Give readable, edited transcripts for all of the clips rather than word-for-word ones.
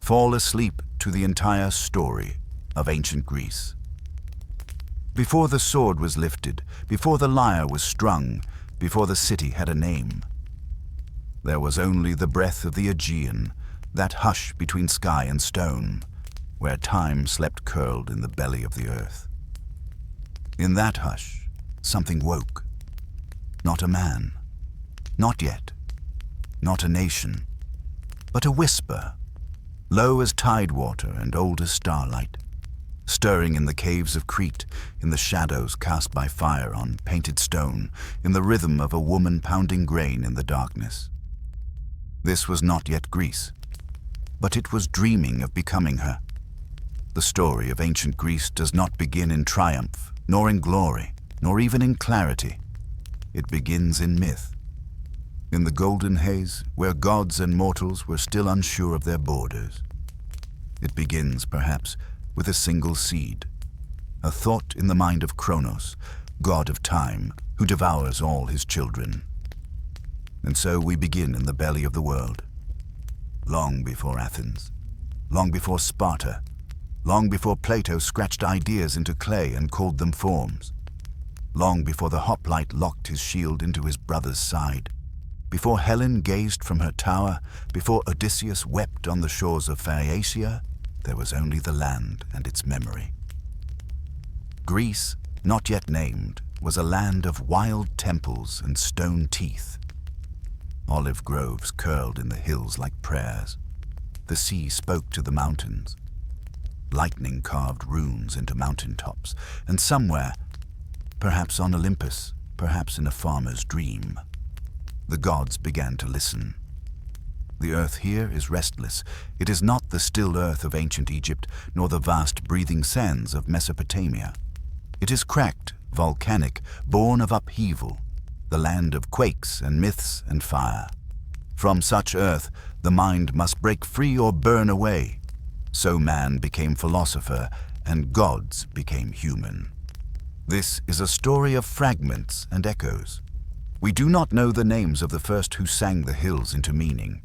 fall asleep to the entire story of ancient Greece. Before the sword was lifted, before the lyre was strung, before the city had a name, there was only the breath of the Aegean, that hush between sky and stone, where time slept curled in the belly of the earth. In that hush, something woke. Not a man, not yet, not a nation, but a whisper, low as tide water and old as starlight, stirring in the caves of Crete, in the shadows cast by fire on painted stone, in the rhythm of a woman pounding grain in the darkness. This was not yet Greece, but it was dreaming of becoming her. The story of ancient Greece does not begin in triumph, nor in glory, nor even in clarity. It begins in myth, in the golden haze where gods and mortals were still unsure of their borders. It begins, perhaps, with a single seed, a thought in the mind of Kronos, god of time, who devours all his children. And so we begin in the belly of the world, long before Athens, long before Sparta, long before Plato scratched ideas into clay and called them forms, long before the hoplite locked his shield into his brother's side, before Helen gazed from her tower, before Odysseus wept on the shores of Phaeacia, there was only the land and its memory. Greece, not yet named, was a land of wild temples and stone teeth. Olive groves curled in the hills like prayers. The sea spoke to the mountains. Lightning carved runes into mountain tops, and somewhere, perhaps on Olympus, perhaps in a farmer's dream, the gods began to listen. The earth here is restless. It is not the still earth of ancient Egypt, nor the vast breathing sands of Mesopotamia. It is cracked, volcanic, born of upheaval, the land of quakes and myths and fire. From such earth, the mind must break free or burn away. So man became philosopher, and gods became human. This is a story of fragments and echoes. We do not know the names of the first who sang the hills into meaning.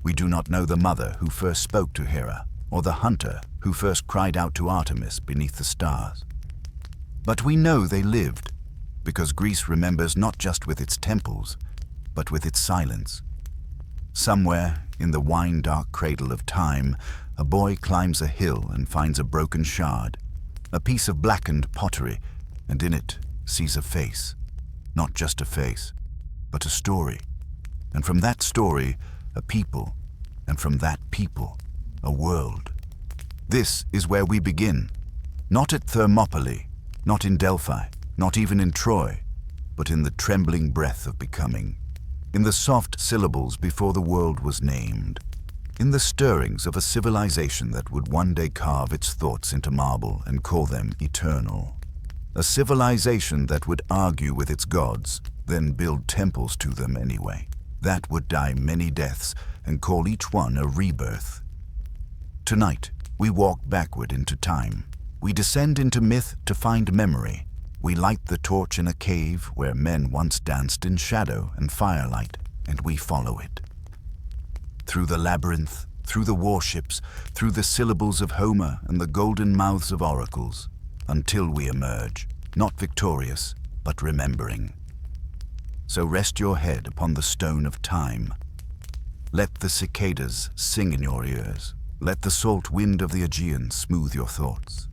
We do not know the mother who first spoke to Hera, or the hunter who first cried out to Artemis beneath the stars. But we know they lived, because Greece remembers not just with its temples, but with its silence. Somewhere in the wine-dark cradle of time, a boy climbs a hill and finds a broken shard, a piece of blackened pottery, and in it sees a face. Not just a face, but a story. And from that story, a people, and from that people, a world. This is where we begin, not at Thermopylae, not in Delphi, not even in Troy, but in the trembling breath of becoming, in the soft syllables before the world was named, in the stirrings of a civilization that would one day carve its thoughts into marble and call them eternal. A civilization that would argue with its gods, then build temples to them anyway, that would die many deaths and call each one a rebirth. Tonight, we walk backward into time. We descend into myth to find memory. We light the torch in a cave where men once danced in shadow and firelight, and we follow it. Through the labyrinth, through the warships, through the syllables of Homer and the golden mouths of oracles, until we emerge, not victorious, but remembering. So rest your head upon the stone of time. Let the cicadas sing in your ears. Let the salt wind of the Aegean smooth your thoughts.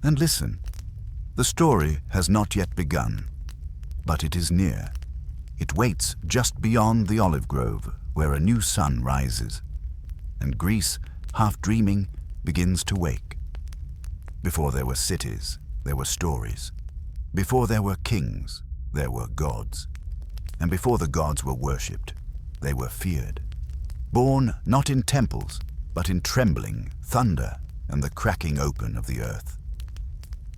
And listen. The story has not yet begun, but it is near. It waits just beyond the olive grove, where a new sun rises, and Greece, half dreaming, begins to wake. Before there were cities, there were stories. Before there were kings, there were gods. And before the gods were worshipped, they were feared. Born not in temples, but in trembling, thunder, and the cracking open of the earth.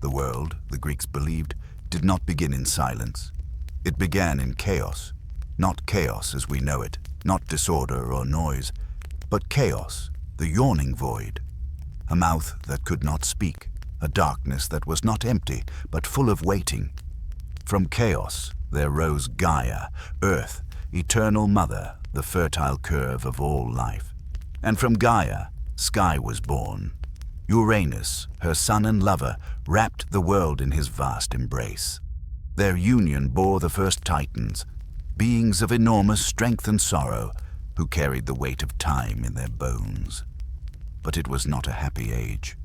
The world, the Greeks believed, did not begin in silence. It began in chaos. Not chaos as we know it, not disorder or noise, but chaos, the yawning void. A mouth that could not speak, a darkness that was not empty, but full of waiting. From chaos there rose Gaia, Earth, eternal mother, the fertile curve of all life. And from Gaia, Sky was born. Uranus, her son and lover, wrapped the world in his vast embrace. Their union bore the first Titans, beings of enormous strength and sorrow, who carried the weight of time in their bones. But it was not a happy age.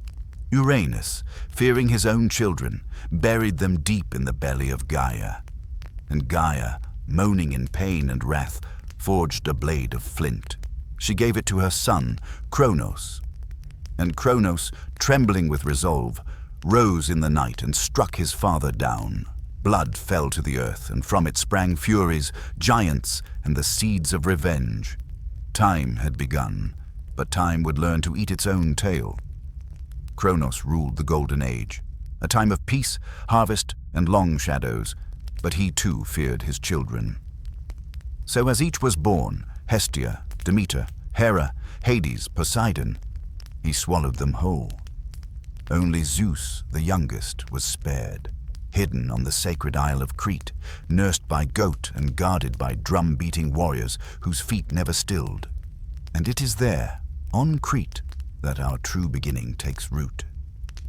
Uranus, fearing his own children, buried them deep in the belly of Gaia. And Gaia, moaning in pain and wrath, forged a blade of flint. She gave it to her son, Kronos. And Kronos, trembling with resolve, rose in the night and struck his father down. Blood fell to the earth, and from it sprang furies, giants, and the seeds of revenge. Time had begun, but time would learn to eat its own tail. Kronos ruled the Golden Age, a time of peace, harvest, and long shadows, but he too feared his children. So as each was born, Hestia, Demeter, Hera, Hades, Poseidon, he swallowed them whole. Only Zeus, the youngest, was spared, hidden on the sacred isle of Crete, nursed by goat and guarded by drum-beating warriors whose feet never stilled. And it is there, on Crete, that our true beginning takes root.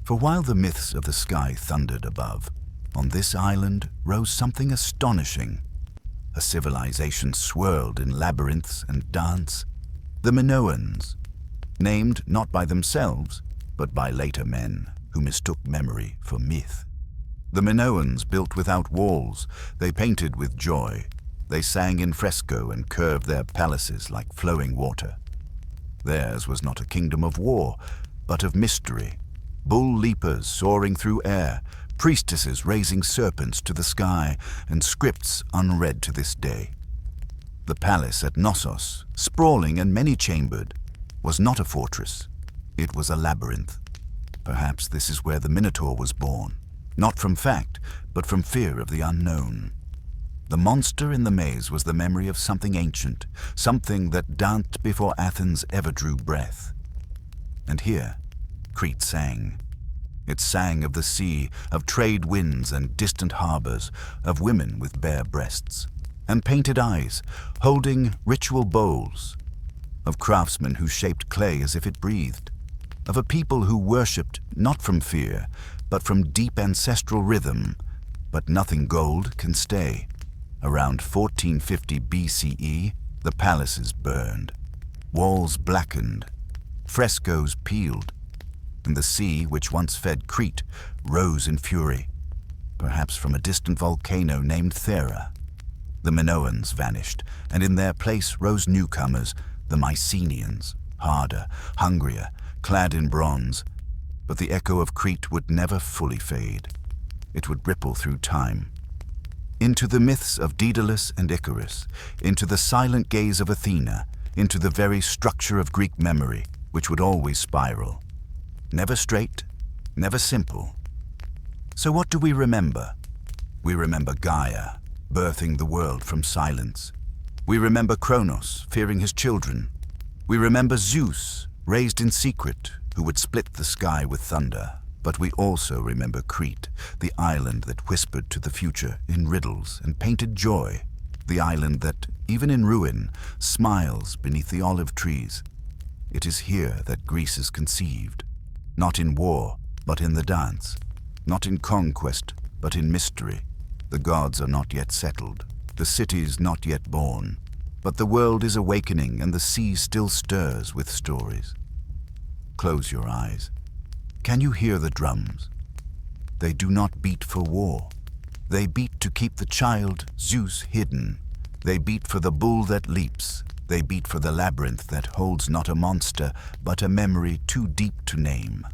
For while the myths of the sky thundered above, on this island rose something astonishing. A civilization swirled in labyrinths and dance. The Minoans, named not by themselves, but by later men who mistook memory for myth. The Minoans built without walls, they painted with joy, they sang in fresco and curved their palaces like flowing water. Theirs was not a kingdom of war, but of mystery. Bull leapers soaring through air, priestesses raising serpents to the sky, and scripts unread to this day. The palace at Knossos, sprawling and many-chambered, was not a fortress, it was a labyrinth. Perhaps this is where the Minotaur was born, not from fact, but from fear of the unknown. The monster in the maze was the memory of something ancient, something that danced before Athens ever drew breath. And here, Crete sang. It sang of the sea, of trade winds and distant harbors, of women with bare breasts and painted eyes, holding ritual bowls, of craftsmen who shaped clay as if it breathed, of a people who worshipped not from fear, but from deep ancestral rhythm. But nothing gold can stay. Around 1450 BCE, the palaces burned, walls blackened, frescoes peeled, and the sea, which once fed Crete, rose in fury, perhaps from a distant volcano named Thera. The Minoans vanished, and in their place rose newcomers, the Mycenaeans, harder, hungrier, clad in bronze. But the echo of Crete would never fully fade. It would ripple through time. Into the myths of Daedalus and Icarus, into the silent gaze of Athena, into the very structure of Greek memory, which would always spiral. Never straight, never simple. So what do we remember? We remember Gaia, birthing the world from silence. We remember Kronos, fearing his children. We remember Zeus, raised in secret, who would split the sky with thunder. But we also remember Crete, the island that whispered to the future in riddles and painted joy, the island that, even in ruin, smiles beneath the olive trees. It is here that Greece is conceived, not in war, but in the dance, not in conquest, but in mystery. The gods are not yet settled, the cities not yet born, but the world is awakening and the sea still stirs with stories. Close your eyes. Can you hear the drums? They do not beat for war. They beat to keep the child, Zeus, hidden. They beat for the bull that leaps. They beat for the labyrinth that holds not a monster, but a memory too deep to name.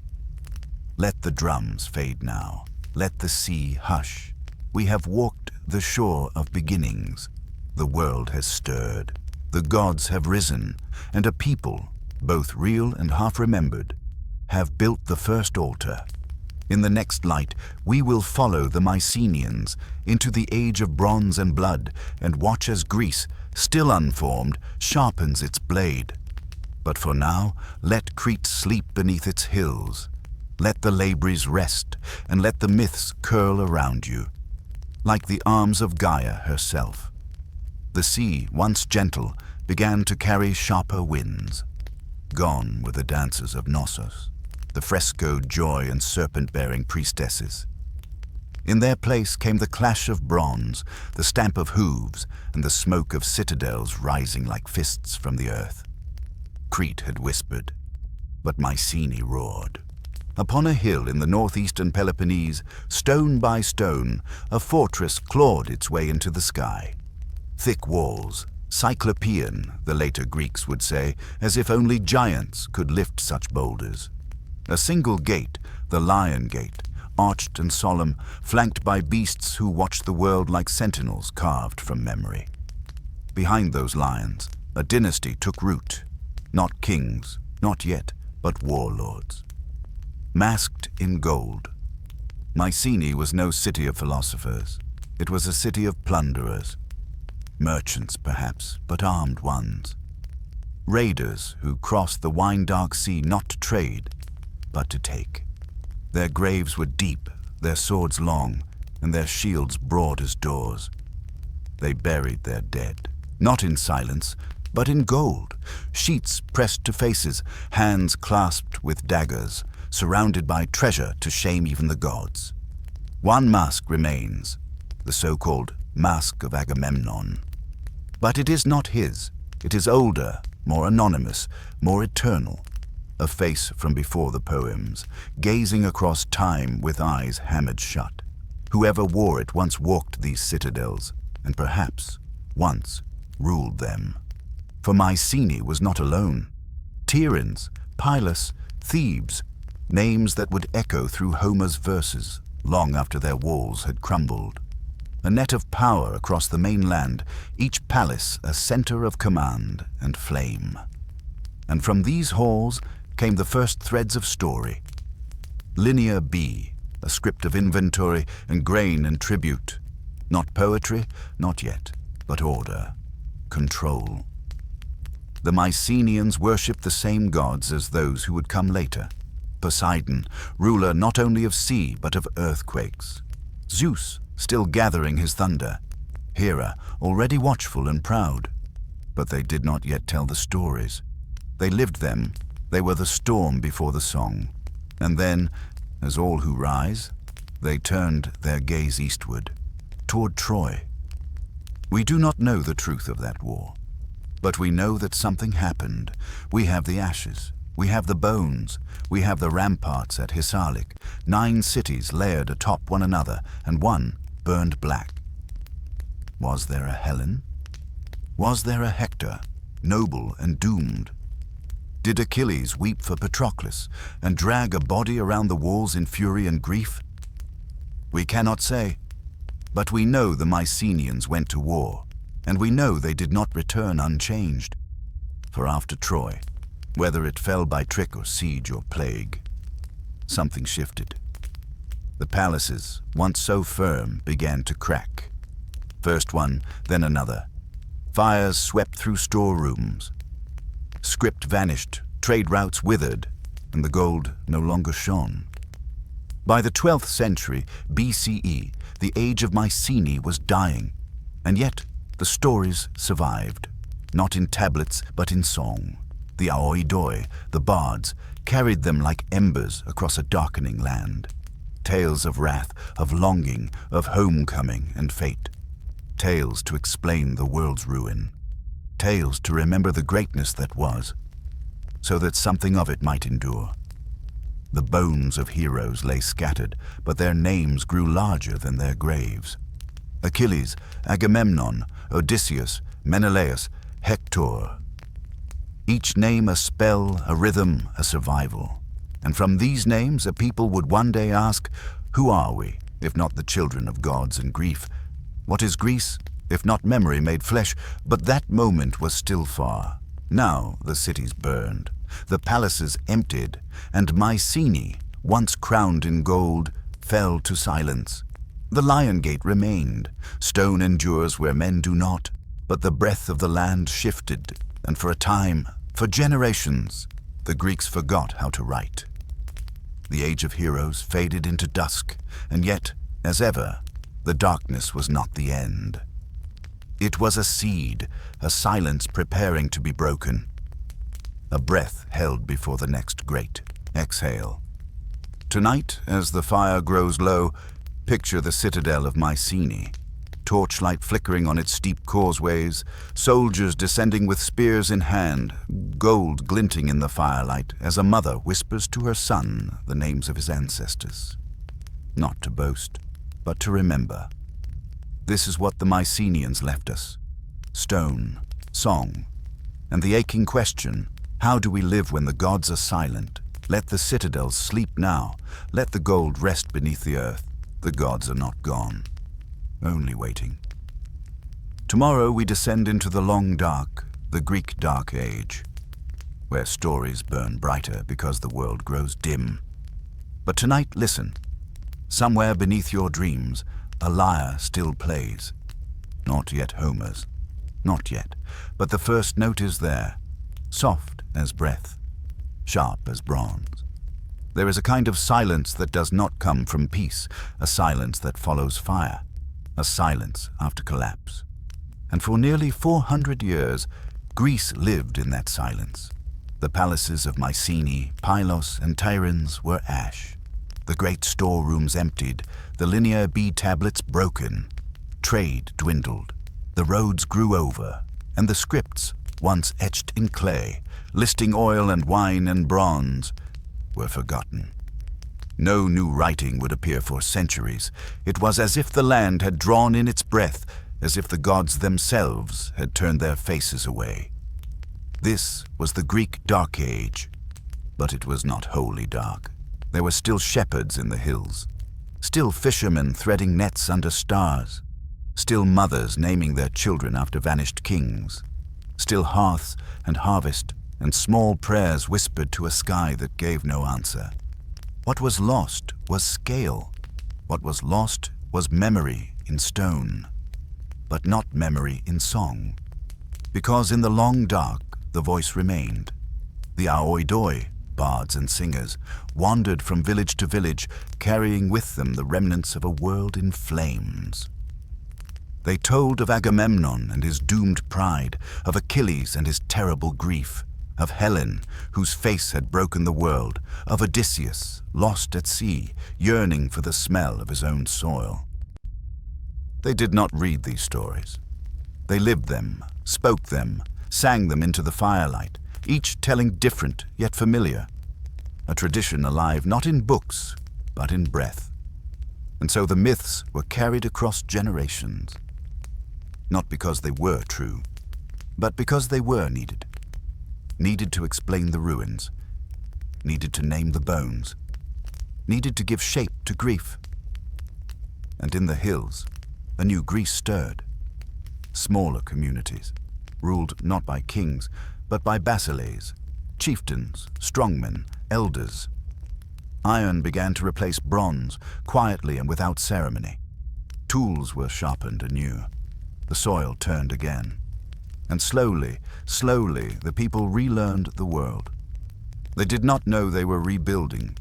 Let the drums fade now. Let the sea hush. We have walked the shore of beginnings. The world has stirred. The gods have risen, and a people, both real and half-remembered, have built the first altar. In the next light, we will follow the Mycenaeans into the age of bronze and blood and watch as Greece, still unformed, sharpens its blade. But for now, let Crete sleep beneath its hills. Let the Labries rest, and let the myths curl around you, like the arms of Gaia herself. The sea, once gentle, began to carry sharper winds. Gone were the dancers of Knossos, the frescoed joy and serpent-bearing priestesses. In their place came the clash of bronze, the stamp of hooves, and the smoke of citadels rising like fists from the earth. Crete had whispered, but Mycenae roared. Upon a hill in the northeastern Peloponnese, stone by stone, a fortress clawed its way into the sky. Thick walls, cyclopean, the later Greeks would say, as if only giants could lift such boulders. A single gate, the Lion Gate, arched and solemn, flanked by beasts who watched the world like sentinels carved from memory. Behind those lions, a dynasty took root. Not kings, not yet, but warlords. Masked in gold. Mycenae was no city of philosophers. It was a city of plunderers. Merchants, perhaps, but armed ones. Raiders who crossed the wine-dark sea not to trade, but to take. Their graves were deep, their swords long, and their shields broad as doors. They buried their dead, not in silence, but in gold, sheets pressed to faces, hands clasped with daggers, surrounded by treasure to shame even the gods. One mask remains, the so-called Mask of Agamemnon. But it is not his. It is older, more anonymous, more eternal. A face from before the poems, gazing across time with eyes hammered shut. Whoever wore it once walked these citadels, and perhaps, once, ruled them. For Mycenae was not alone. Tyrans, Pylus, Thebes, names that would echo through Homer's verses long after their walls had crumbled. A net of power across the mainland, each palace a center of command and flame. And from these halls came the first threads of story. Linear B, a script of inventory and grain and tribute. Not poetry, not yet, but order, control. The Mycenaeans worshipped the same gods as those who would come later. Poseidon, ruler not only of sea but of earthquakes. Zeus, still gathering his thunder. Hera, already watchful and proud. But they did not yet tell the stories. They lived them. They were the storm before the song. And then, as all who rise, they turned their gaze eastward, toward Troy. We do not know the truth of that war, but we know that something happened. We have the ashes. We have the bones. We have the ramparts at Hisarlik, 9 cities layered atop one another, and one burned black. Was there a Helen? Was there a Hector, noble and doomed? Did Achilles weep for Patroclus and drag a body around the walls in fury and grief? We cannot say, but we know the Mycenaeans went to war, and we know they did not return unchanged. For after Troy, whether it fell by trick or siege or plague, something shifted. The palaces, once so firm, began to crack. First one, then another. Fires swept through storerooms. Script vanished, trade routes withered, and the gold no longer shone. By the 12th century BCE, the age of Mycenae was dying, and yet the stories survived, not in tablets but in song. The Aoidoi, the bards, carried them like embers across a darkening land. Tales of wrath, of longing, of homecoming and fate. Tales to explain the world's ruin. Tales to remember the greatness that was, so that something of it might endure. The bones of heroes lay scattered, but their names grew larger than their graves. Achilles, Agamemnon, Odysseus, Menelaus, Hector. Each name a spell, a rhythm, a survival. And from these names a people would one day ask, who are we, if not the children of gods and grief? What is Greece, if not memory made flesh? But that moment was still far. Now the cities burned, the palaces emptied, and Mycenae, once crowned in gold, fell to silence. The Lion Gate remained. Stone endures where men do not, but the breath of the land shifted, and for a time, for generations, the Greeks forgot how to write. The age of heroes faded into dusk, and yet, as ever, the darkness was not the end. It was a seed, a silence preparing to be broken. a breath held before the next great exhale. Tonight, as the fire grows low, picture the citadel of Mycenae, torchlight flickering on its steep causeways, soldiers descending with spears in hand, gold glinting in the firelight as a mother whispers to her son the names of his ancestors. Not to boast, but to remember. This is what the Mycenaeans left us: stone, song, and the aching question, how do we live when the gods are silent? Let the citadels sleep now, let the gold rest beneath the earth. The gods are not gone, only waiting. Tomorrow we descend into the long dark, the Greek Dark Age, where stories burn brighter because the world grows dim. But tonight, listen. Somewhere beneath your dreams, a lyre still plays. Not yet Homer's, not yet, but the first note is there, soft as breath, sharp as bronze. There is a kind of silence that does not come from peace, a silence that follows fire, a silence after collapse. And for nearly 400 years, Greece lived in that silence. The palaces of Mycenae, Pylos, and Tiryns were ash. The great storerooms emptied, the linear bead tablets broken. Trade dwindled, the roads grew over, and the scripts, once etched in clay, listing oil and wine and bronze, were forgotten. No new writing would appear for centuries. It was as if the land had drawn in its breath, as if the gods themselves had turned their faces away. This was the Greek Dark Age, but it was not wholly dark. There were still shepherds in the hills, still fishermen threading nets under stars, still mothers naming their children after vanished kings, still hearths and harvest and small prayers whispered to a sky that gave no answer. What was lost was scale. What was lost was memory in stone, but not memory in song. Because in the long dark, the voice remained. The aoidoi, bards and singers, wandered from village to village, carrying with them the remnants of a world in flames. They told of Agamemnon and his doomed pride, of Achilles and his terrible grief, of Helen, whose face had broken the world, of Odysseus, lost at sea, yearning for the smell of his own soil. They did not read these stories. They lived them, spoke them, sang them into the firelight, each telling different yet familiar. A tradition alive not in books, but in breath. And so the myths were carried across generations. Not because they were true, but because they were needed. Needed to explain the ruins, needed to name the bones, needed to give shape to grief. And in the hills, a new Greece stirred. Smaller communities, ruled not by kings, but by basileis, chieftains, strongmen, elders. Iron began to replace bronze, quietly and without ceremony. Tools were sharpened anew. The soil turned again. And slowly, slowly, the people relearned the world. They did not know they were rebuilding.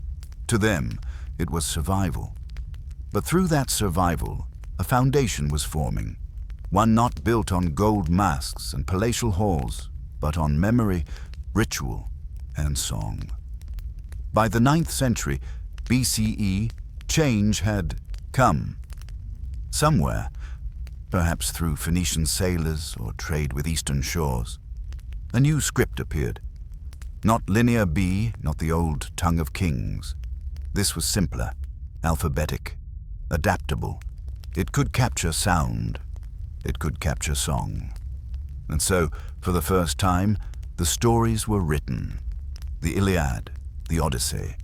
To them, it was survival. But through that survival, a foundation was forming, one not built on gold masks and palatial halls, but on memory, ritual, and song. By the 9th century BCE, change had come. Somewhere, perhaps through Phoenician sailors or trade with eastern shores, a new script appeared. Not linear B, not the old tongue of kings. This was simpler, alphabetic, adaptable. It could capture sound. It could capture song. And so, for the first time, the stories were written. The Iliad, the Odyssey,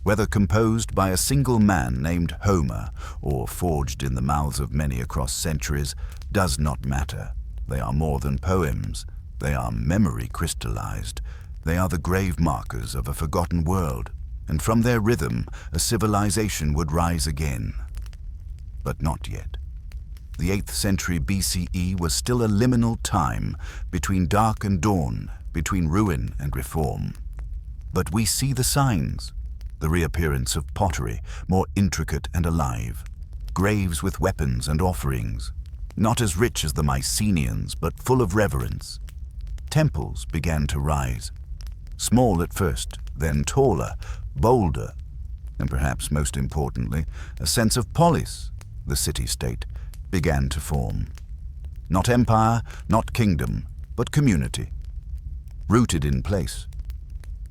whether composed by a single man named Homer or forged in the mouths of many across centuries, does not matter. They are more than poems. They are memory crystallized. They are the grave markers of a forgotten world, and from their rhythm a civilization would rise again. But not yet. The 8th century BCE was still a liminal time between dark and dawn, between ruin and reform. But we see the signs. The reappearance of pottery, more intricate and alive. Graves with weapons and offerings, not as rich as the Mycenaeans, but full of reverence. Temples began to rise. Small at first, then taller, bolder, and perhaps most importantly, a sense of polis, the city-state, began to form. Not empire, not kingdom, but community. Rooted in place,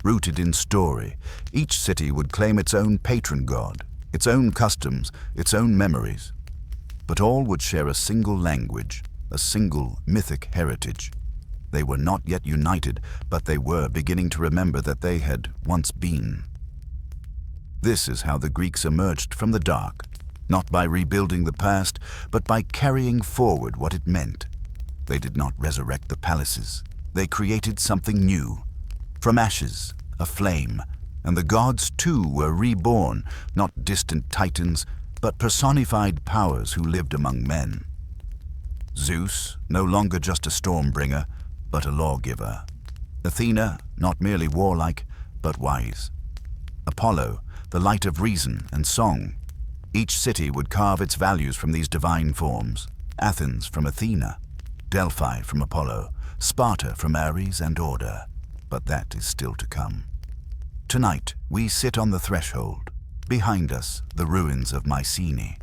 rooted in story, each city would claim its own patron god, its own customs, its own memories. But all would share a single language, a single mythic heritage. They were not yet united, but they were beginning to remember that they had once been. This is how the Greeks emerged from the dark, not by rebuilding the past, but by carrying forward what it meant. They did not resurrect the palaces. They created something new. From ashes, a flame, and the gods too were reborn, not distant titans, but personified powers who lived among men. Zeus, no longer just a storm-bringer, but a lawgiver. Athena, not merely warlike, but wise. Apollo, the light of reason and song. Each city would carve its values from these divine forms. Athens from Athena, Delphi from Apollo, Sparta from Ares and order. But that is still to come. Tonight, we sit on the threshold. Behind us, the ruins of Mycenae.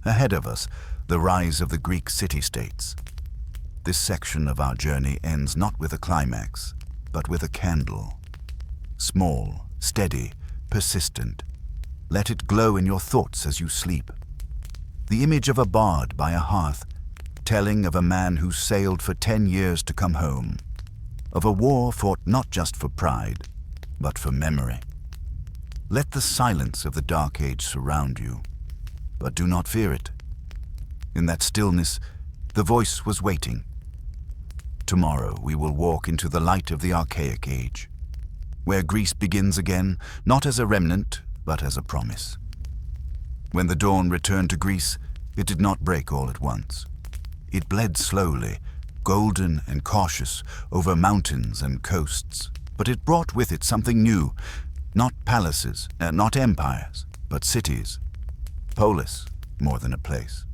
Ahead of us, the rise of the Greek city-states. This section of our journey ends not with a climax, but with a candle. Small, steady, persistent. Let it glow in your thoughts as you sleep. The image of a bard by a hearth, telling of a man who sailed for 10 years to come home. Of a war fought not just for pride, but for memory. Let the silence of the Dark Age surround you, but do not fear it. In that stillness, the voice was waiting. Tomorrow we will walk into the light of the Archaic Age, where Greece begins again, not as a remnant, but as a promise. When the dawn returned to Greece, it did not break all at once. It bled slowly, golden and cautious, over mountains and coasts, but it brought with it something new, not palaces, not empires, but cities. Polis, more than a place.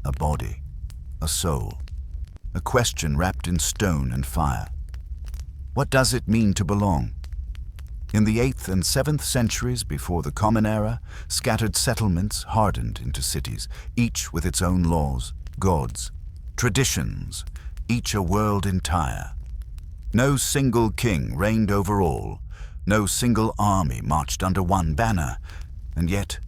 A body, a soul, a question wrapped in stone and fire. What does it mean to belong? In the 8th and 7th centuries before the Common Era, scattered settlements hardened into cities, each with its own laws, gods, traditions, each a world entire. No single king reigned over all, no single army marched under one banner, and yet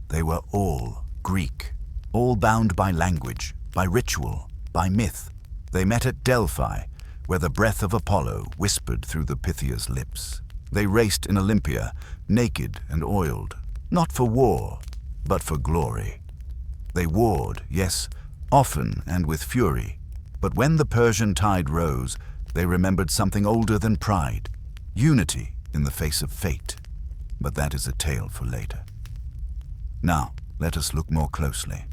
they were all Greek, all bound by language, by ritual, by myth. They met at Delphi, where the breath of Apollo whispered through the Pythia's lips. They raced in Olympia, naked and oiled, not for war, but for glory. They warred, yes, often and with fury, but when the Persian tide rose, they remembered something older than pride, unity in the face of fate. But that is a tale for later. Now, let us look more closely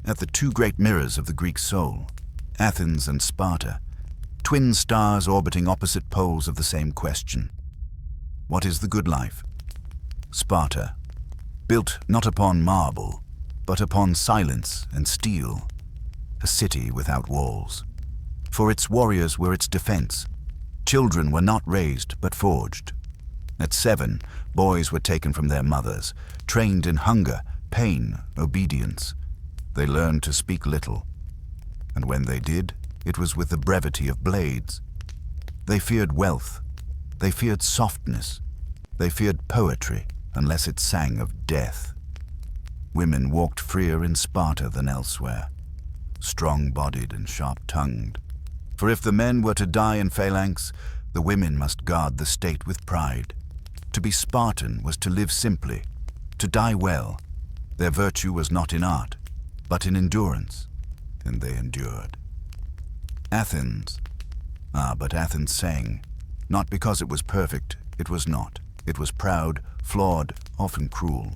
at the two great mirrors of the Greek soul, Athens and Sparta, twin stars orbiting opposite poles of the same question. What is the good life? Sparta, built not upon marble, but upon silence and steel, a city without walls. For its warriors were its defense. Children were not raised, but forged. At 7, boys were taken from their mothers, trained in hunger, pain, obedience. They learned to speak little, and when they did, it was with the brevity of blades. They feared wealth. They feared softness. They feared poetry, unless it sang of death. Women walked freer in Sparta than elsewhere, strong-bodied and sharp-tongued. For if the men were to die in phalanx, the women must guard the state with pride. To be Spartan was to live simply, to die well. Their virtue was not in art, but in endurance, and they endured. Athens. But Athens sang. Not because it was perfect, it was not. It was proud, flawed, often cruel.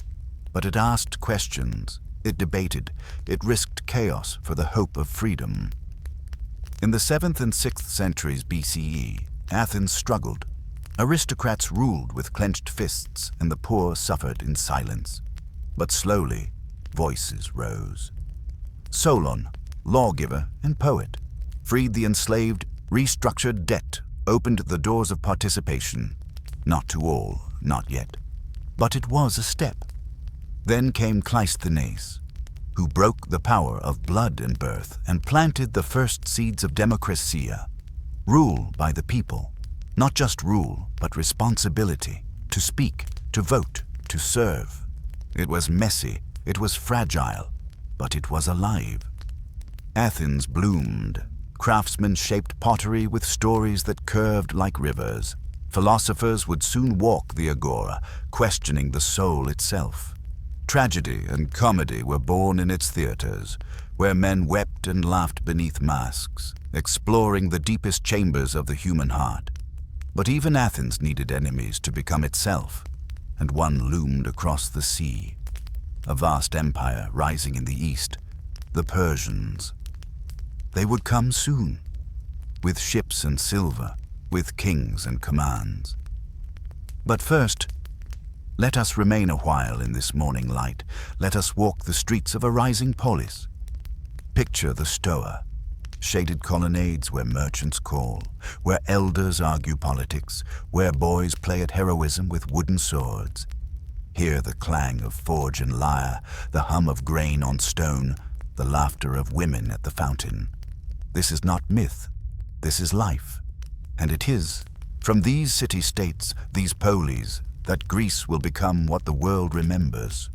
But it asked questions, it debated, it risked chaos for the hope of freedom. In the 7th and 6th centuries BCE, Athens struggled. Aristocrats ruled with clenched fists, and the poor suffered in silence. But slowly, voices rose. Solon, lawgiver and poet, freed the enslaved, restructured debt, opened the doors of participation. Not to all, not yet. But it was a step. Then came Cleisthenes, who broke the power of blood and birth and planted the first seeds of democracia. Rule by the people. Not just rule, but responsibility. To speak, to vote, to serve. It was messy, it was fragile, but it was alive. Athens bloomed. Craftsmen shaped pottery with stories that curved like rivers. Philosophers would soon walk the agora, questioning the soul itself. Tragedy and comedy were born in its theaters, where men wept and laughed beneath masks, exploring the deepest chambers of the human heart. But even Athens needed enemies to become itself, and one loomed across the sea. A vast empire rising in the east, the Persians. They would come soon, with ships and silver, with kings and commands. But first, let us remain a while in this morning light. Let us walk the streets of a rising polis. Picture the Stoa, shaded colonnades where merchants call, where elders argue politics, where boys play at heroism with wooden swords. Hear the clang of forge and lyre, the hum of grain on stone, the laughter of women at the fountain. This is not myth, this is life. And it is from these city-states, these polis, that Greece will become what the world remembers.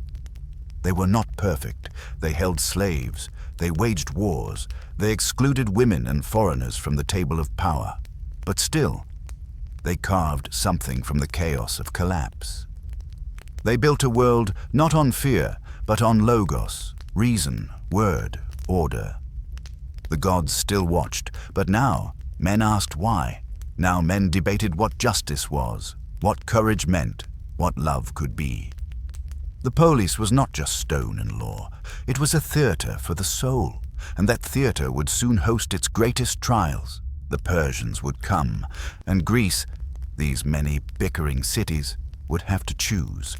They were not perfect. They held slaves. They waged wars. They excluded women and foreigners from the table of power. But still, they carved something from the chaos of collapse. They built a world not on fear, but on logos, reason, word, order. The gods still watched, but now men asked why. Now men debated what justice was, what courage meant, what love could be. The polis was not just stone and law. It was a theater for the soul, and that theater would soon host its greatest trials. The Persians would come, and Greece, these many bickering cities, would have to choose,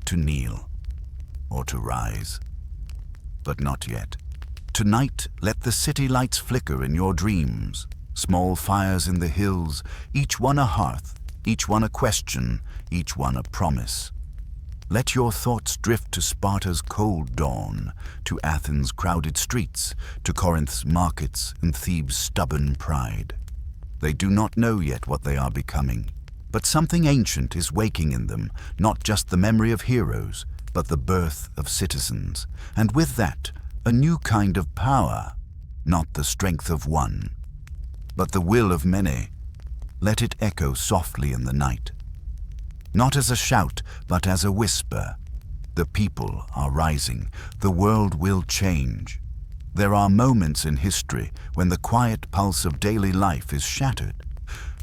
to kneel or to rise. But not yet. Tonight, let the city lights flicker in your dreams. Small fires in the hills, each one a hearth, each one a question, each one a promise. Let your thoughts drift to Sparta's cold dawn, to Athens' crowded streets, to Corinth's markets and Thebes' stubborn pride. They do not know yet what they are becoming, but something ancient is waking in them, not just the memory of heroes, but the birth of citizens, and with that, a new kind of power, not the strength of one, but the will of many. Let it echo softly in the night. Not as a shout, but as a whisper. The people are rising. The world will change. There are moments in history when the quiet pulse of daily life is shattered,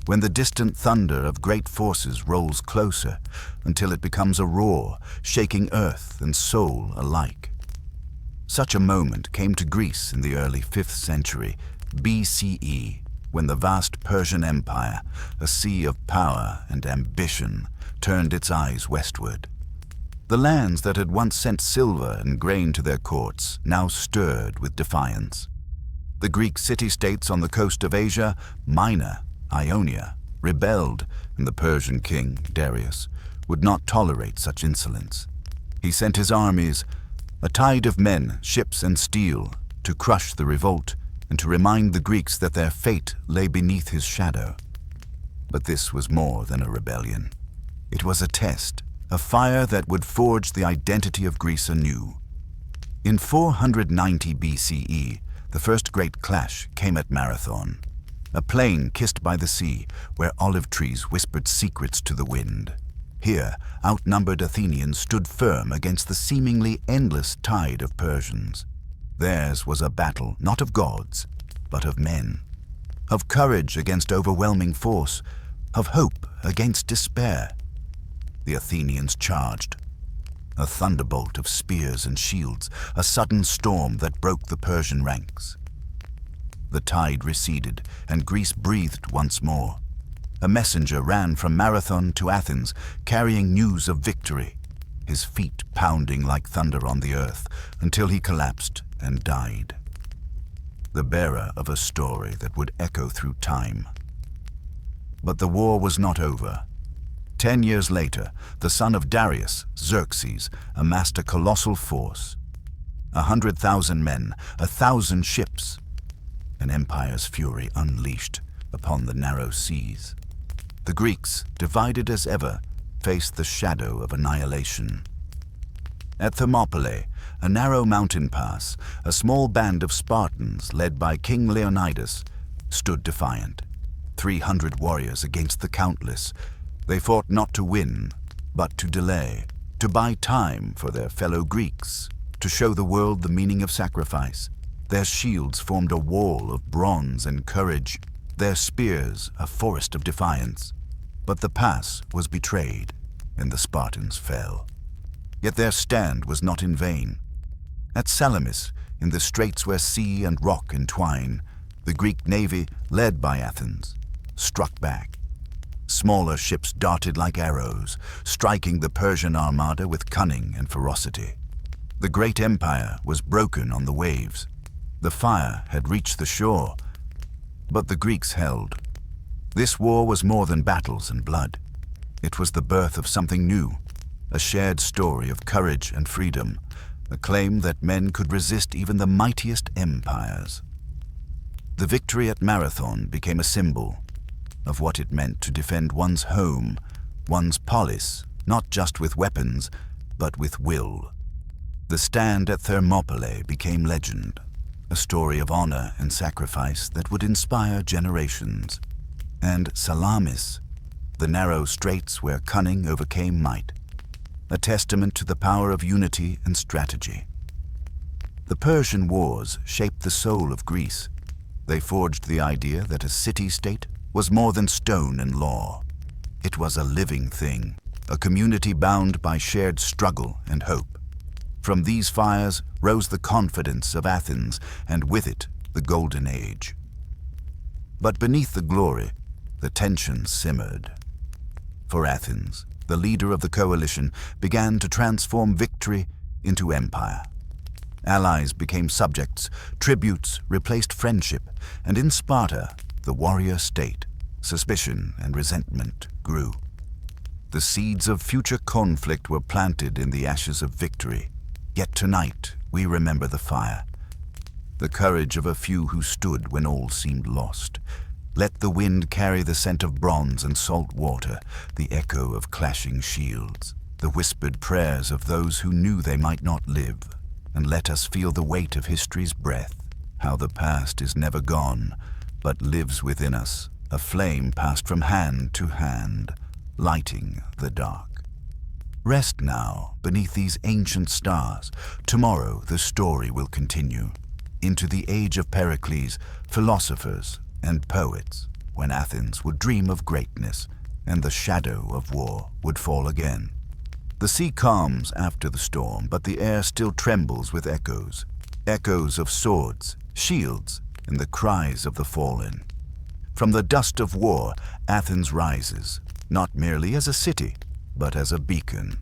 when the distant thunder of great forces rolls closer until it becomes a roar, shaking earth and soul alike. Such a moment came to Greece in the early 5th century BCE, when the vast Persian Empire, a sea of power and ambition, turned its eyes westward. The lands that had once sent silver and grain to their courts now stirred with defiance. The Greek city-states on the coast of Asia, Minor, Ionia, rebelled, and the Persian king, Darius, would not tolerate such insolence. He sent his armies, a tide of men, ships, and steel, to crush the revolt and to remind the Greeks that their fate lay beneath his shadow. But this was more than a rebellion. It was a test, a fire that would forge the identity of Greece anew. In 490 BCE, the first great clash came at Marathon, a plain kissed by the sea where olive trees whispered secrets to the wind. Here, outnumbered Athenians stood firm against the seemingly endless tide of Persians. Theirs was a battle not of gods, but of men, of courage against overwhelming force, of hope against despair. The Athenians charged. A thunderbolt of spears and shields, a sudden storm that broke the Persian ranks. The tide receded, and Greece breathed once more. A messenger ran from Marathon to Athens, carrying news of victory, his feet pounding like thunder on the earth, until he collapsed and died. The bearer of a story that would echo through time. But the war was not over. 10 years later, the son of Darius, Xerxes, amassed a colossal force. 100,000 men, 1,000 ships. An empire's fury unleashed upon the narrow seas. The Greeks, divided as ever, faced the shadow of annihilation. At Thermopylae, a narrow mountain pass, a small band of Spartans, led by King Leonidas, stood defiant. 300 warriors against the countless. They fought not to win, but to delay, to buy time for their fellow Greeks, to show the world the meaning of sacrifice. Their shields formed a wall of bronze and courage, their spears a forest of defiance. But the pass was betrayed, and the Spartans fell. Yet their stand was not in vain. At Salamis, in the straits where sea and rock entwine, the Greek navy, led by Athens, struck back. Smaller ships darted like arrows, striking the Persian armada with cunning and ferocity. The great empire was broken on the waves. The fire had reached the shore, but the Greeks held. This war was more than battles and blood. It was the birth of something new, a shared story of courage and freedom, a claim that men could resist even the mightiest empires. The victory at Marathon became a symbol of what it meant to defend one's home, one's polis, not just with weapons, but with will. The stand at Thermopylae became legend, a story of honor and sacrifice that would inspire generations. And Salamis, the narrow straits where cunning overcame might, a testament to the power of unity and strategy. The Persian Wars shaped the soul of Greece. They forged the idea that a city-state was more than stone and law. It was a living thing, a community bound by shared struggle and hope. From these fires rose the confidence of Athens, and with it, the Golden Age. But beneath the glory, the tension simmered. For Athens, the leader of the coalition, began to transform victory into empire. Allies became subjects, tributes replaced friendship, and in Sparta, the warrior state, suspicion and resentment grew. The seeds of future conflict were planted in the ashes of victory. Yet tonight, we remember the fire, the courage of a few who stood when all seemed lost. Let the wind carry the scent of bronze and salt water, the echo of clashing shields, the whispered prayers of those who knew they might not live, and let us feel the weight of history's breath, how the past is never gone, but lives within us, a flame passed from hand to hand, lighting the dark. Rest now beneath these ancient stars. Tomorrow the story will continue into the age of Pericles, philosophers, and poets, when Athens would dream of greatness and the shadow of war would fall again. The sea calms after the storm, but the air still trembles with echoes, echoes of swords, shields, and the cries of the fallen. From the dust of war, Athens rises, not merely as a city, but as a beacon,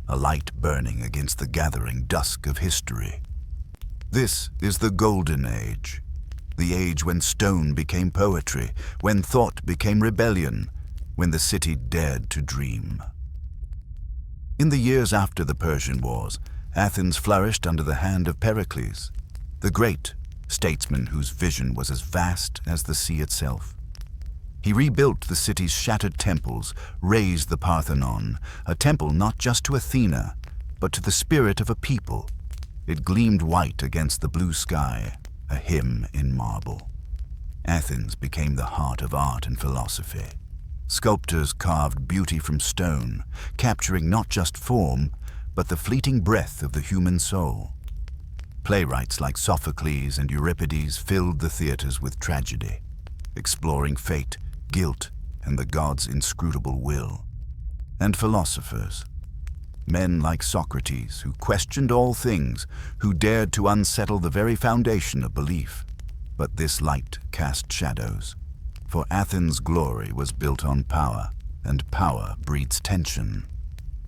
a light burning against the gathering dusk of history. This is the Golden Age, the age when stone became poetry, when thought became rebellion, when the city dared to dream. In the years after the Persian Wars, Athens flourished under the hand of Pericles, the great statesman whose vision was as vast as the sea itself. He rebuilt the city's shattered temples, raised the Parthenon, a temple not just to Athena, but to the spirit of a people. It gleamed white against the blue sky, a hymn in marble. Athens became the heart of art and philosophy. Sculptors carved beauty from stone, capturing not just form, but the fleeting breath of the human soul. Playwrights like Sophocles and Euripides filled the theaters with tragedy, exploring fate, guilt, and the gods' inscrutable will. And philosophers, men like Socrates, who questioned all things, who dared to unsettle the very foundation of belief. But this light cast shadows, for Athens' glory was built on power, and power breeds tension.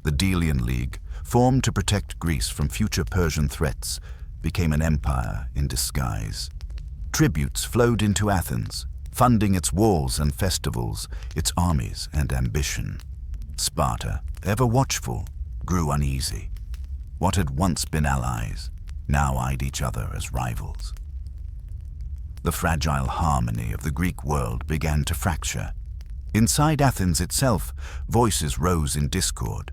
The Delian League, formed to protect Greece from future Persian threats, became an empire in disguise. Tributes flowed into Athens, funding its walls and festivals, its armies and ambition. Sparta, ever watchful, grew uneasy. What had once been allies now eyed each other as rivals. The fragile harmony of the Greek world began to fracture. Inside Athens itself, voices rose in discord.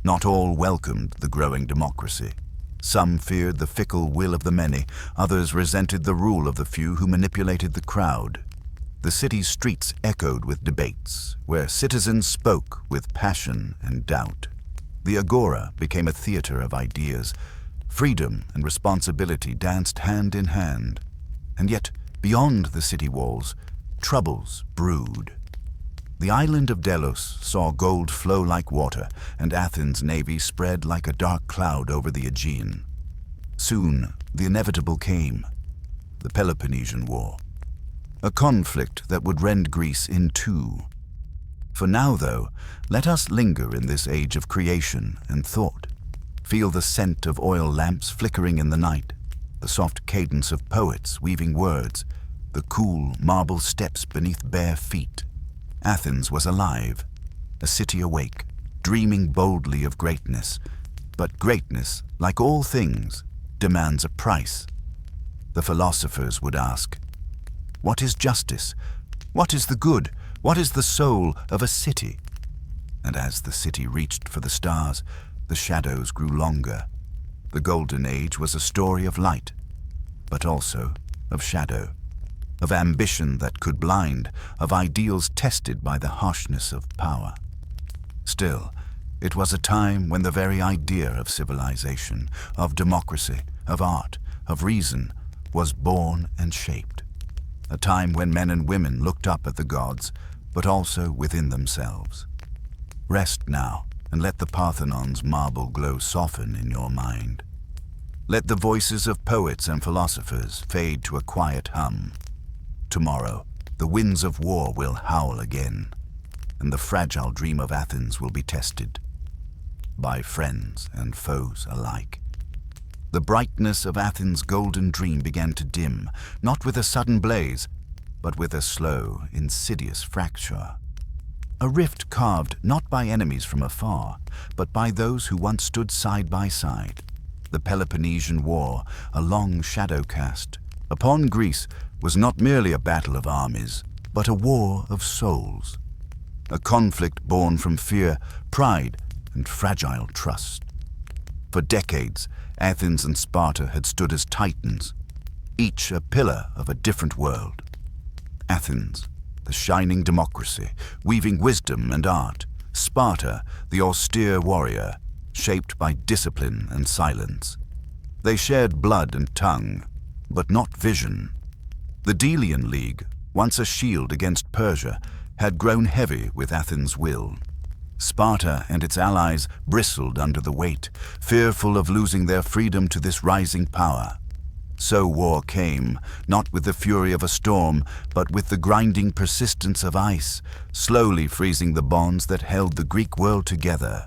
Not all welcomed the growing democracy. Some feared the fickle will of the many, others resented the rule of the few who manipulated the crowd. The city's streets echoed with debates, where citizens spoke with passion and doubt. The agora became a theater of ideas. Freedom and responsibility danced hand in hand. And yet, beyond the city walls, troubles brewed. The island of Delos saw gold flow like water, and Athens' navy spread like a dark cloud over the Aegean. Soon, the inevitable came, the Peloponnesian War, a conflict that would rend Greece in two. For now, though, let us linger in this age of creation and thought, feel the scent of oil lamps flickering in the night, the soft cadence of poets weaving words, the cool marble steps beneath bare feet. Athens was alive, a city awake, dreaming boldly of greatness. But greatness, like all things, demands a price. The philosophers would ask, what is justice? What is the good? What is the soul of a city? And as the city reached for the stars, the shadows grew longer. The golden age was a story of light, but also of shadow, of ambition that could blind, of ideals tested by the harshness of power. Still, it was a time when the very idea of civilization, of democracy, of art, of reason, was born and shaped. A time when men and women looked up at the gods, but also within themselves. Rest now, and let the Parthenon's marble glow soften in your mind. Let the voices of poets and philosophers fade to a quiet hum. Tomorrow, the winds of war will howl again, and the fragile dream of Athens will be tested by friends and foes alike. The brightness of Athens' golden dream began to dim, not with a sudden blaze, but with a slow, insidious fracture. A rift carved not by enemies from afar, but by those who once stood side by side. The Peloponnesian War, a long shadow cast, upon Greece was not merely a battle of armies, but a war of souls. A conflict born from fear, pride, and fragile trust. For decades, Athens and Sparta had stood as titans, each a pillar of a different world. Athens, the shining democracy, weaving wisdom and art. Sparta, the austere warrior, shaped by discipline and silence. They shared blood and tongue, but not vision. The Delian League, once a shield against Persia, had grown heavy with Athens' will. Sparta and its allies bristled under the weight, fearful of losing their freedom to this rising power. So war came, not with the fury of a storm, but with the grinding persistence of ice, slowly freezing the bonds that held the Greek world together.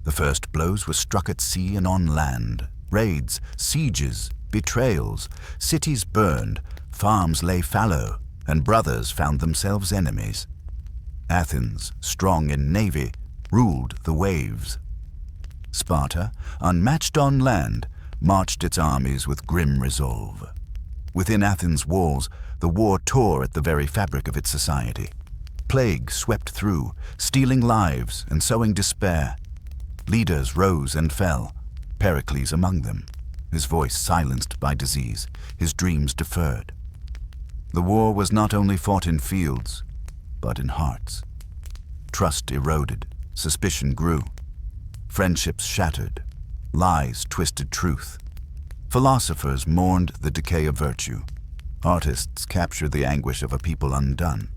The first blows were struck at sea and on land. Raids, sieges, betrayals, cities burned, farms lay fallow, and brothers found themselves enemies. Athens, strong in navy, ruled the waves. Sparta, unmatched on land, marched its armies with grim resolve. Within Athens' walls, the war tore at the very fabric of its society. Plague swept through, stealing lives and sowing despair. Leaders rose and fell, Pericles among them, his voice silenced by disease, his dreams deferred. The war was not only fought in fields, but in hearts. Trust eroded, suspicion grew. Friendships shattered, lies twisted truth. Philosophers mourned the decay of virtue. Artists captured the anguish of a people undone.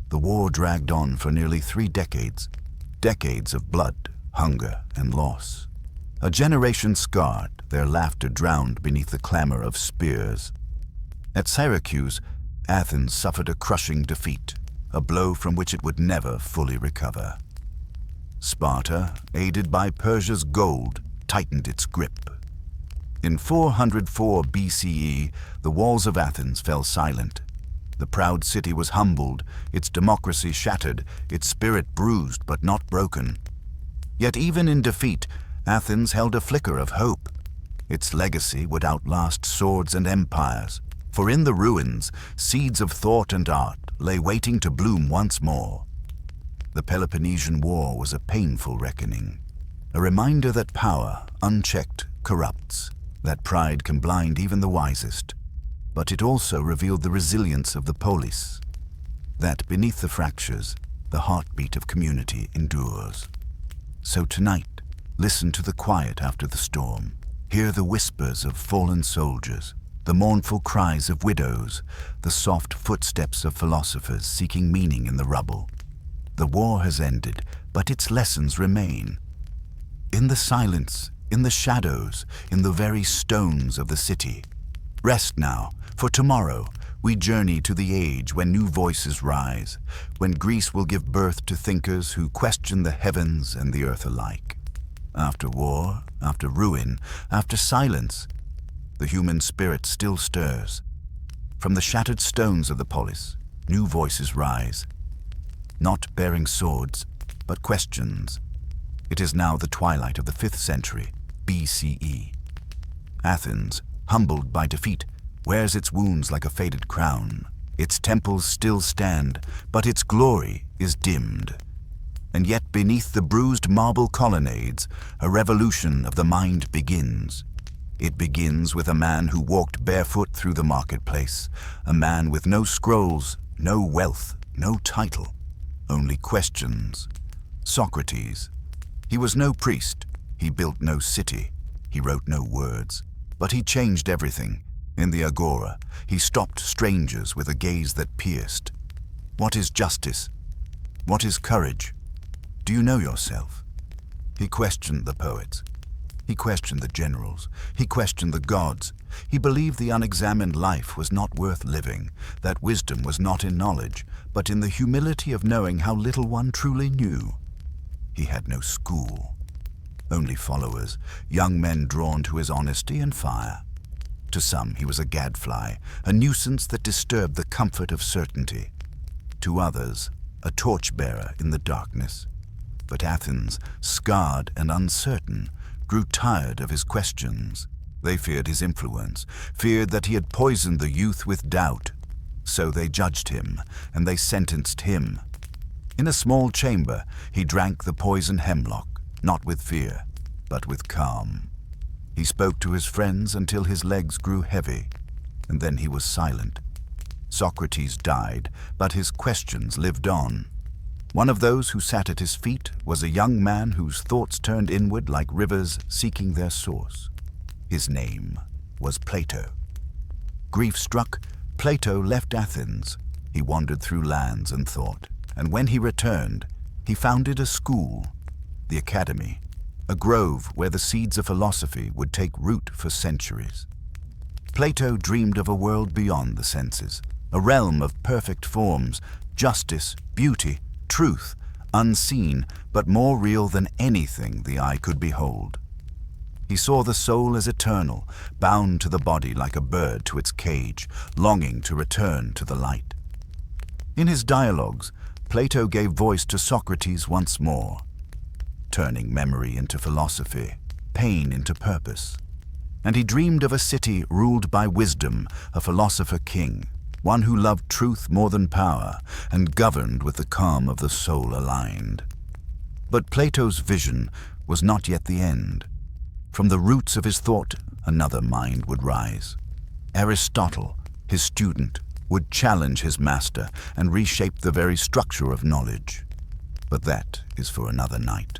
The war dragged on for nearly 3 decades, decades of blood, hunger, and loss. A generation scarred, their laughter drowned beneath the clamor of spears. At Syracuse, Athens suffered a crushing defeat, a blow from which it would never fully recover. Sparta, aided by Persia's gold, tightened its grip. In 404 BCE, the walls of Athens fell silent. The proud city was humbled, its democracy shattered, its spirit bruised but not broken. Yet even in defeat, Athens held a flicker of hope. Its legacy would outlast swords and empires, for in the ruins, seeds of thought and art lay waiting to bloom once more. The Peloponnesian War was a painful reckoning, a reminder that power, unchecked, corrupts, that pride can blind even the wisest. But it also revealed the resilience of the polis, that beneath the fractures, the heartbeat of community endures. So tonight, listen to the quiet after the storm. Hear the whispers of fallen soldiers, the mournful cries of widows, the soft footsteps of philosophers seeking meaning in the rubble. The war has ended, but its lessons remain. In the silence, in the shadows, in the very stones of the city. Rest now, for tomorrow we journey to the age when new voices rise, when Greece will give birth to thinkers who question the heavens and the earth alike. After war, after ruin, after silence, the human spirit still stirs. From the shattered stones of the polis, new voices rise, not bearing swords, but questions. It is now the twilight of the 5th century, BCE. Athens, humbled by defeat, wears its wounds like a faded crown. Its temples still stand, but its glory is dimmed. And yet beneath the bruised marble colonnades, a revolution of the mind begins. It begins with a man who walked barefoot through the marketplace, a man with no scrolls, no wealth, no title, only questions. Socrates. He was no priest, he built no city, he wrote no words, but he changed everything. In the agora, he stopped strangers with a gaze that pierced. What is justice? What is courage? Do you know yourself? He questioned the poets. He questioned the generals. He questioned the gods. He believed the unexamined life was not worth living, that wisdom was not in knowledge, but in the humility of knowing how little one truly knew. He had no school, only followers, young men drawn to his honesty and fire. To some he was a gadfly, a nuisance that disturbed the comfort of certainty. To others, a torchbearer in the darkness. But Athens, scarred and uncertain, grew tired of his questions. They feared his influence, feared that he had poisoned the youth with doubt. So they judged him, and they sentenced him. In a small chamber, he drank the poison hemlock, not with fear, but with calm. He spoke to his friends until his legs grew heavy, and then he was silent. Socrates died, but his questions lived on. One of those who sat at his feet was a young man whose thoughts turned inward like rivers seeking their source. His name was Plato. Grief-struck, Plato left Athens. He wandered through lands and thought, and when he returned, he founded a school, the Academy, a grove where the seeds of philosophy would take root for centuries. Plato dreamed of a world beyond the senses, a realm of perfect forms, justice, beauty, truth, unseen, but more real than anything the eye could behold. He saw the soul as eternal, bound to the body like a bird to its cage, longing to return to the light. In his dialogues, Plato gave voice to Socrates once more, turning memory into philosophy, pain into purpose. And he dreamed of a city ruled by wisdom, a philosopher king, one who loved truth more than power and governed with the calm of the soul aligned. But Plato's vision was not yet the end. From the roots of his thought, another mind would rise. Aristotle, his student, would challenge his master and reshape the very structure of knowledge. But that is for another night.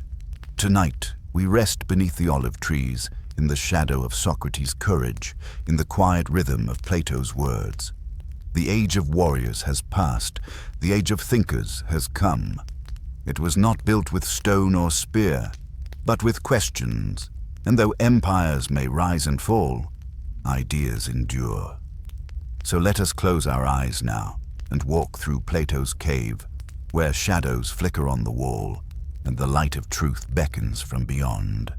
Tonight, we rest beneath the olive trees, in the shadow of Socrates' courage, in the quiet rhythm of Plato's words. The age of warriors has passed, the age of thinkers has come. It was not built with stone or spear, but with questions, and though empires may rise and fall, ideas endure. So let us close our eyes now and walk through Plato's cave, where shadows flicker on the wall and the light of truth beckons from beyond.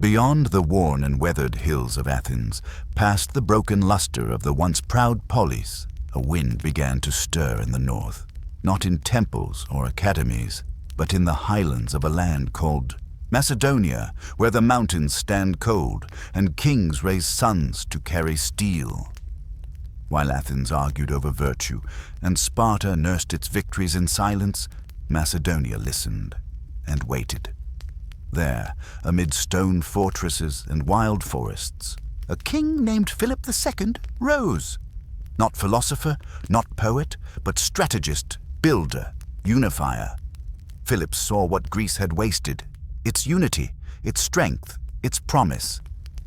Beyond the worn and weathered hills of Athens, past the broken luster of the once proud polis, a wind began to stir in the north, not in temples or academies, but in the highlands of a land called Macedonia, where the mountains stand cold and kings raise sons to carry steel. While Athens argued over virtue and Sparta nursed its victories in silence, Macedonia listened and waited. There, amid stone fortresses and wild forests, a king named Philip II rose. Not philosopher, not poet, but strategist, builder, unifier. Philip saw what Greece had wasted, its unity, its strength, its promise.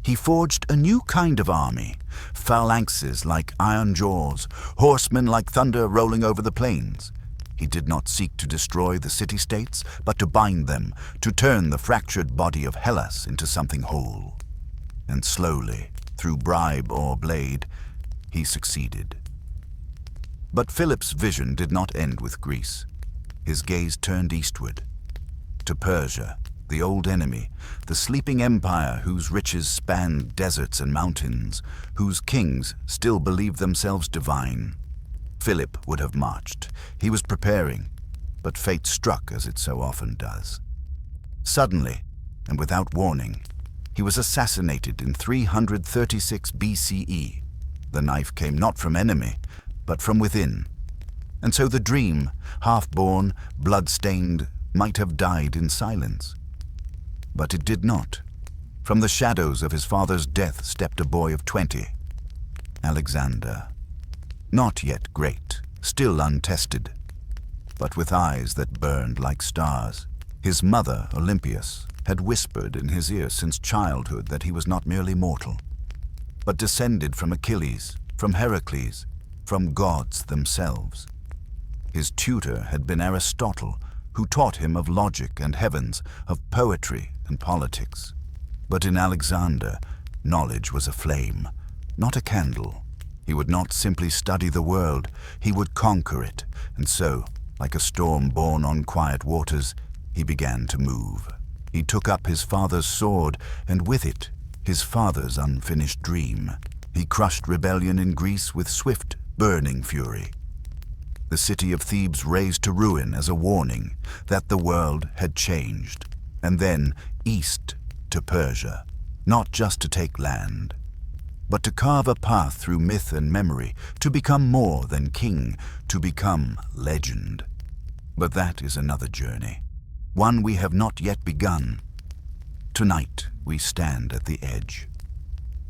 He forged a new kind of army, phalanxes like iron jaws, horsemen like thunder rolling over the plains. He did not seek to destroy the city-states, but to bind them, to turn the fractured body of Hellas into something whole. And slowly, through bribe or blade, he succeeded. But Philip's vision did not end with Greece. His gaze turned eastward, to Persia, the old enemy, the sleeping empire whose riches spanned deserts and mountains, whose kings still believed themselves divine. Philip would have marched. He was preparing, but fate struck as it so often does. Suddenly, and without warning, he was assassinated in 336 BCE. The knife came not from enemy, but from within. And so the dream, half-born, blood-stained, might have died in silence. But it did not. From the shadows of his father's death stepped a boy of 20, Alexander. Not yet great, still untested, but with eyes that burned like stars. His mother, Olympias, had whispered in his ear since childhood that he was not merely mortal, but descended from Achilles, from Heracles, from gods themselves. His tutor had been Aristotle, who taught him of logic and heavens, of poetry and politics. But in Alexander, knowledge was a flame, not a candle. He would not simply study the world, he would conquer it, and so, like a storm born on quiet waters, he began to move. He took up his father's sword, and with it, his father's unfinished dream. He crushed rebellion in Greece with swift, burning fury. The city of Thebes razed to ruin as a warning that the world had changed, and then east to Persia, not just to take land, but to carve a path through myth and memory, to become more than king, to become legend. But that is another journey, one we have not yet begun. Tonight we stand at the edge,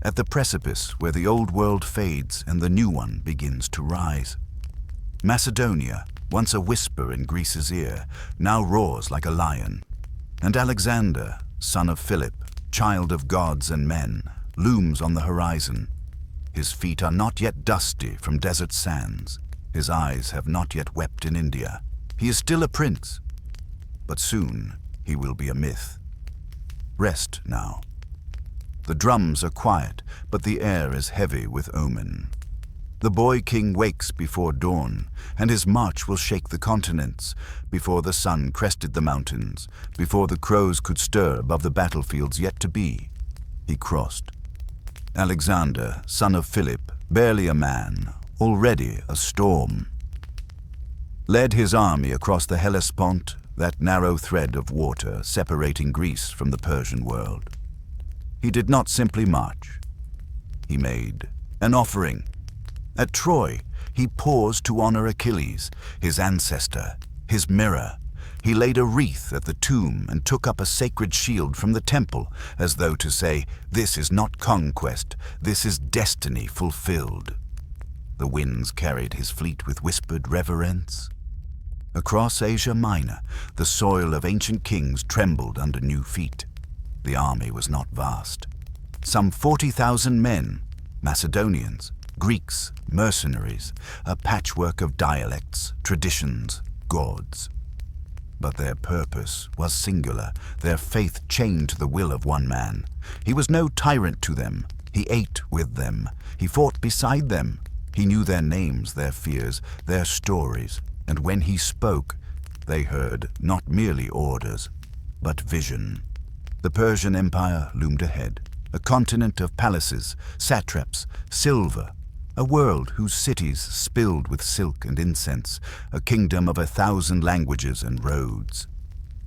at the precipice where the old world fades and the new one begins to rise. Macedonia, once a whisper in Greece's ear, now roars like a lion. And Alexander, son of Philip, child of gods and men, looms on the horizon. His feet are not yet dusty from desert sands. His eyes have not yet wept in India. He is still a prince, but soon he will be a myth. Rest now. The drums are quiet, but the air is heavy with omen. The boy king wakes before dawn, and his march will shake the continents, before the sun crested the mountains, before the crows could stir above the battlefields yet to be. He crossed. Alexander, son of Philip, barely a man, already a storm, led his army across the Hellespont, that narrow thread of water separating Greece from the Persian world. He did not simply march. He made an offering. At Troy, he paused to honor Achilles, his ancestor, his mirror. He laid a wreath at the tomb and took up a sacred shield from the temple, as though to say, "This is not conquest, this is destiny fulfilled." The winds carried his fleet with whispered reverence. Across Asia Minor, the soil of ancient kings trembled under new feet. The army was not vast. Some 40,000 men, Macedonians, Greeks, mercenaries, a patchwork of dialects, traditions, gods. But their purpose was singular, their faith chained to the will of one man. He was no tyrant to them. He ate with them. He fought beside them. He knew their names, their fears, their stories, and when he spoke, they heard not merely orders, but vision. The Persian Empire loomed ahead, a continent of palaces, satraps, silver, a world whose cities spilled with silk and incense, a kingdom of 1,000 languages and roads.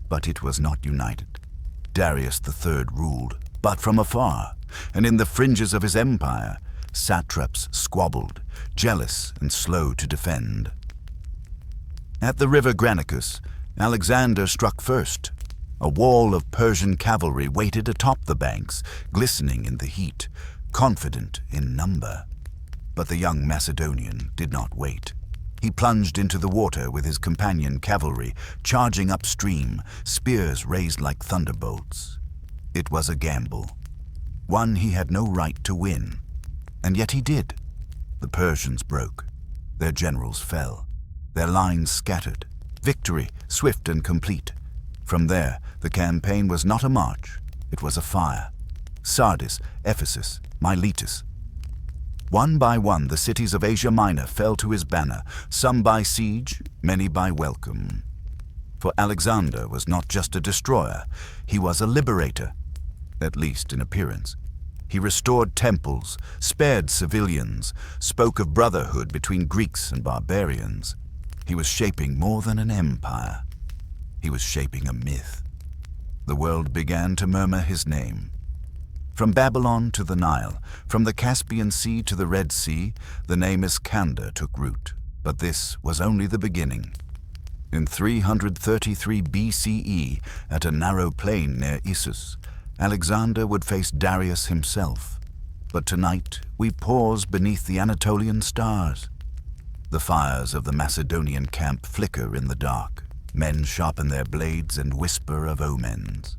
But it was not united. Darius III ruled, but from afar, and in the fringes of his empire, satraps squabbled, jealous and slow to defend. At the river Granicus, Alexander struck first. A wall of Persian cavalry waited atop the banks, glistening in the heat, confident in number. But the young Macedonian did not wait. He plunged into the water with his companion cavalry, charging upstream, spears raised like thunderbolts. It was a gamble, one he had no right to win. And yet he did. The Persians broke. Their generals fell. Their lines scattered. Victory, swift and complete. From there, the campaign was not a march. It was a fire. Sardis, Ephesus, Miletus. One by one, the cities of Asia Minor fell to his banner, some by siege, many by welcome. For Alexander was not just a destroyer, he was a liberator, at least in appearance. He restored temples, spared civilians, spoke of brotherhood between Greeks and barbarians. He was shaping more than an empire. He was shaping a myth. The world began to murmur his name. From Babylon to the Nile, from the Caspian Sea to the Red Sea, the name Iskander took root. But this was only the beginning. In 333 BCE, at a narrow plain near Issus, Alexander would face Darius himself. But tonight we pause beneath the Anatolian stars. The fires of the Macedonian camp flicker in the dark. Men sharpen their blades and whisper of omens.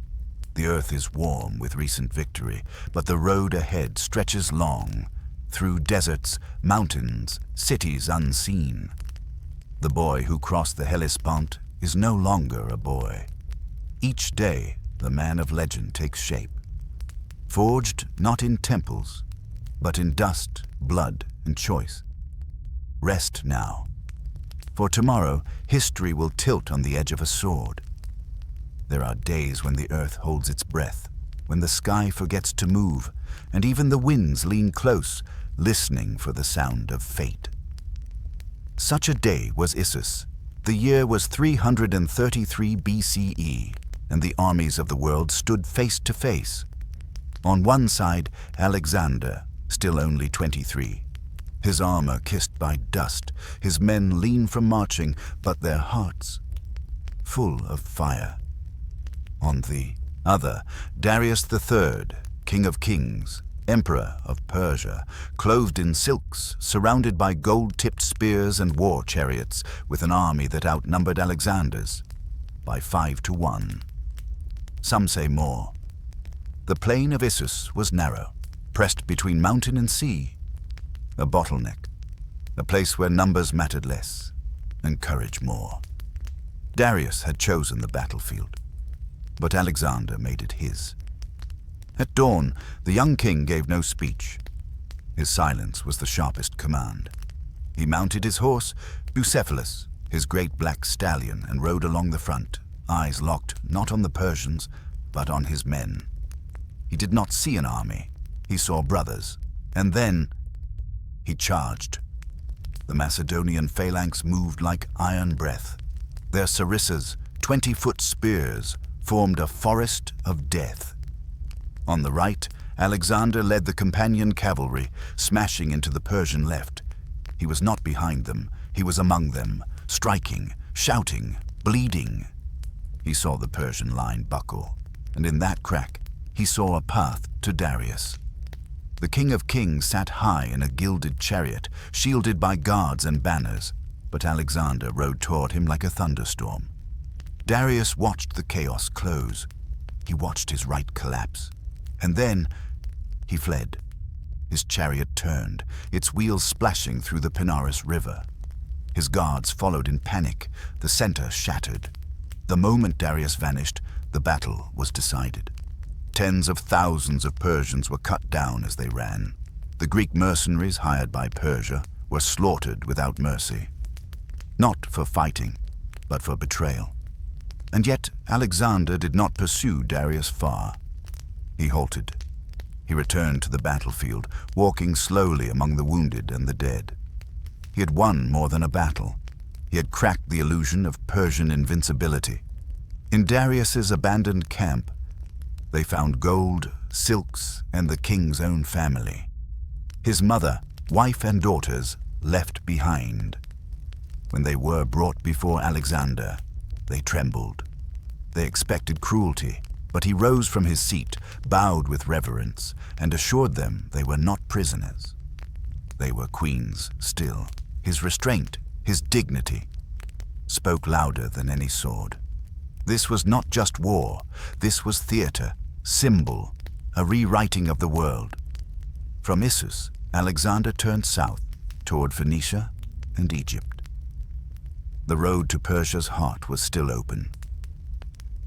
The earth is warm with recent victory, but the road ahead stretches long, through deserts, mountains, cities unseen. The boy who crossed the Hellespont is no longer a boy. Each day, the man of legend takes shape, forged not in temples, but in dust, blood, and choice. Rest now, for tomorrow history will tilt on the edge of a sword. There are days when the earth holds its breath, when the sky forgets to move, and even the winds lean close, listening for the sound of fate. Such a day was Issus. The year was 333 BCE, and the armies of the world stood face to face. On one side, Alexander, still only 23. His armor kissed by dust, his men lean from marching, but their hearts full of fire. On the other, Darius III, King of Kings, Emperor of Persia, clothed in silks, surrounded by gold-tipped spears and war chariots, with an army that outnumbered Alexander's by 5 to 1. Some say more. The plain of Issus was narrow, pressed between mountain and sea, a bottleneck, a place where numbers mattered less and courage more. Darius had chosen the battlefield, but Alexander made it his. At dawn, the young king gave no speech. His silence was the sharpest command. He mounted his horse, Bucephalus, his great black stallion, and rode along the front, eyes locked not on the Persians, but on his men. He did not see an army. He saw brothers. And then he charged. The Macedonian phalanx moved like iron breath. Their sarissas, 20-foot spears, formed a forest of death. On the right, Alexander led the companion cavalry, smashing into the Persian left. He was not behind them. He was among them, striking, shouting, bleeding. He saw the Persian line buckle, and in that crack, he saw a path to Darius. The King of Kings sat high in a gilded chariot, shielded by guards and banners, but Alexander rode toward him like a thunderstorm. Darius watched the chaos close. He watched his right collapse. And then he fled. His chariot turned, its wheels splashing through the Pinaris River. His guards followed in panic, the center shattered. The moment Darius vanished, the battle was decided. Tens of thousands of Persians were cut down as they ran. The Greek mercenaries hired by Persia were slaughtered without mercy. Not for fighting, but for betrayal. And yet Alexander did not pursue Darius far. He halted. He returned to the battlefield, walking slowly among the wounded and the dead. He had won more than a battle. He had cracked the illusion of Persian invincibility. In Darius's abandoned camp, they found gold, silks, and the king's own family. His mother, wife, and daughters left behind. When they were brought before Alexander, they trembled. They expected cruelty, but he rose from his seat, bowed with reverence, and assured them they were not prisoners. They were queens still. His restraint, his dignity, spoke louder than any sword. This was not just war. This was theater, symbol, a rewriting of the world. From Issus, Alexander turned south toward Phoenicia and Egypt. The road to Persia's heart was still open.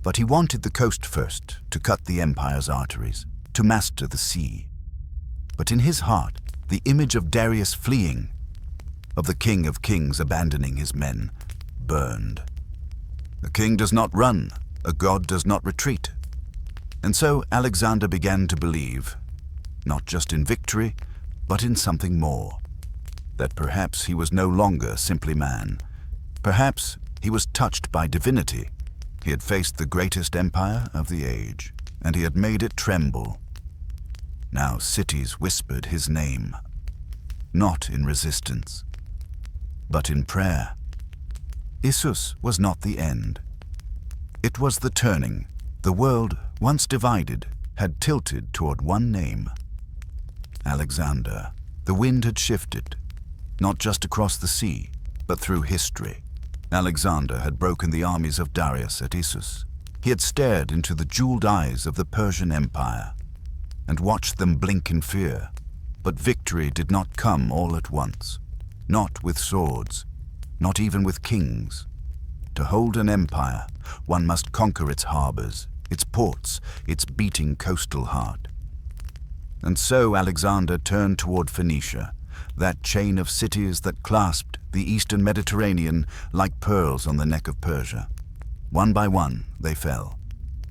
But he wanted the coast first, to cut the empire's arteries, to master the sea. But in his heart, the image of Darius fleeing, of the king of kings abandoning his men, burned. A king does not run, a god does not retreat. And so Alexander began to believe, not just in victory, but in something more. That perhaps he was no longer simply man. Perhaps he was touched by divinity. He had faced the greatest empire of the age, and he had made it tremble. Now cities whispered his name, not in resistance, but in prayer. Issus was not the end. It was the turning. The world, once divided, had tilted toward one name. Alexander. The wind had shifted, not just across the sea, but through history. Alexander had broken the armies of Darius at Issus. He had stared into the jeweled eyes of the Persian Empire and watched them blink in fear. But victory did not come all at once, not with swords, not even with kings. To hold an empire, one must conquer its harbors, its ports, its beating coastal heart. And so Alexander turned toward Phoenicia, that chain of cities that clasped the eastern Mediterranean like pearls on the neck of Persia. One by one, they fell.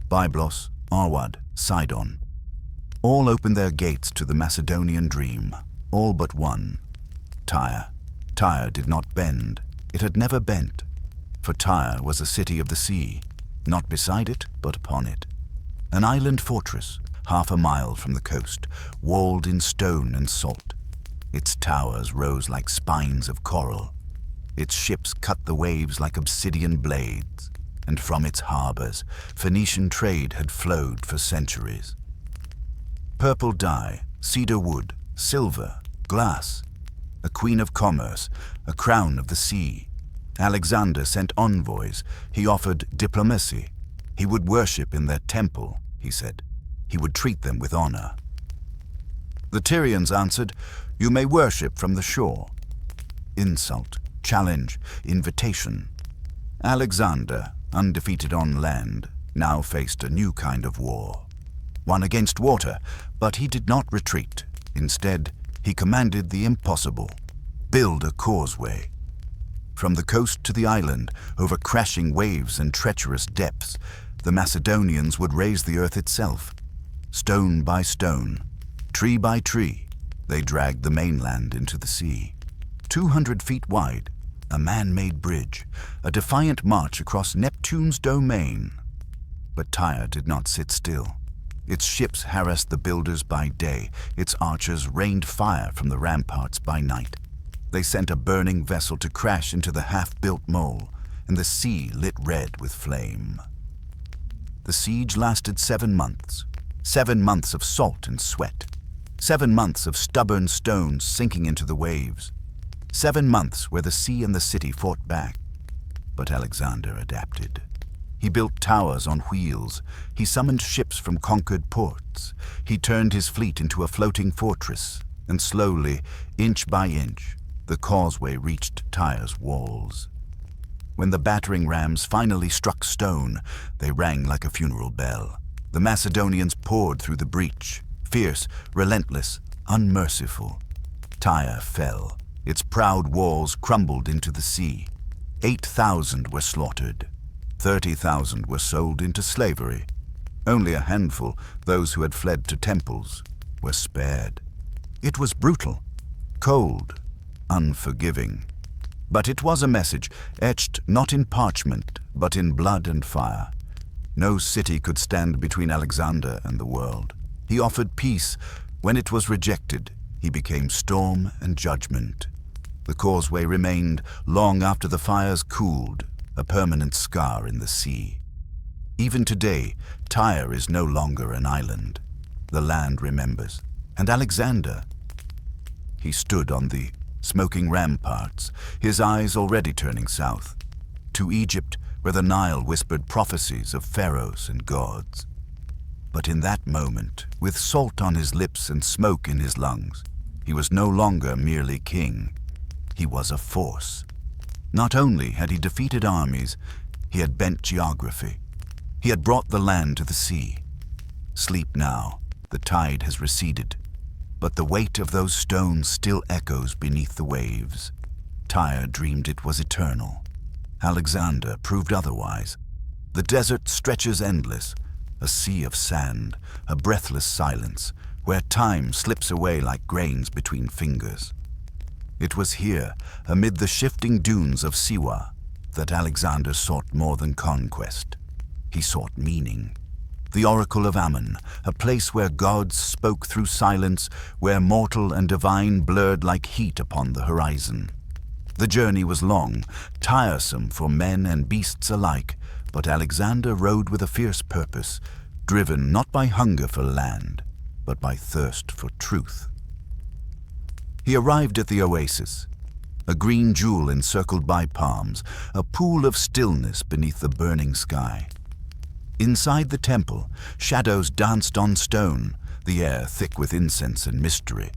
Byblos, Arwad, Sidon. All opened their gates to the Macedonian dream, all but one. Tyre. Tyre did not bend. It had never bent. For Tyre was a city of the sea, not beside it, but upon it. An island fortress, half a mile from the coast, walled in stone and salt. Its towers rose like spines of coral. Its ships cut the waves like obsidian blades, and from its harbors, Phoenician trade had flowed for centuries. Purple dye, cedar wood, silver, glass, a queen of commerce, a crown of the sea. Alexander sent envoys. He offered diplomacy. He would worship in their temple, he said. He would treat them with honor. The Tyrians answered, "You may worship from the shore." Insult, challenge, invitation. Alexander, undefeated on land, now faced a new kind of war. One against water, but he did not retreat. Instead, he commanded the impossible. Build a causeway. From the coast to the island, over crashing waves and treacherous depths, the Macedonians would raise the earth itself. Stone by stone, tree by tree, they dragged the mainland into the sea. 200 feet wide, a man-made bridge, a defiant march across Neptune's domain. But Tyre did not sit still. Its ships harassed the builders by day. Its archers rained fire from the ramparts by night. They sent a burning vessel to crash into the half-built mole, and the sea lit red with flame. The siege lasted 7 months. 7 months of salt and sweat. 7 months of stubborn stones sinking into the waves. 7 months where the sea and the city fought back. But Alexander adapted. He built towers on wheels. He summoned ships from conquered ports. He turned his fleet into a floating fortress, and slowly, inch by inch, the causeway reached Tyre's walls. When the battering rams finally struck stone, they rang like a funeral bell. The Macedonians poured through the breach, fierce, relentless, unmerciful. Tyre fell. Its proud walls crumbled into the sea. 8,000 were slaughtered. 30,000 were sold into slavery. Only a handful, those who had fled to temples. were spared. It was brutal, cold, unforgiving. But it was a message etched not in parchment, but in blood and fire. No city could stand between Alexander and the world. He offered peace. When it was rejected, he became storm and judgment. The causeway remained long after the fires cooled, a permanent scar in the sea. Even today, Tyre is no longer an island. The land remembers. And Alexander, he stood on the smoking ramparts, his eyes already turning south, to Egypt, where the Nile whispered prophecies of pharaohs and gods. But in that moment, with salt on his lips and smoke in his lungs, he was no longer merely king. He was a force. Not only had he defeated armies, he had bent geography. He had brought the land to the sea. Sleep now, the tide has receded, but the weight of those stones still echoes beneath the waves. Tyre dreamed it was eternal. Alexander proved otherwise. The desert stretches endless, a sea of sand, a breathless silence, where time slips away like grains between fingers. It was here, amid the shifting dunes of Siwa, that Alexander sought more than conquest. He sought meaning. The oracle of Ammon, a place where gods spoke through silence, where mortal and divine blurred like heat upon the horizon. The journey was long, tiresome for men and beasts alike, but Alexander rode with a fierce purpose, driven not by hunger for land, but by thirst for truth. He arrived at the oasis, a green jewel encircled by palms, a pool of stillness beneath the burning sky. Inside the temple, shadows danced on stone, the air thick with incense and mystery.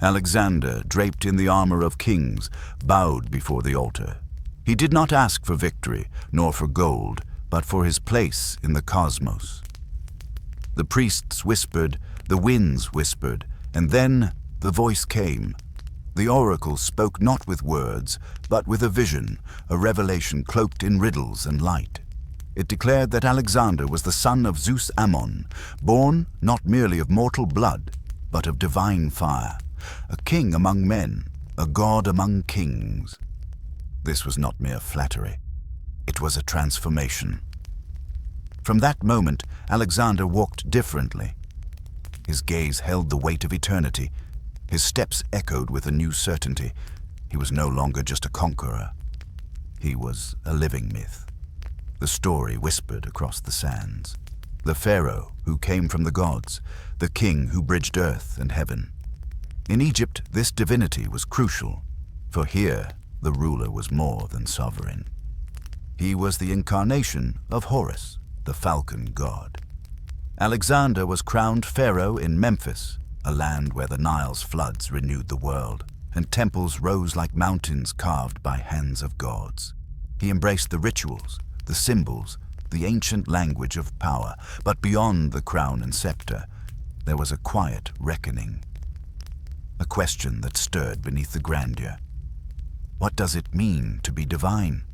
Alexander, draped in the armor of kings, bowed before the altar. He did not ask for victory, nor for gold, but for his place in the cosmos. The priests whispered, the winds whispered, and then the voice came. The oracle spoke not with words, but with a vision, a revelation cloaked in riddles and light. It declared that Alexander was the son of Zeus Ammon, born not merely of mortal blood, but of divine fire, a king among men, a god among kings. This was not mere flattery. It was a transformation. From that moment, Alexander walked differently. His gaze held the weight of eternity. His steps echoed with a new certainty. He was no longer just a conqueror. He was a living myth. The story whispered across the sands. The pharaoh who came from the gods, the king who bridged earth and heaven. In Egypt, this divinity was crucial, for here the ruler was more than sovereign. He was the incarnation of Horus, the falcon god. Alexander was crowned pharaoh in Memphis, a land where the Nile's floods renewed the world, and temples rose like mountains carved by hands of gods. He embraced the rituals, the symbols, the ancient language of power, but beyond the crown and scepter, there was a quiet reckoning. A question that stirred beneath the grandeur. What does it mean to be divine?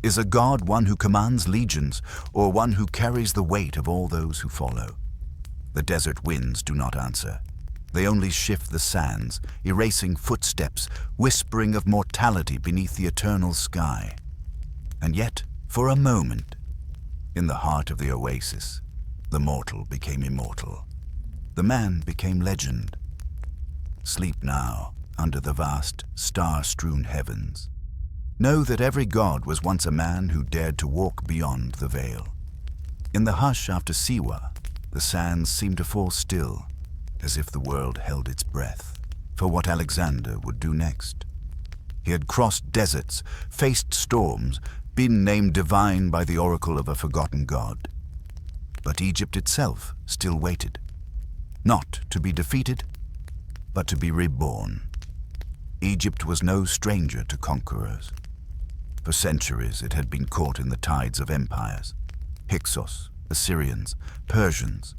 Is a god one who commands legions, or one who carries the weight of all those who follow? The desert winds do not answer. They only shift the sands, erasing footsteps, whispering of mortality beneath the eternal sky. And yet, for a moment, in the heart of the oasis, the mortal became immortal. The man became legend. Sleep now, under the vast, star-strewn heavens. Know that every god was once a man who dared to walk beyond the veil. In the hush after Siwa, the sands seemed to fall still, as if the world held its breath for what Alexander would do next. He had crossed deserts, faced storms, been named divine by the oracle of a forgotten god. But Egypt itself still waited, not to be defeated, but to be reborn. Egypt was no stranger to conquerors. For centuries it had been caught in the tides of empires, Hyksos, Assyrians, Persians,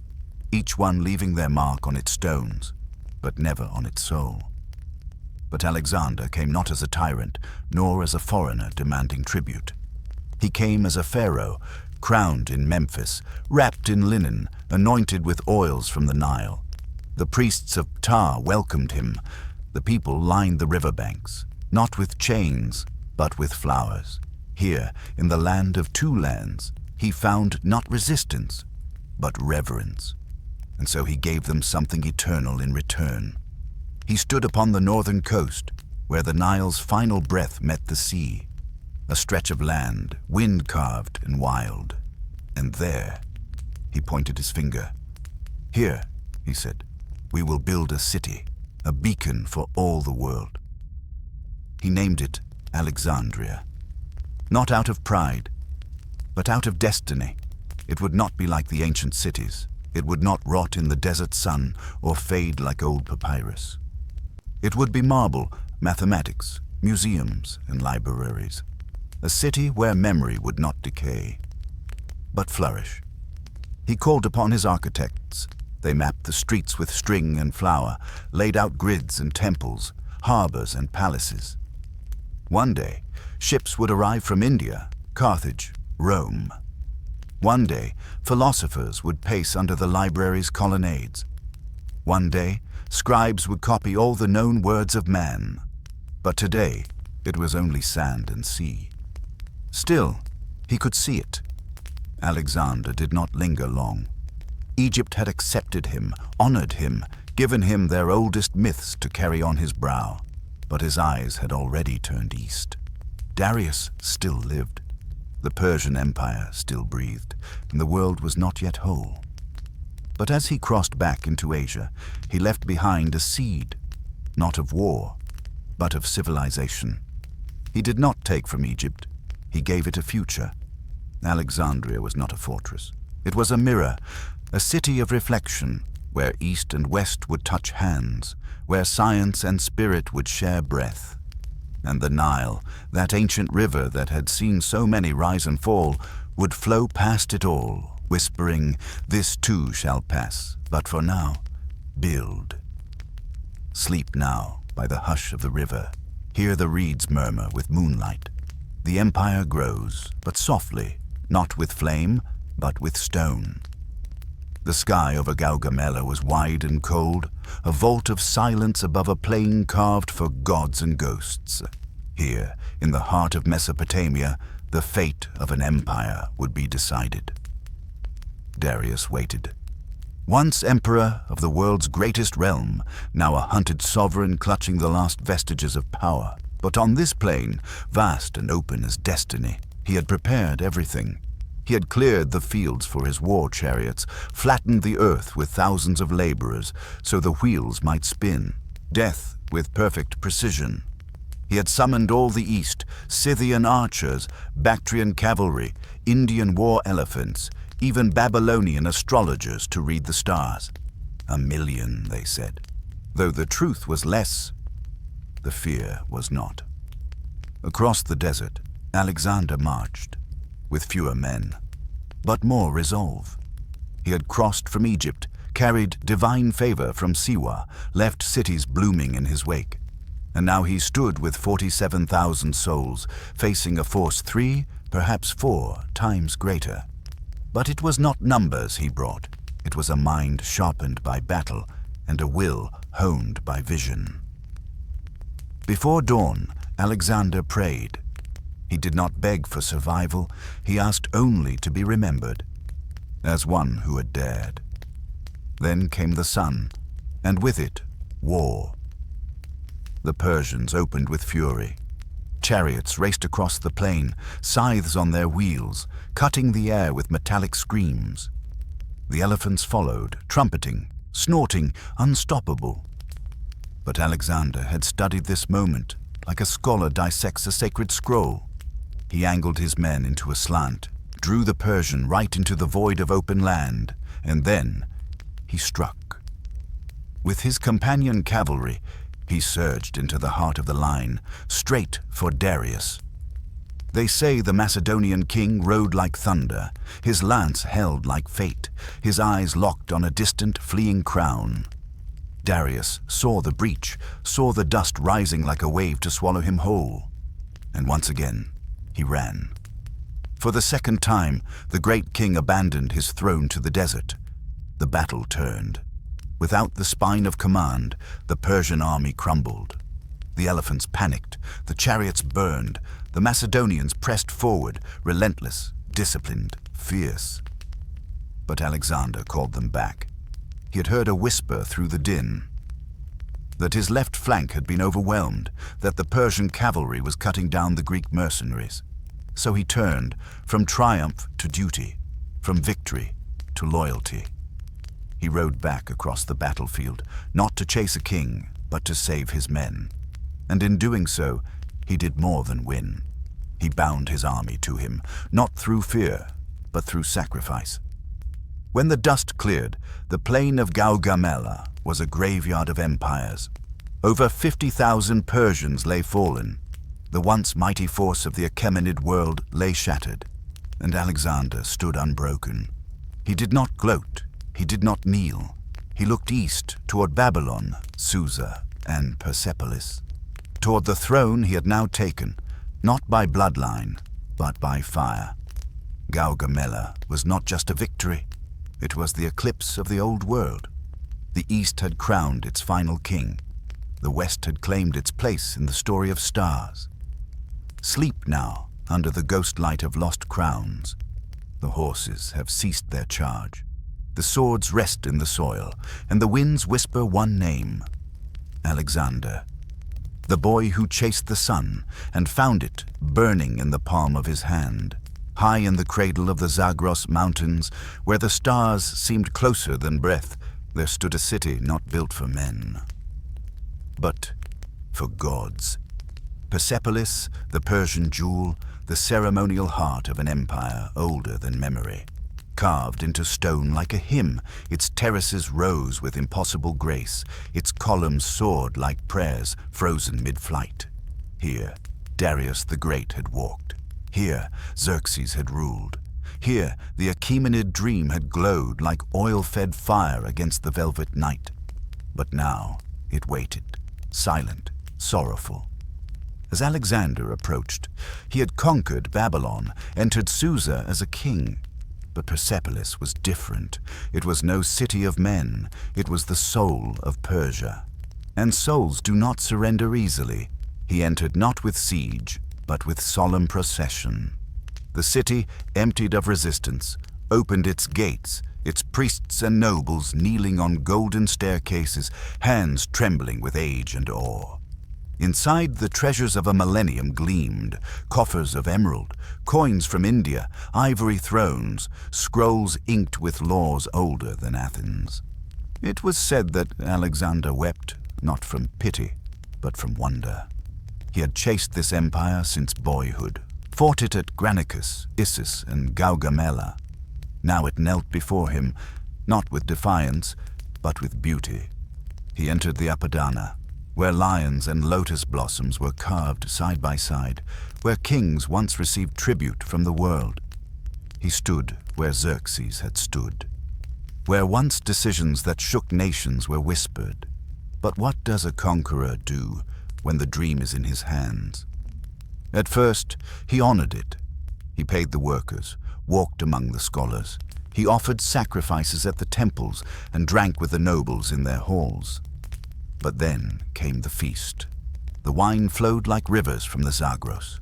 each one leaving their mark on its stones, but never on its soul. But Alexander came not as a tyrant, nor as a foreigner demanding tribute. He came as a pharaoh, crowned in Memphis, wrapped in linen, anointed with oils from the Nile. The priests of Ptah welcomed him. The people lined the riverbanks, not with chains, but with flowers. Here, in the land of two lands, he found not resistance, but reverence. And so he gave them something eternal in return. He stood upon the northern coast, where the Nile's final breath met the sea, a stretch of land, wind-carved and wild. And there, he pointed his finger. Here, he said, we will build a city, a beacon for all the world. He named it Alexandria, not out of pride, but out of destiny. It would not be like the ancient cities. It would not rot in the desert sun or fade like old papyrus. It would be marble, mathematics, museums, and libraries. A city where memory would not decay, but flourish. He called upon his architects. They mapped the streets with string and flower, laid out grids and temples, harbors and palaces. One day, ships would arrive from India, Carthage, Rome. One day, philosophers would pace under the library's colonnades. One day, scribes would copy all the known words of man. But today, it was only sand and sea. Still, he could see it. Alexander did not linger long. Egypt had accepted him, honored him, given him their oldest myths to carry on his brow. But his eyes had already turned east. Darius still lived. The Persian Empire still breathed, and the world was not yet whole. But as he crossed back into Asia, he left behind a seed, not of war, but of civilization. He did not take from Egypt. He gave it a future. Alexandria was not a fortress. It was a mirror, a city of reflection, where East and West would touch hands, where science and spirit would share breath. And the Nile, that ancient river that had seen so many rise and fall, would flow past it all, whispering, "This too shall pass, but for now, build." Sleep now by the hush of the river. Hear the reeds murmur with moonlight. The empire grows, but softly, not with flame, but with stone. The sky over Gaugamela was wide and cold, a vault of silence above a plain carved for gods and ghosts. Here, in the heart of Mesopotamia, the fate of an empire would be decided. Darius waited. Once emperor of the world's greatest realm, now a hunted sovereign clutching the last vestiges of power. But on this plain, vast and open as destiny, he had prepared everything. He had cleared the fields for his war chariots, flattened the earth with thousands of laborers, so the wheels might spin, death with perfect precision. He had summoned all the East, Scythian archers, Bactrian cavalry, Indian war elephants, even Babylonian astrologers to read the stars. 1,000,000, they said. Though the truth was less, the fear was not. Across the desert, Alexander marched, with fewer men, but more resolve. He had crossed from Egypt, carried divine favor from Siwa, left cities blooming in his wake. And now he stood with 47,000 souls, facing a force 3, perhaps 4 times greater. But it was not numbers he brought. It was a mind sharpened by battle and a will honed by vision. Before dawn, Alexander prayed. He did not beg for survival. He asked only to be remembered, as one who had dared. Then came the sun, and with it, war. The Persians opened with fury. Chariots raced across the plain, scythes on their wheels, cutting the air with metallic screams. The elephants followed, trumpeting, snorting, unstoppable. But Alexander had studied this moment like a scholar dissects a sacred scroll. He angled his men into a slant, drew the Persian right into the void of open land, and then he struck. With his companion cavalry, he surged into the heart of the line, straight for Darius. They say the Macedonian king rode like thunder, his lance held like fate, his eyes locked on a distant, fleeing crown. Darius saw the breach, saw the dust rising like a wave to swallow him whole. And once again, he ran. For the second time, the great king abandoned his throne to the desert. The battle turned. Without the spine of command, the Persian army crumbled. The elephants panicked, the chariots burned, the Macedonians pressed forward, relentless, disciplined, fierce. But Alexander called them back. He had heard a whisper through the din that his left flank had been overwhelmed, that the Persian cavalry was cutting down the Greek mercenaries. So he turned from triumph to duty, from victory to loyalty. He rode back across the battlefield, not to chase a king, but to save his men. And in doing so, he did more than win. He bound his army to him, not through fear, but through sacrifice. When the dust cleared, the plain of Gaugamela was a graveyard of empires. Over 50,000 Persians lay fallen. The once mighty force of the Achaemenid world lay shattered, and Alexander stood unbroken. He did not gloat, he did not kneel. He looked east toward Babylon, Susa, and Persepolis. Toward the throne he had now taken, not by bloodline, but by fire. Gaugamela was not just a victory, it was the eclipse of the old world. The East had crowned its final king. The West had claimed its place in the story of stars. Sleep now under the ghost light of lost crowns. The horses have ceased their charge. The swords rest in the soil, and the winds whisper one name: Alexander. The boy who chased the sun and found it burning in the palm of his hand. High in the cradle of the Zagros mountains, where the stars seemed closer than breath, there stood a city not built for men, but for gods. Persepolis, the Persian jewel, the ceremonial heart of an empire older than memory. Carved into stone like a hymn, its terraces rose with impossible grace, its columns soared like prayers frozen mid-flight. Here, Darius the Great had walked. Here, Xerxes had ruled. Here, the Achaemenid dream had glowed like oil-fed fire against the velvet night. But now it waited, silent, sorrowful. As Alexander approached, he had conquered Babylon, entered Susa as a king. But Persepolis was different. It was no city of men. It was the soul of Persia. And souls do not surrender easily. He entered not with siege, but with solemn procession. The city, emptied of resistance, opened its gates, its priests and nobles kneeling on golden staircases, hands trembling with age and awe. Inside, the treasures of a millennium gleamed, coffers of emerald, coins from India, ivory thrones, scrolls inked with laws older than Athens. It was said that Alexander wept, not from pity, but from wonder. He had chased this empire since boyhood, fought it at Granicus, Issus, and Gaugamela. Now it knelt before him, not with defiance, but with beauty. He entered the Apadana, where lions and lotus blossoms were carved side by side, where kings once received tribute from the world. He stood where Xerxes had stood, where once decisions that shook nations were whispered. But what does a conqueror do when the dream is in his hands? At first, he honored it. He paid the workers, walked among the scholars. He offered sacrifices at the temples and drank with the nobles in their halls. But then came the feast. The wine flowed like rivers from the Zagros.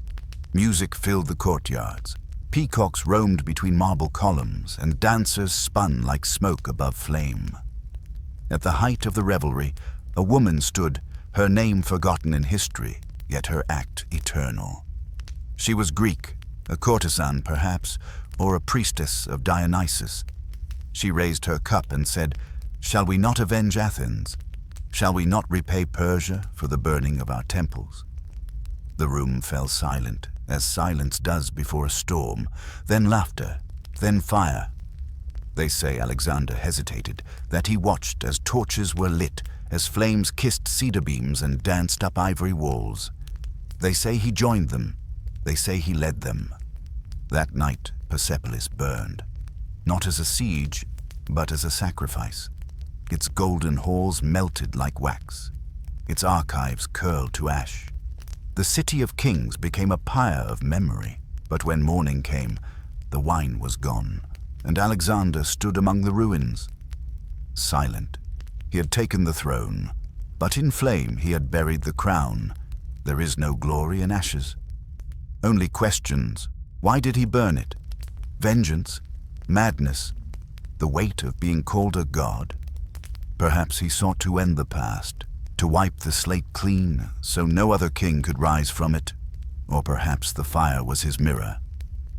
Music filled the courtyards. Peacocks roamed between marble columns, and dancers spun like smoke above flame. At the height of the revelry, a woman stood, her name forgotten in history, yet her act eternal. She was Greek, a courtesan perhaps, or a priestess of Dionysus. She raised her cup and said, "Shall we not avenge Athens? Shall we not repay Persia for the burning of our temples?" The room fell silent, as silence does before a storm, then laughter, then fire. They say Alexander hesitated, that he watched as torches were lit, as flames kissed cedar beams and danced up ivory walls. They say he joined them. They say he led them. That night, Persepolis burned, not as a siege, but as a sacrifice. Its golden halls melted like wax. Its archives curled to ash. The city of kings became a pyre of memory. But when morning came, the wine was gone, and Alexander stood among the ruins, silent. He had taken the throne, but in flame he had buried the crown. There is no glory in ashes. Only questions. Why did he burn it? Vengeance? Madness? The weight of being called a god? Perhaps he sought to end the past, to wipe the slate clean so no other king could rise from it. Or perhaps the fire was his mirror,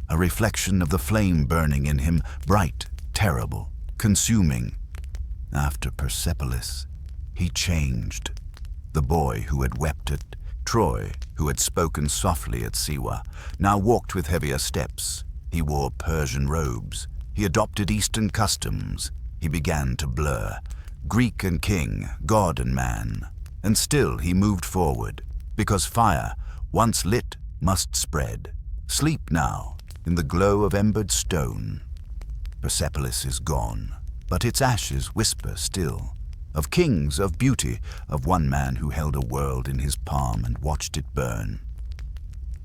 a reflection of the flame burning in him, bright, terrible, consuming. After Persepolis, he changed. The boy who had wept at Troy, who had spoken softly at Siwa, now walked with heavier steps. He wore Persian robes. He adopted Eastern customs. He began to blur. Greek and king, god and man. And still he moved forward, because fire, once lit, must spread. Sleep now, in the glow of embered stone. Persepolis is gone, but its ashes whisper still. Of kings, of beauty, of one man who held a world in his palm and watched it burn.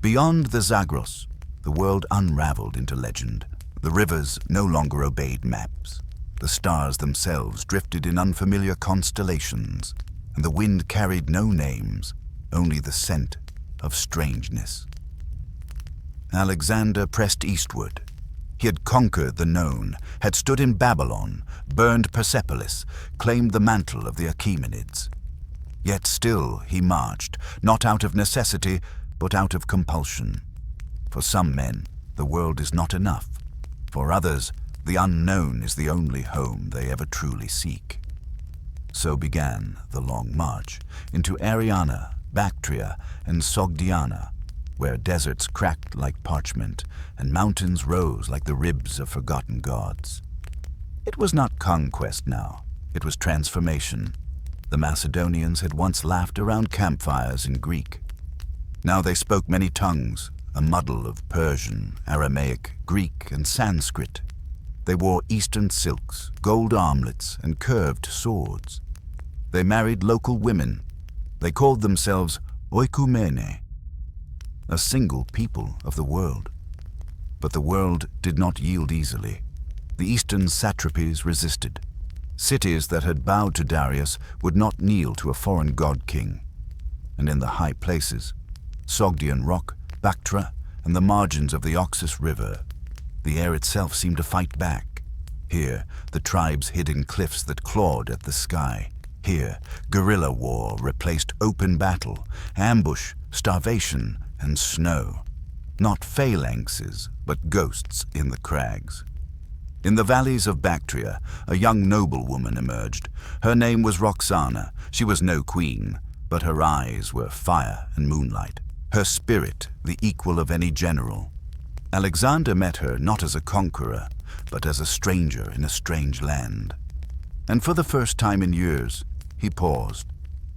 Beyond the Zagros, the world unraveled into legend. The rivers no longer obeyed maps. The stars themselves drifted in unfamiliar constellations, and the wind carried no names, only the scent of strangeness. Alexander pressed eastward. He had conquered the known, had stood in Babylon, burned Persepolis, claimed the mantle of the Achaemenids. Yet still he marched, not out of necessity, but out of compulsion. For some men, the world is not enough. For others, the unknown is the only home they ever truly seek. So began the long march into Ariana, Bactria, and Sogdiana, where deserts cracked like parchment and mountains rose like the ribs of forgotten gods. It was not conquest now, it was transformation. The Macedonians had once laughed around campfires in Greek. Now they spoke many tongues, a muddle of Persian, Aramaic, Greek, and Sanskrit. They wore Eastern silks, gold armlets, and curved swords. They married local women. They called themselves oikumene, a single people of the world. But the world did not yield easily. The eastern satrapies resisted. Cities that had bowed to Darius would not kneel to a foreign god-king. And in the high places, Sogdian rock, Bactra, and the margins of the Oxus River, the air itself seemed to fight back. Here, the tribes hid in cliffs that clawed at the sky. Here, guerrilla war replaced open battle, ambush, starvation, and snow. Not phalanxes, but ghosts in the crags. In the valleys of Bactria, a young noblewoman emerged. Her name was Roxana. She was no queen, but her eyes were fire and moonlight. Her spirit, the equal of any general. Alexander met her not as a conqueror, but as a stranger in a strange land. And for the first time in years, he paused.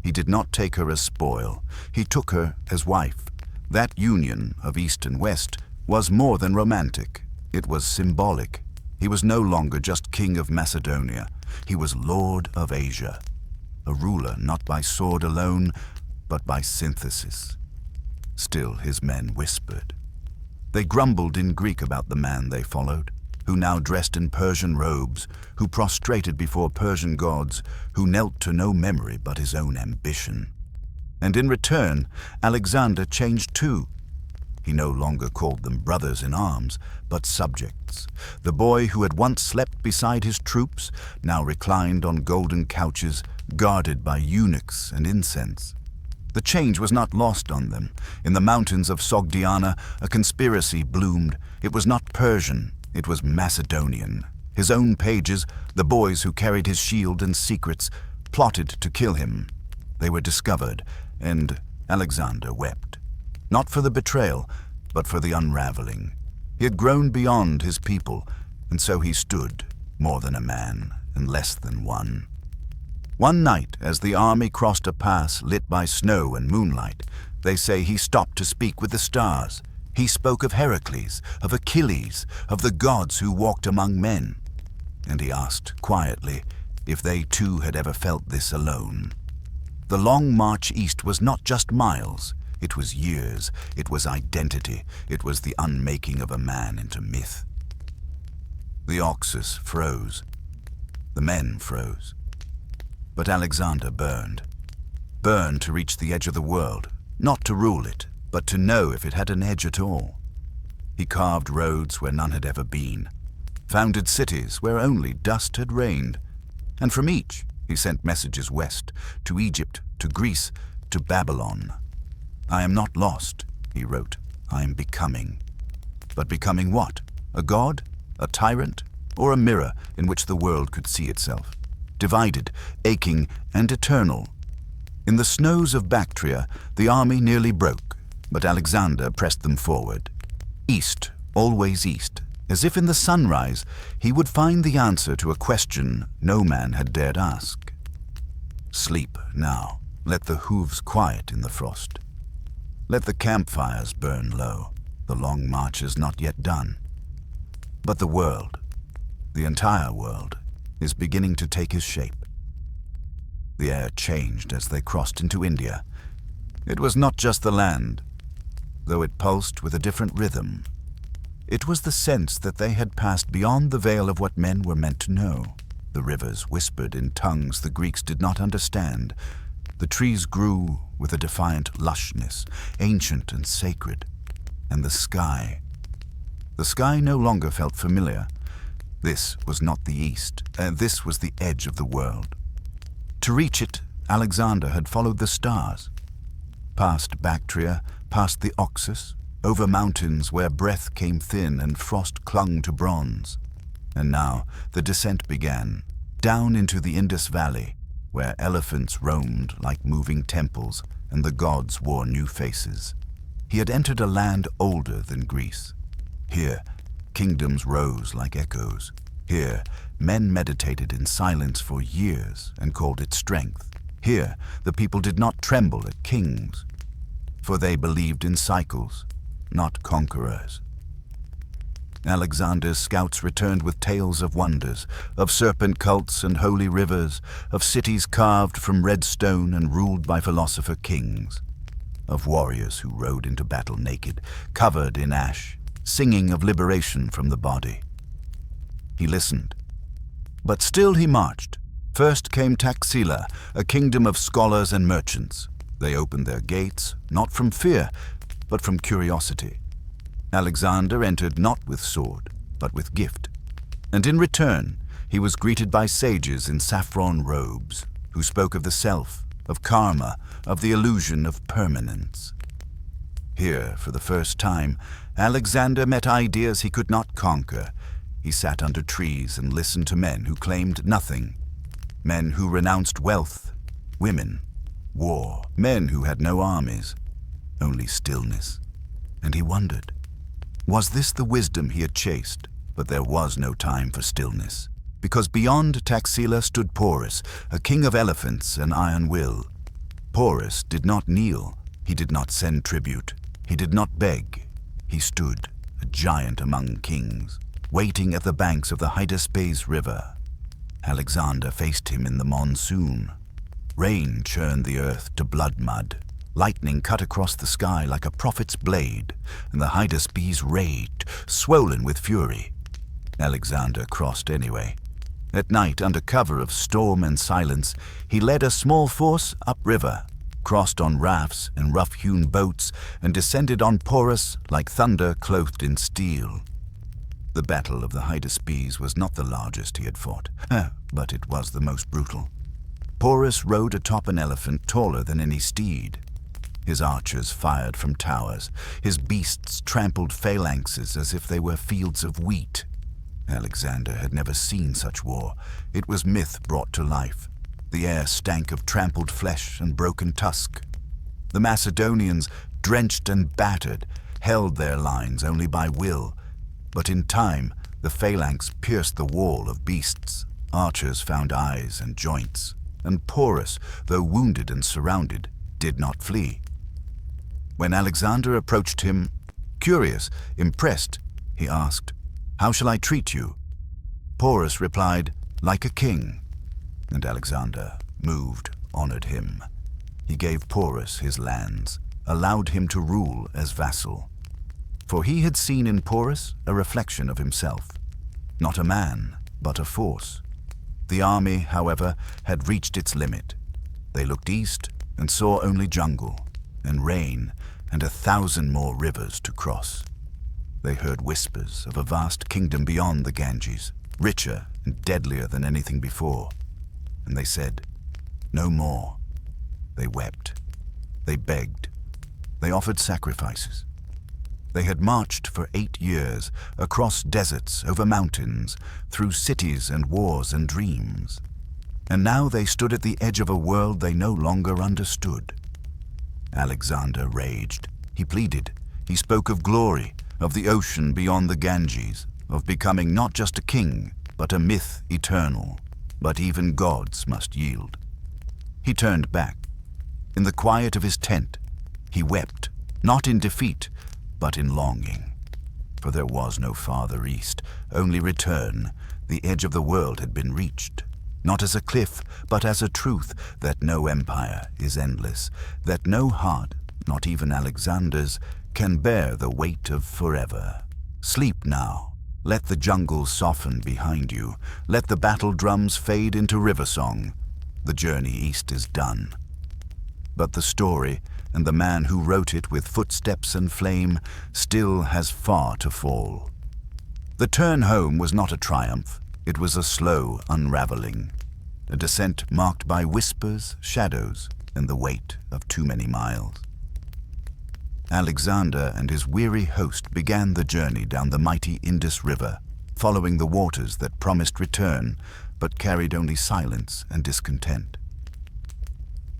He did not take her as spoil. He took her as wife. That union of East and West was more than romantic. It was symbolic. He was no longer just king of Macedonia. He was lord of Asia, a ruler not by sword alone, but by synthesis. Still his men whispered. They grumbled in Greek about the man they followed, who now dressed in Persian robes, who prostrated before Persian gods, who knelt to no memory but his own ambition. And in return, Alexander changed too. He no longer called them brothers in arms, but subjects. The boy who had once slept beside his troops now reclined on golden couches, guarded by eunuchs and incense. The change was not lost on them. In the mountains of Sogdiana, a conspiracy bloomed. It was not Persian, it was Macedonian. His own pages, the boys who carried his shield and secrets, plotted to kill him. They were discovered, and Alexander wept. Not for the betrayal, but for the unraveling. He had grown beyond his people, and so he stood, more than a man, and less than one. One night, as the army crossed a pass lit by snow and moonlight, they say he stopped to speak with the stars. He spoke of Heracles, of Achilles, of the gods who walked among men. And he asked quietly if they too had ever felt this alone. The long march east was not just miles. It was years, it was identity, it was the unmaking of a man into myth. The Oxus froze. The men froze. But Alexander burned. Burned to reach the edge of the world, not to rule it, but to know if it had an edge at all. He carved roads where none had ever been, founded cities where only dust had reigned, and from each he sent messages west, to Egypt, to Greece, to Babylon. "I am not lost," he wrote, "I am becoming." But becoming what? A god? A tyrant? Or a mirror in which the world could see itself? Divided, aching, and eternal. In the snows of Bactria, the army nearly broke, but Alexander pressed them forward. East, always east, as if in the sunrise he would find the answer to a question no man had dared ask. Sleep now, let the hooves quiet in the frost. Let the campfires burn low, the long march is not yet done. But the world, the entire world, is beginning to take his shape. The air changed as they crossed into India. It was not just the land, though it pulsed with a different rhythm. It was the sense that they had passed beyond the veil of what men were meant to know. The rivers whispered in tongues the Greeks did not understand. The trees grew with a defiant lushness, ancient and sacred. And the sky no longer felt familiar. This was not the east, this was the edge of the world. To reach it, Alexander had followed the stars. Past Bactria, past the Oxus, over mountains where breath came thin and frost clung to bronze. And now the descent began, down into the Indus Valley, where elephants roamed like moving temples and the gods wore new faces. He had entered a land older than Greece. Here, kingdoms rose like echoes. Here, men meditated in silence for years and called it strength. Here, the people did not tremble at kings, for they believed in cycles, not conquerors. Alexander's scouts returned with tales of wonders, of serpent cults and holy rivers, of cities carved from red stone and ruled by philosopher kings, of warriors who rode into battle naked, covered in ash, singing of liberation from the body. He listened. But still he marched. First came Taxila, a kingdom of scholars and merchants. They opened their gates, not from fear, but from curiosity. Alexander entered not with sword, but with gift. And in return, he was greeted by sages in saffron robes, who spoke of the self, of karma, of the illusion of permanence. Here, for the first time, Alexander met ideas he could not conquer. He sat under trees and listened to men who claimed nothing, men who renounced wealth, women, war, men who had no armies, only stillness. And he wondered, was this the wisdom he had chased? But there was no time for stillness, because beyond Taxila stood Porus, a king of elephants and iron will. Porus did not kneel, he did not send tribute, he did not beg. He stood, a giant among kings, waiting at the banks of the Hydaspes River. Alexander faced him in the monsoon. Rain churned the earth to blood mud. Lightning cut across the sky like a prophet's blade, and the Hydaspes raged, swollen with fury. Alexander crossed anyway. At night, under cover of storm and silence, he led a small force upriver, crossed on rafts and rough-hewn boats, and descended on Porus like thunder clothed in steel. The battle of the Hydaspes was not the largest he had fought, but it was the most brutal. Porus rode atop an elephant taller than any steed. His archers fired from towers. His beasts trampled phalanxes as if they were fields of wheat. Alexander had never seen such war. It was myth brought to life. The air stank of trampled flesh and broken tusk. The Macedonians, drenched and battered, held their lines only by will. But in time, the phalanx pierced the wall of beasts. Archers found eyes and joints. And Porus, though wounded and surrounded, did not flee. When Alexander approached him, curious, impressed, he asked, "How shall I treat you?" Porus replied, "Like a king." And Alexander, moved, honored him. He gave Porus his lands, allowed him to rule as vassal. For he had seen in Porus a reflection of himself, not a man, but a force. The army, however, had reached its limit. They looked east and saw only jungle and rain and 1,000 more rivers to cross. They heard whispers of a vast kingdom beyond the Ganges, richer and deadlier than anything before. And they said, "No more." They wept. They begged. They offered sacrifices. They had marched for 8 years, across deserts, over mountains, through cities and wars and dreams. And now they stood at the edge of a world they no longer understood. Alexander raged. He pleaded. He spoke of glory, of the ocean beyond the Ganges, of becoming not just a king, but a myth eternal. But even gods must yield. He turned back. In the quiet of his tent, he wept, not in defeat, but in longing. For there was no farther east, only return. The edge of the world had been reached, not as a cliff, but as a truth that no empire is endless, that no heart, not even Alexander's, can bear the weight of forever. Sleep now. Let the jungle soften behind you. Let the battle drums fade into river song. The journey east is done. But the story, and the man who wrote it with footsteps and flame, still has far to fall. The turn home was not a triumph. It was a slow unraveling, a descent marked by whispers, shadows, and the weight of too many miles. Alexander and his weary host began the journey down the mighty Indus River, following the waters that promised return, but carried only silence and discontent.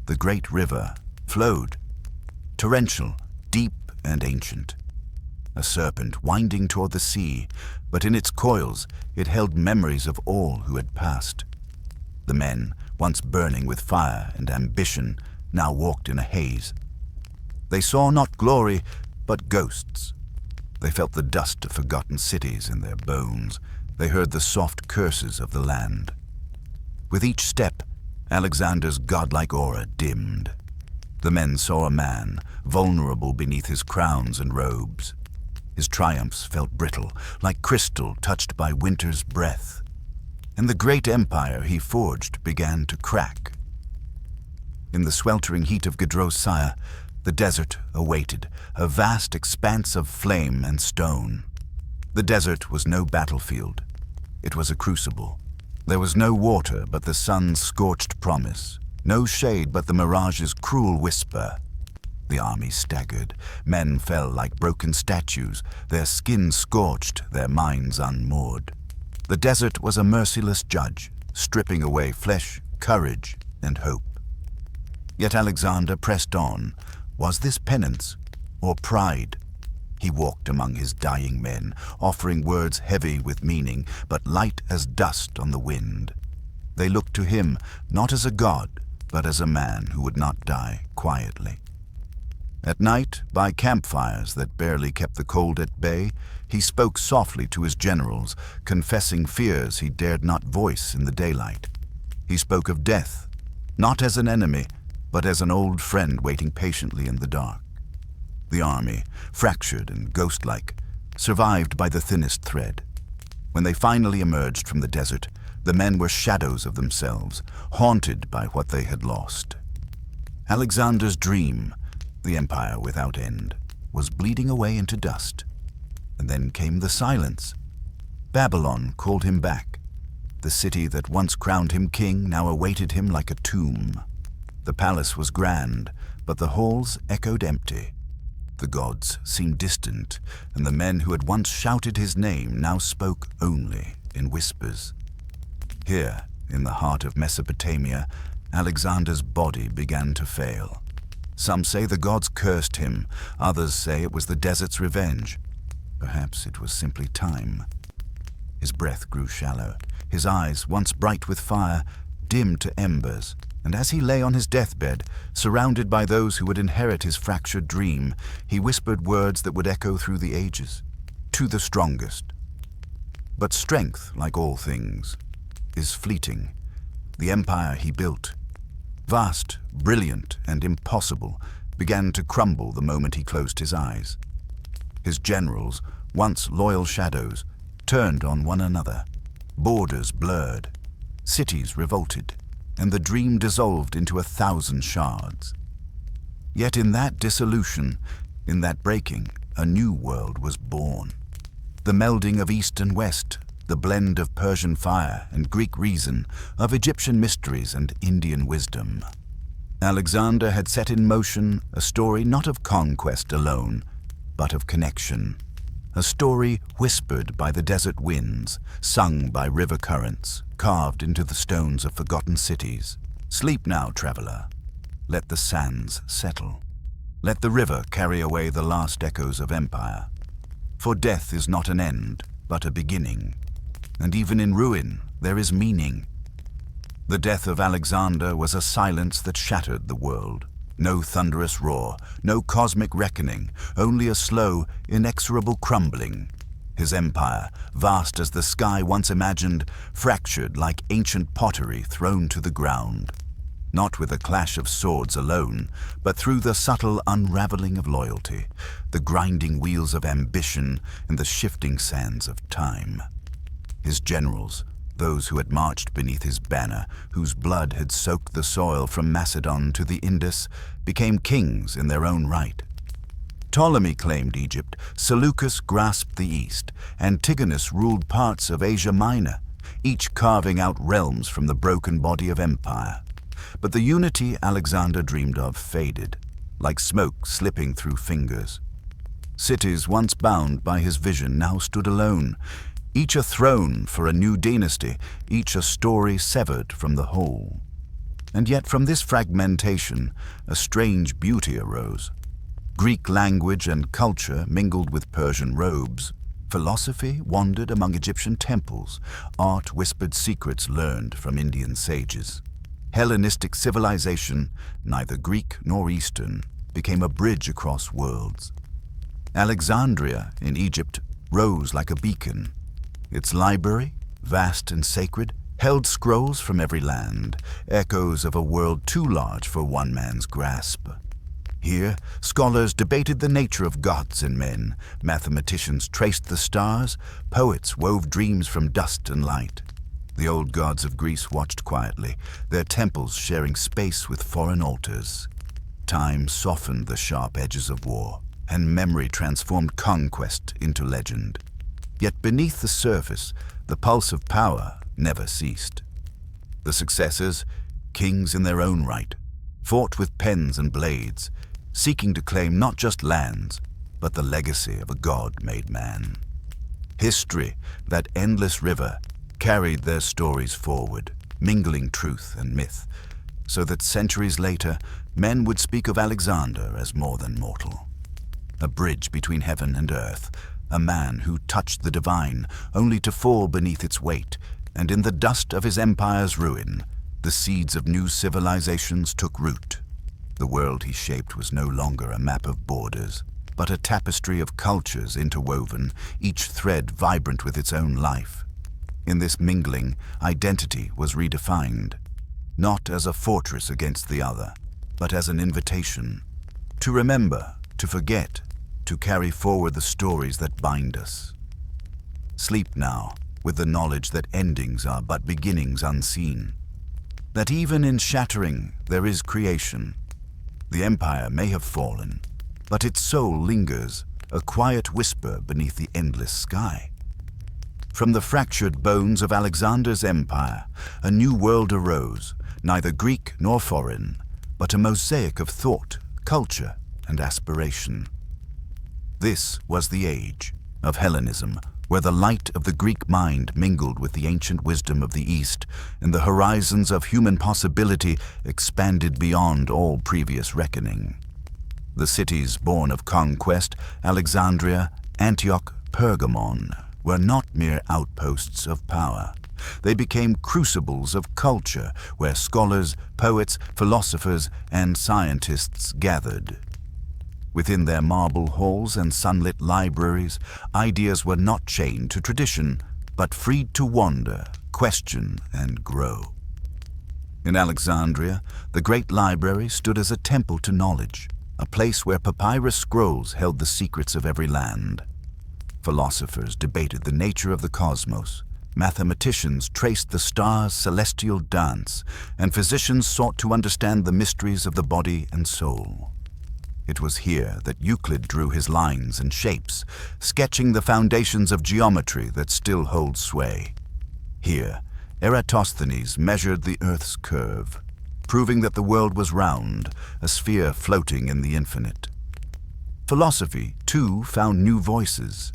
The great river flowed, torrential, deep and ancient. A serpent winding toward the sea, but in its coils it held memories of all who had passed. The men, once burning with fire and ambition, now walked in a haze. They saw not glory, but ghosts. They felt the dust of forgotten cities in their bones. They heard the soft curses of the land. With each step, Alexander's godlike aura dimmed. The men saw a man, vulnerable beneath his crowns and robes. His triumphs felt brittle, like crystal touched by winter's breath. And the great empire he forged began to crack. In the sweltering heat of Gedrosiah, the desert awaited, a vast expanse of flame and stone. The desert was no battlefield. It was a crucible. There was no water but the sun's scorched promise, no shade but the mirage's cruel whisper. The army staggered. Men fell like broken statues, their skin scorched, their minds unmoored. The desert was a merciless judge, stripping away flesh, courage, and hope. Yet Alexander pressed on. Was this penance or pride? He walked among his dying men, offering words heavy with meaning, but light as dust on the wind. They looked to him not as a god, but as a man who would not die quietly. At night, by campfires that barely kept the cold at bay, he spoke softly to his generals, confessing fears he dared not voice in the daylight. He spoke of death, not as an enemy, but as an old friend waiting patiently in the dark. The army, fractured and ghost-like, survived by the thinnest thread. When they finally emerged from the desert, the men were shadows of themselves, haunted by what they had lost. Alexander's dream, the empire without end, was bleeding away into dust. And then came the silence. Babylon called him back. The city that once crowned him king now awaited him like a tomb. The palace was grand, but the halls echoed empty. The gods seemed distant, and the men who had once shouted his name now spoke only in whispers. Here, in the heart of Mesopotamia, Alexander's body began to fail. Some say the gods cursed him, others say it was the desert's revenge. Perhaps it was simply time. His breath grew shallow, his eyes, once bright with fire, dimmed to embers. And as he lay on his deathbed, surrounded by those who would inherit his fractured dream, he whispered words that would echo through the ages, to the strongest. But strength, like all things, is fleeting. The empire he built, vast, brilliant, and impossible, began to crumble the moment he closed his eyes. His generals, once loyal shadows, turned on one another. Borders blurred. Cities revolted, and the dream dissolved into 1,000 shards. Yet in that dissolution, in that breaking, a new world was born. The melding of East and West, the blend of Persian fire and Greek reason, of Egyptian mysteries and Indian wisdom. Alexander had set in motion a story not of conquest alone, but of connection. A story whispered by the desert winds, sung by river currents, carved into the stones of forgotten cities. Sleep now, traveler. Let the sands settle. Let the river carry away the last echoes of empire. For death is not an end, but a beginning. And even in ruin, there is meaning. The death of Alexander was a silence that shattered the world. No thunderous roar, no cosmic reckoning, only a slow, inexorable crumbling. His empire, vast as the sky once imagined, fractured like ancient pottery thrown to the ground. Not with a clash of swords alone, but through the subtle unraveling of loyalty, the grinding wheels of ambition, and the shifting sands of time. His generals, those who had marched beneath his banner, whose blood had soaked the soil from Macedon to the Indus, became kings in their own right. Ptolemy claimed Egypt, Seleucus grasped the east, Antigonus ruled parts of Asia Minor, each carving out realms from the broken body of empire. But the unity Alexander dreamed of faded, like smoke slipping through fingers. Cities once bound by his vision now stood alone, each a throne for a new dynasty, each a story severed from the whole. And yet from this fragmentation, a strange beauty arose. Greek language and culture mingled with Persian robes. Philosophy wandered among Egyptian temples. Art whispered secrets learned from Indian sages. Hellenistic civilization, neither Greek nor Eastern, became a bridge across worlds. Alexandria in Egypt rose like a beacon. Its library, vast and sacred, held scrolls from every land, echoes of a world too large for one man's grasp. Here, scholars debated the nature of gods and men, mathematicians traced the stars, poets wove dreams from dust and light. The old gods of Greece watched quietly, their temples sharing space with foreign altars. Time softened the sharp edges of war, and memory transformed conquest into legend. Yet beneath the surface, the pulse of power never ceased. The successors, kings in their own right, fought with pens and blades, seeking to claim not just lands, but the legacy of a god made man. History, that endless river, carried their stories forward, mingling truth and myth, so that centuries later, men would speak of Alexander as more than mortal. A bridge between heaven and earth, a man who touched the divine only to fall beneath its weight, and in the dust of his empire's ruin, the seeds of new civilizations took root. The world he shaped was no longer a map of borders, but a tapestry of cultures interwoven, each thread vibrant with its own life. In this mingling, identity was redefined, not as a fortress against the other, but as an invitation to remember, to forget, to carry forward the stories that bind us. Sleep now, with the knowledge that endings are but beginnings unseen, that even in shattering there is creation. The empire may have fallen, but its soul lingers, a quiet whisper beneath the endless sky. From the fractured bones of Alexander's empire, a new world arose, neither Greek nor foreign, but a mosaic of thought, culture, and aspiration. This was the age of Hellenism, where the light of the Greek mind mingled with the ancient wisdom of the East, and the horizons of human possibility expanded beyond all previous reckoning. The cities born of conquest, Alexandria, Antioch, Pergamon, were not mere outposts of power. They became crucibles of culture, where scholars, poets, philosophers, and scientists gathered. Within their marble halls and sunlit libraries, ideas were not chained to tradition, but freed to wander, question, and grow. In Alexandria, the great library stood as a temple to knowledge, a place where papyrus scrolls held the secrets of every land. Philosophers debated the nature of the cosmos, Mathematicians traced the stars' celestial dance, and physicians sought to understand the mysteries of the body and soul. It was here that Euclid drew his lines and shapes, sketching the foundations of geometry that still hold sway. Here, Eratosthenes measured the Earth's curve, proving that the world was round, a sphere floating in the infinite. Philosophy, too, found new voices.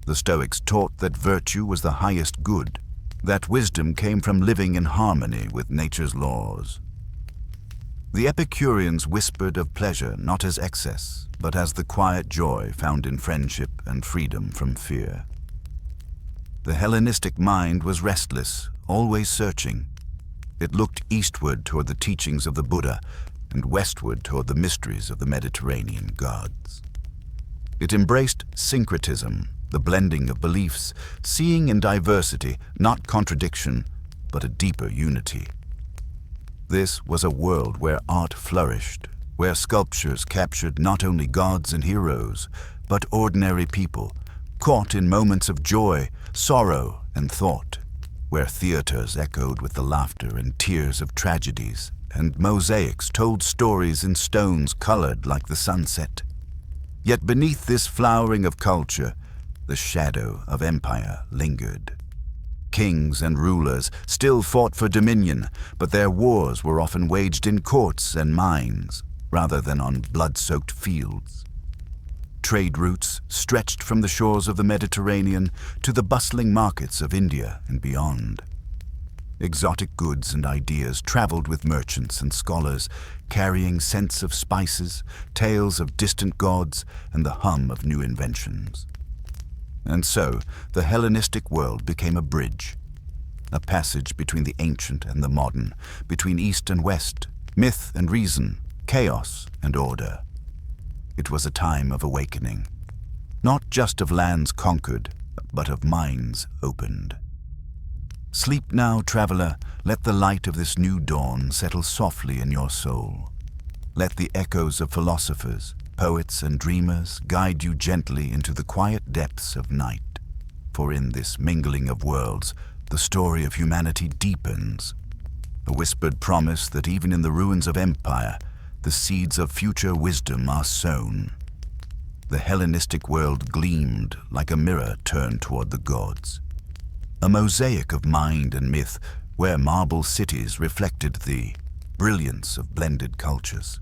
The Stoics taught that virtue was the highest good, that wisdom came from living in harmony with nature's laws. The Epicureans whispered of pleasure not as excess, but as the quiet joy found in friendship and freedom from fear. The Hellenistic mind was restless, always searching. It looked eastward toward the teachings of the Buddha and westward toward the mysteries of the Mediterranean gods. It embraced syncretism, the blending of beliefs, seeing in diversity not contradiction, but a deeper unity. This was a world where art flourished, where sculptures captured not only gods and heroes, but ordinary people, caught in moments of joy, sorrow, and thought, where theaters echoed with the laughter and tears of tragedies, and mosaics told stories in stones colored like the sunset. Yet beneath this flowering of culture, the shadow of empire lingered. Kings and rulers still fought for dominion, but their wars were often waged in courts and mines, rather than on blood-soaked fields. Trade routes stretched from the shores of the Mediterranean to the bustling markets of India and beyond. Exotic goods and ideas traveled with merchants and scholars, carrying scents of spices, tales of distant gods, and the hum of new inventions. And so, the Hellenistic world became a bridge, a passage between the ancient and the modern, between East and West, myth and reason, chaos and order. It was a time of awakening, not just of lands conquered, but of minds opened. Sleep now, traveler, let the light of this new dawn settle softly in your soul. Let the echoes of philosophers, poets, and dreamers guide you gently into the quiet depths of night. For in this mingling of worlds, the story of humanity deepens, a whispered promise that even in the ruins of empire, the seeds of future wisdom are sown. The Hellenistic world gleamed like a mirror turned toward the gods, a mosaic of mind and myth where marble cities reflected the brilliance of blended cultures.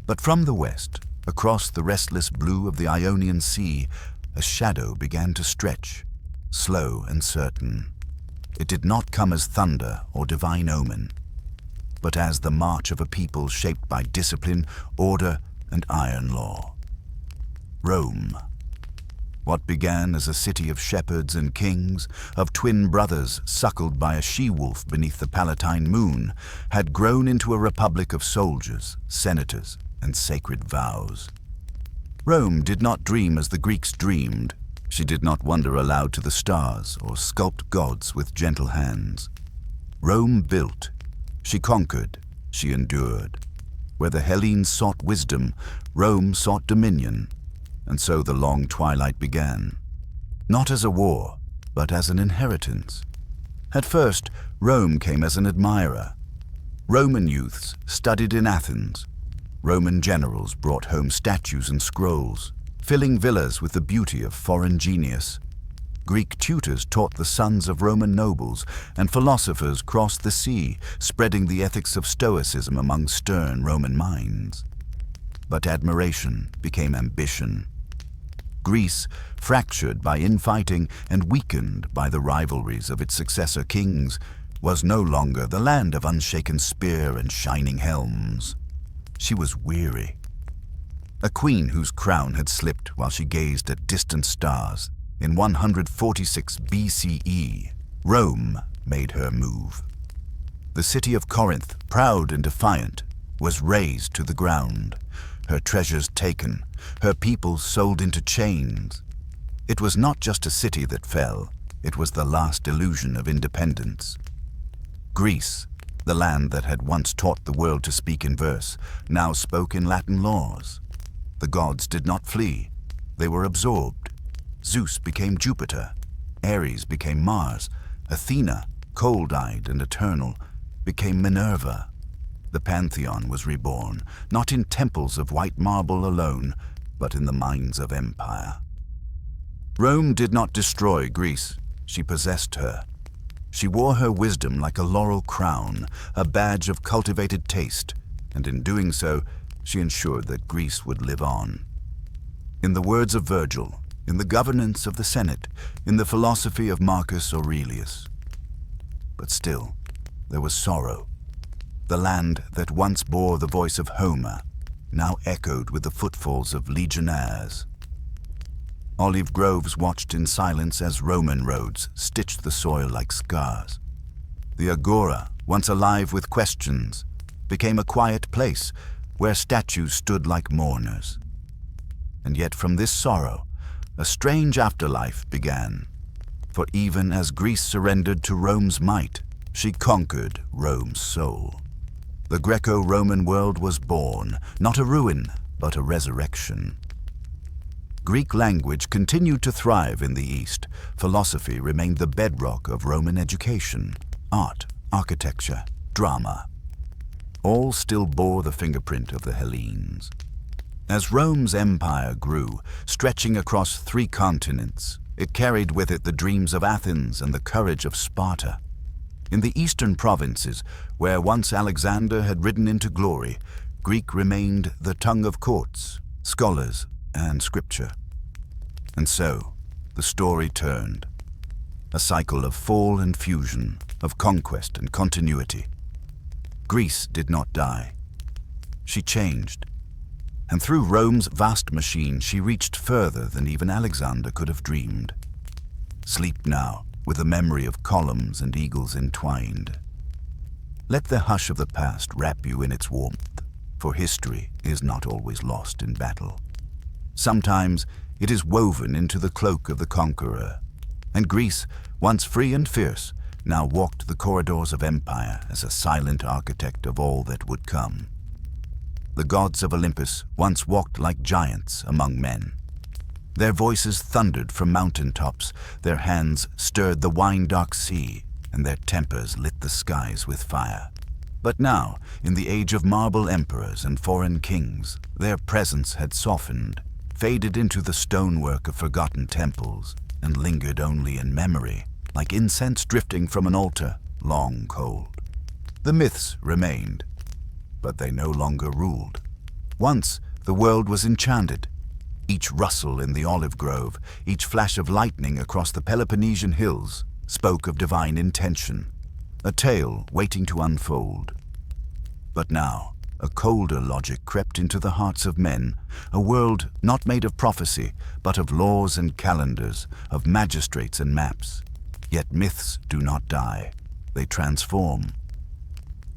But from the west, across the restless blue of the Ionian Sea, a shadow began to stretch, slow and certain. It did not come as thunder or divine omen, but as the march of a people shaped by discipline, order, and iron law. Rome. What began as a city of shepherds and kings, of twin brothers suckled by a she-wolf beneath the Palatine moon, had grown into a republic of soldiers, senators, and sacred vows. Rome did not dream as the Greeks dreamed. She did not wander aloud to the stars or sculpt gods with gentle hands. Rome built. She conquered. She endured. Where the Hellenes sought wisdom, Rome sought dominion. And so the long twilight began, not as a war, but as an inheritance. At first, Rome came as an admirer. Roman youths studied in Athens. Roman generals brought home statues and scrolls, filling villas with the beauty of foreign genius. Greek tutors taught the sons of Roman nobles, and philosophers crossed the sea, spreading the ethics of Stoicism among stern Roman minds. But admiration became ambition. Greece, fractured by infighting and weakened by the rivalries of its successor kings, was no longer the land of unshaken spear and shining helms. She was weary. A queen whose crown had slipped while she gazed at distant stars. In 146 BCE, Rome made her move. The city of Corinth, proud and defiant, was razed to the ground. Her treasures taken, her people sold into chains. It was not just a city that fell, it was the last illusion of independence. Greece, the land that had once taught the world to speak in verse, now spoke in Latin laws. The gods did not flee, they were absorbed. Zeus became Jupiter, Ares became Mars. Athena, cold-eyed and eternal, became Minerva. The pantheon was reborn, not in temples of white marble alone, but in the minds of empire. Rome did not destroy Greece. She possessed her. She wore her wisdom like a laurel crown, a badge of cultivated taste, and in doing so, she ensured that Greece would live on. In the words of Virgil, in the governance of the Senate, in the philosophy of Marcus Aurelius. But still, there was sorrow. The land that once bore the voice of Homer now echoed with the footfalls of legionnaires. Olive groves watched in silence as Roman roads stitched the soil like scars. The agora, once alive with questions, became a quiet place where statues stood like mourners. And yet from this sorrow, a strange afterlife began. For even as Greece surrendered to Rome's might, she conquered Rome's soul. The Greco-Roman world was born, not a ruin, but a resurrection. Greek language continued to thrive in the East. Philosophy remained the bedrock of Roman education. Art, architecture, drama. All still bore the fingerprint of the Hellenes. As Rome's empire grew, stretching across 3 continents, it carried with it the dreams of Athens and the courage of Sparta. In the eastern provinces, where once Alexander had ridden into glory, Greek remained the tongue of courts, scholars, and scripture. And so, the story turned. A cycle of fall and fusion, of conquest and continuity. Greece did not die. She changed. And through Rome's vast machine, she reached further than even Alexander could have dreamed. Sleep now, with the memory of columns and eagles entwined. Let the hush of the past wrap you in its warmth, for history is not always lost in battle. Sometimes it is woven into the cloak of the conqueror, and Greece, once free and fierce, now walked the corridors of empire as a silent architect of all that would come. The gods of Olympus once walked like giants among men. Their voices thundered from mountain-tops, their hands stirred the wine-dark sea, and their tempers lit the skies with fire. But now, in the age of marble emperors and foreign kings, their presence had softened, faded into the stonework of forgotten temples, and lingered only in memory, like incense drifting from an altar, long cold. The myths remained, but they no longer ruled. Once, the world was enchanted. Each rustle in the olive grove, each flash of lightning across the Peloponnesian hills spoke of divine intention, a tale waiting to unfold. But now, a colder logic crept into the hearts of men, a world not made of prophecy, but of laws and calendars, of magistrates and maps. Yet myths do not die, they transform.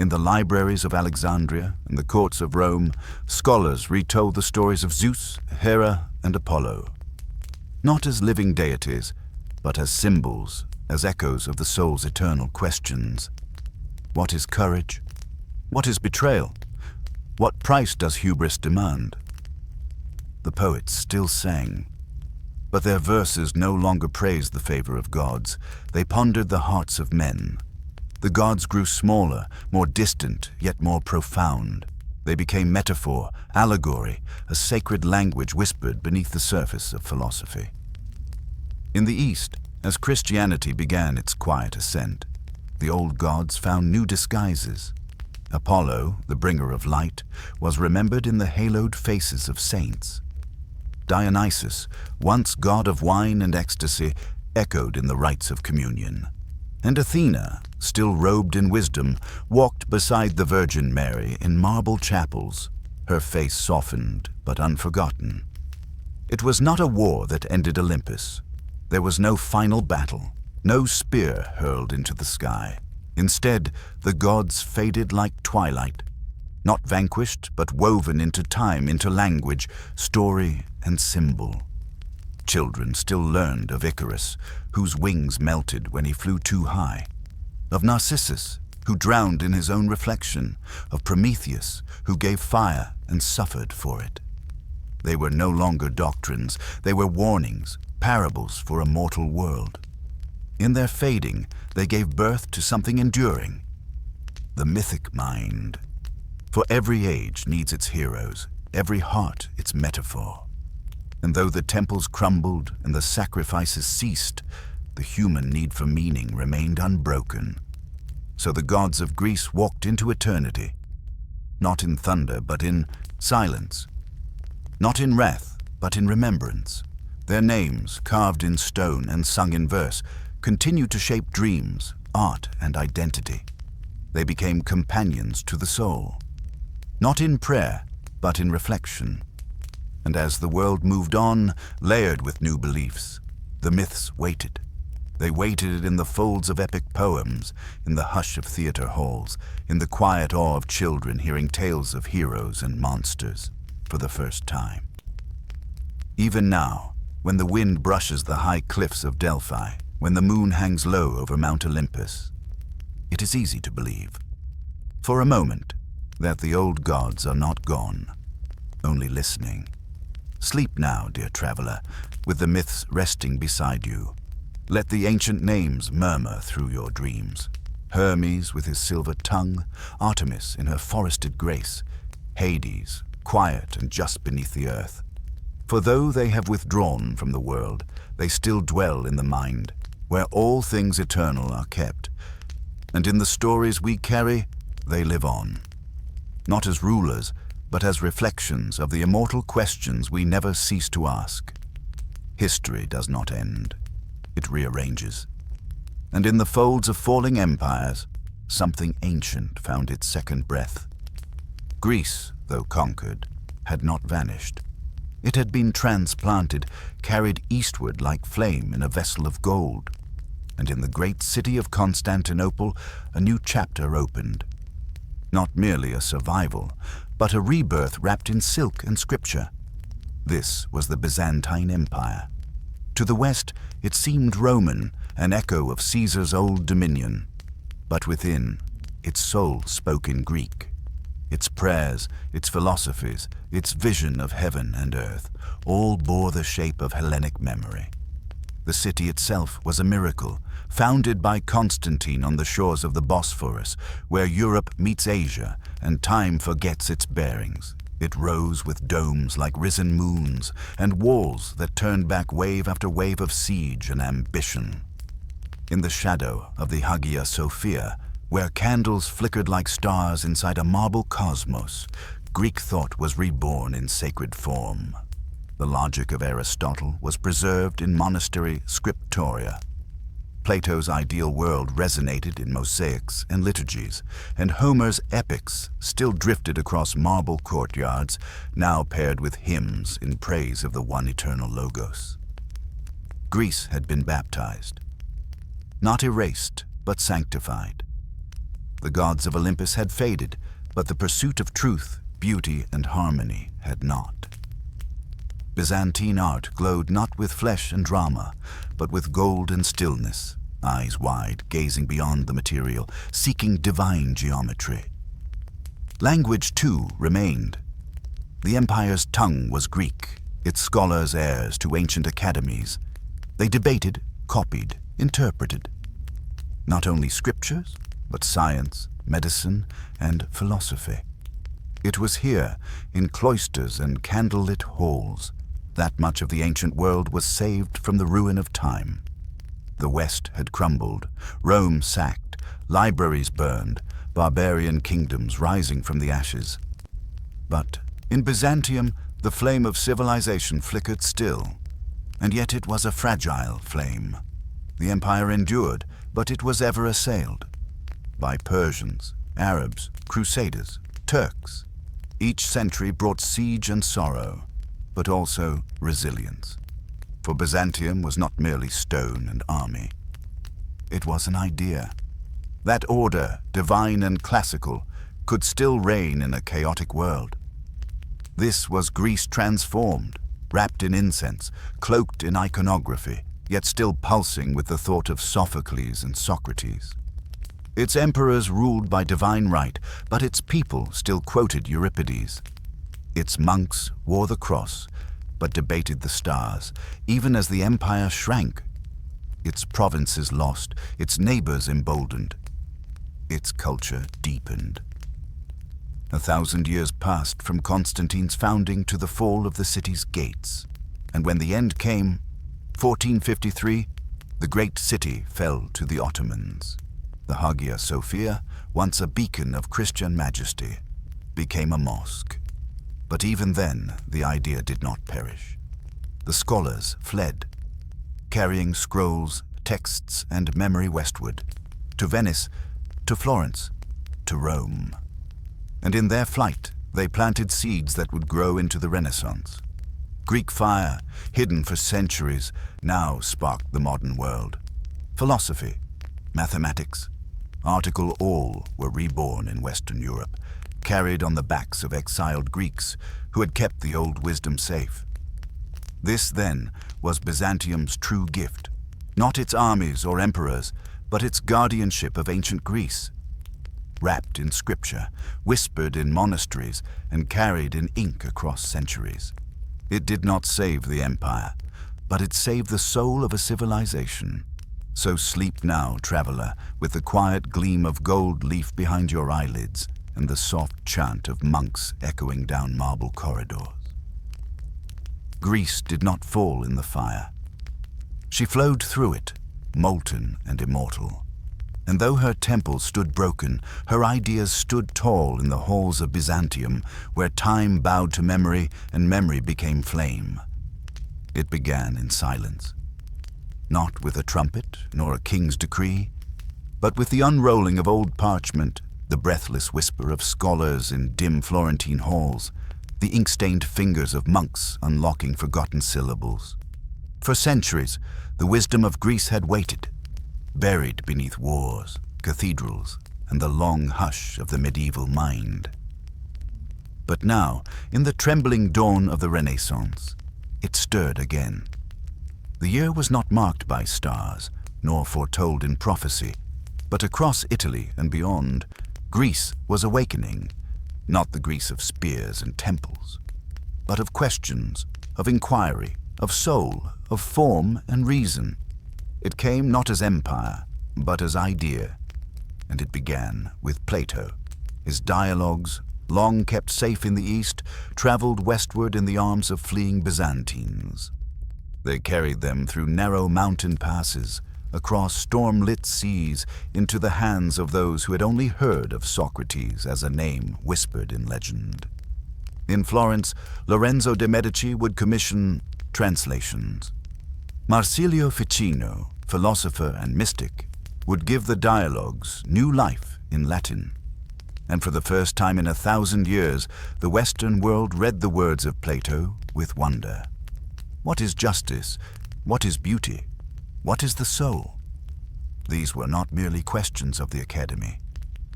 In the libraries of Alexandria and the courts of Rome, scholars retold the stories of Zeus, Hera, and Apollo. Not as living deities, but as symbols, as echoes of the soul's eternal questions. What is courage? What is betrayal? What price does hubris demand? The poets still sang, but their verses no longer praised the favor of gods. They pondered the hearts of men. The gods grew smaller, more distant, yet more profound. They became metaphor, allegory, a sacred language whispered beneath the surface of philosophy. In the East, as Christianity began its quiet ascent, the old gods found new disguises. Apollo, the bringer of light, was remembered in the haloed faces of saints. Dionysus, once god of wine and ecstasy, echoed in the rites of communion. And Athena, still robed in wisdom, walked beside the Virgin Mary in marble chapels, her face softened but unforgotten. It was not a war that ended Olympus. There was no final battle, no spear hurled into the sky. Instead, the gods faded like twilight, not vanquished but woven into time, into language, story, and symbol. Children still learned of Icarus, whose wings melted when he flew too high, of Narcissus, who drowned in his own reflection, of Prometheus, who gave fire and suffered for it. They were no longer doctrines, they were warnings, parables for a mortal world. In their fading, they gave birth to something enduring, the mythic mind. For every age needs its heroes, every heart its metaphor. And though the temples crumbled and the sacrifices ceased, the human need for meaning remained unbroken. So the gods of Greece walked into eternity, not in thunder, but in silence, not in wrath, but in remembrance. Their names, carved in stone and sung in verse, continued to shape dreams, art, and identity. They became companions to the soul, not in prayer, but in reflection. And as the world moved on, layered with new beliefs, the myths waited. They waited in the folds of epic poems, in the hush of theater halls, in the quiet awe of children hearing tales of heroes and monsters for the first time. Even now, when the wind brushes the high cliffs of Delphi, when the moon hangs low over Mount Olympus, it is easy to believe, for a moment, that the old gods are not gone, only listening. Sleep now, dear traveler, with the myths resting beside you. Let the ancient names murmur through your dreams. Hermes with his silver tongue, Artemis in her forested grace, Hades, quiet and just beneath the earth. For though they have withdrawn from the world, they still dwell in the mind, where all things eternal are kept. And in the stories we carry, they live on. Not as rulers, but as reflections of the immortal questions we never cease to ask. History does not end. It rearranges. And in the folds of falling empires, something ancient found its second breath. Greece, though conquered, had not vanished. It had been transplanted, carried eastward like flame in a vessel of gold. And in the great city of Constantinople, a new chapter opened. Not merely a survival, but a rebirth wrapped in silk and scripture. This was the Byzantine Empire. To the west, it seemed Roman, an echo of Caesar's old dominion. But within, its soul spoke in Greek. Its prayers, its philosophies, its vision of heaven and earth, all bore the shape of Hellenic memory. The city itself was a miracle, founded by Constantine on the shores of the Bosphorus, where Europe meets Asia and time forgets its bearings. It rose with domes like risen moons and walls that turned back wave after wave of siege and ambition. In the shadow of the Hagia Sophia, where candles flickered like stars inside a marble cosmos, Greek thought was reborn in sacred form. The logic of Aristotle was preserved in monastery scriptoria. Plato's ideal world resonated in mosaics and liturgies, and Homer's epics still drifted across marble courtyards, now paired with hymns in praise of the one eternal Logos. Greece had been baptized, not erased, but sanctified. The gods of Olympus had faded, but the pursuit of truth, beauty, and harmony had not. Byzantine art glowed not with flesh and drama, but with gold and stillness, eyes wide, gazing beyond the material, seeking divine geometry. Language, too, remained. The empire's tongue was Greek, its scholars heirs to ancient academies. They debated, copied, interpreted. Not only scriptures, but science, medicine, and philosophy. It was here, in cloisters and candlelit halls, that much of the ancient world was saved from the ruin of time. The West had crumbled, Rome sacked, libraries burned, barbarian kingdoms rising from the ashes. But in Byzantium, the flame of civilization flickered still, and yet it was a fragile flame. The empire endured, but it was ever assailed by Persians, Arabs, Crusaders, Turks. Each century brought siege and sorrow, but also resilience. For Byzantium was not merely stone and army. It was an idea. That order, divine and classical, could still reign in a chaotic world. This was Greece transformed, wrapped in incense, cloaked in iconography, yet still pulsing with the thought of Sophocles and Socrates. Its emperors ruled by divine right, but its people still quoted Euripides. Its monks wore the cross, but debated the stars, even as the empire shrank. its provinces lost, its neighbors emboldened, its culture deepened. 1,000 years passed from Constantine's founding to the fall of the city's gates, and when the end came, 1453, the great city fell to the Ottomans. The Hagia Sophia, once a beacon of Christian majesty, became a mosque. But even then, the idea did not perish. The scholars fled, carrying scrolls, texts, and memory westward, to Venice, to Florence, to Rome. And in their flight, they planted seeds that would grow into the Renaissance. Greek fire, hidden for centuries, now sparked the modern world. Philosophy, mathematics, article all were reborn in Western Europe, carried on the backs of exiled Greeks who had kept the old wisdom safe. This, then, was Byzantium's true gift, not its armies or emperors, but its guardianship of ancient Greece. Wrapped in scripture, whispered in monasteries, and carried in ink across centuries. It did not save the empire, but it saved the soul of a civilization. So sleep now, traveler, with the quiet gleam of gold leaf behind your eyelids and the soft chant of monks echoing down marble corridors. Greece did not fall in the fire. She flowed through it, molten and immortal. And though her temple stood broken, her ideas stood tall in the halls of Byzantium, where time bowed to memory and memory became flame. It began in silence, not with a trumpet nor a king's decree, but with the unrolling of old parchment, the breathless whisper of scholars in dim Florentine halls, the ink-stained fingers of monks unlocking forgotten syllables. For centuries, the wisdom of Greece had waited, buried beneath wars, cathedrals, and the long hush of the medieval mind. But now, in the trembling dawn of the Renaissance, it stirred again. The year was not marked by stars, nor foretold in prophecy, but across Italy and beyond, Greece was awakening, not the Greece of spears and temples, but of questions, of inquiry, of soul, of form and reason. It came not as empire, but as idea, and it began with Plato. His dialogues, long kept safe in the East, traveled westward in the arms of fleeing Byzantines. They carried them through narrow mountain passes, across storm-lit seas, into the hands of those who had only heard of Socrates as a name whispered in legend. In Florence, Lorenzo de' Medici would commission translations. Marsilio Ficino, philosopher and mystic, would give the dialogues new life in Latin. And for the first time in 1,000 years, the Western world read the words of Plato with wonder. What is justice? What is beauty? What is the soul? These were not merely questions of the academy.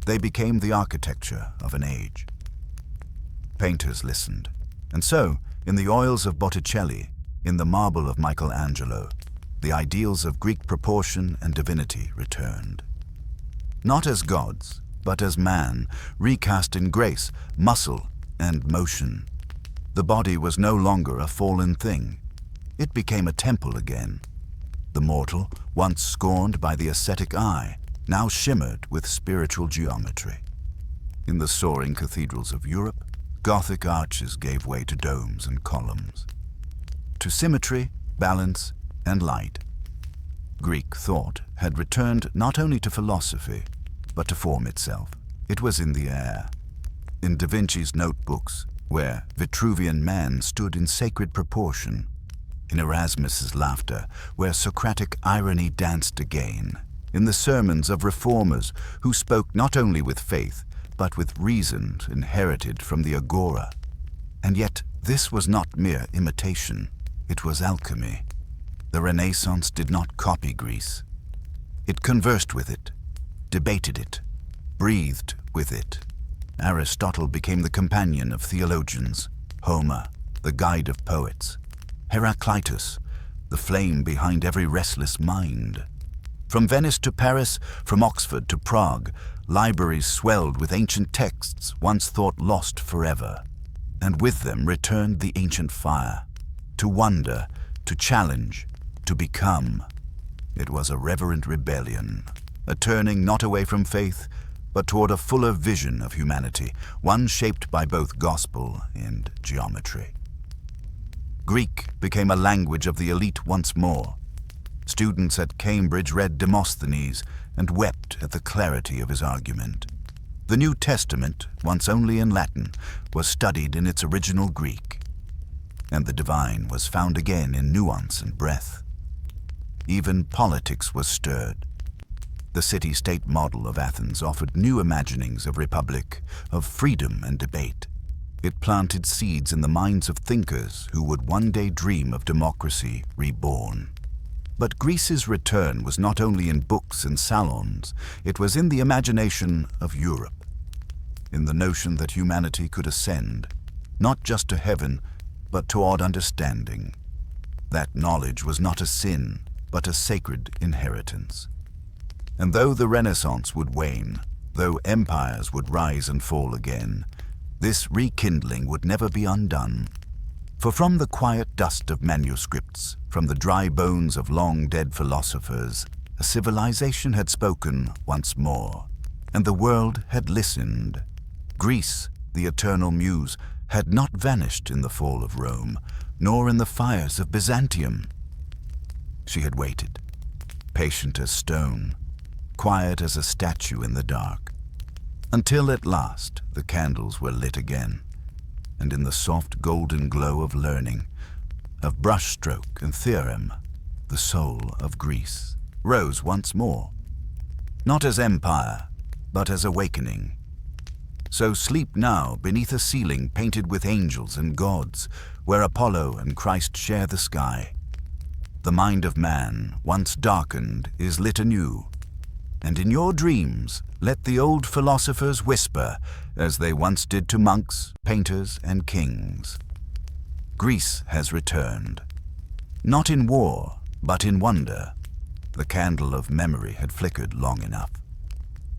They became the architecture of an age. Painters listened, and so, in the oils of Botticelli, in the marble of Michelangelo, the ideals of Greek proportion and divinity returned. Not as gods, but as man, recast in grace, muscle, and motion. The body was no longer a fallen thing. It became a temple again. The mortal, once scorned by the ascetic eye, now shimmered with spiritual geometry. In the soaring cathedrals of Europe, Gothic arches gave way to domes and columns, to symmetry, balance, and light. Greek thought had returned not only to philosophy, but to form itself. It was in the air. In Da Vinci's notebooks, where Vitruvian man stood in sacred proportion. In Erasmus's laughter, where Socratic irony danced again. In the sermons of reformers who spoke not only with faith, but with reason inherited from the agora. And yet this was not mere imitation. It was alchemy. The Renaissance did not copy Greece. It conversed with it, debated it, breathed with it. Aristotle became the companion of theologians, Homer, the guide of poets, Heraclitus, the flame behind every restless mind. From Venice to Paris, from Oxford to Prague, libraries swelled with ancient texts once thought lost forever, and with them returned the ancient fire, to wonder, to challenge, to become. It was a reverent rebellion, a turning not away from faith, but toward a fuller vision of humanity, one shaped by both gospel and geometry. Greek became a language of the elite once more. Students at Cambridge read Demosthenes and wept at the clarity of his argument. The New Testament, once only in Latin, was studied in its original Greek, and the divine was found again in nuance and breadth. Even politics was stirred. The city-state model of Athens offered new imaginings of republic, of freedom and debate. It planted seeds in the minds of thinkers who would one day dream of democracy reborn. But Greece's return was not only in books and salons, it was in the imagination of Europe, in the notion that humanity could ascend, not just to heaven, but toward understanding. That knowledge was not a sin, but a sacred inheritance. And though the Renaissance would wane, though empires would rise and fall again, this rekindling would never be undone. For from the quiet dust of manuscripts, from the dry bones of long-dead philosophers, a civilization had spoken once more, and the world had listened. Greece, the eternal muse, had not vanished in the fall of Rome, nor in the fires of Byzantium. She had waited, patient as stone, quiet as a statue in the dark, until at last the candles were lit again, and in the soft golden glow of learning, of brushstroke and theorem, the soul of Greece rose once more, not as empire, but as awakening. So sleep now beneath a ceiling painted with angels and gods, where Apollo and Christ share the sky. The mind of man, once darkened, is lit anew, and in your dreams let the old philosophers whisper, as they once did to monks, painters, and kings. Greece has returned, not in war, but in wonder. The candle of memory had flickered long enough.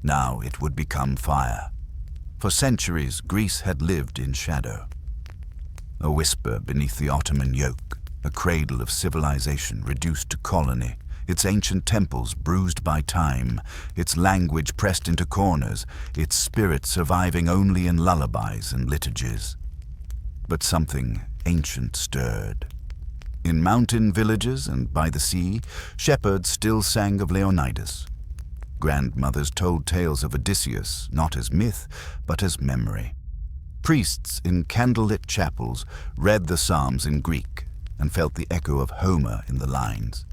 Now it would become fire. For centuries, Greece had lived in shadow. A whisper beneath the Ottoman yoke, a cradle of civilization reduced to colony, its ancient temples bruised by time, its language pressed into corners, its spirit surviving only in lullabies and liturgies. But something ancient stirred. In mountain villages and by the sea, shepherds still sang of Leonidas. Grandmothers told tales of Odysseus, not as myth, but as memory. Priests in candlelit chapels read the Psalms in Greek and felt the echo of Homer in the lines.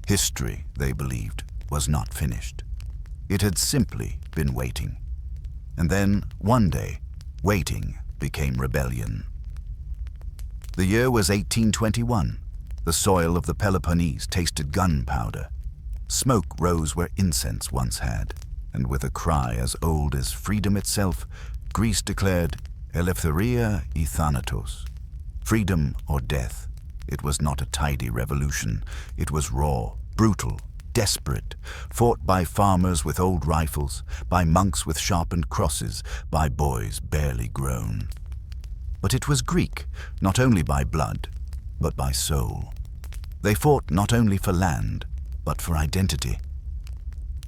History, they believed, was not finished. It had simply been waiting. And then, one day, waiting became rebellion. The year was 1821. The soil of the Peloponnese tasted gunpowder. Smoke rose where incense once had, and with a cry as old as freedom itself, Greece declared, Eleftheria ή θάνατος, freedom or death. It was not a tidy revolution. It was raw, brutal, desperate, fought by farmers with old rifles, by monks with sharpened crosses, by boys barely grown. But it was Greek, not only by blood, but by soul. They fought not only for land, but for identity.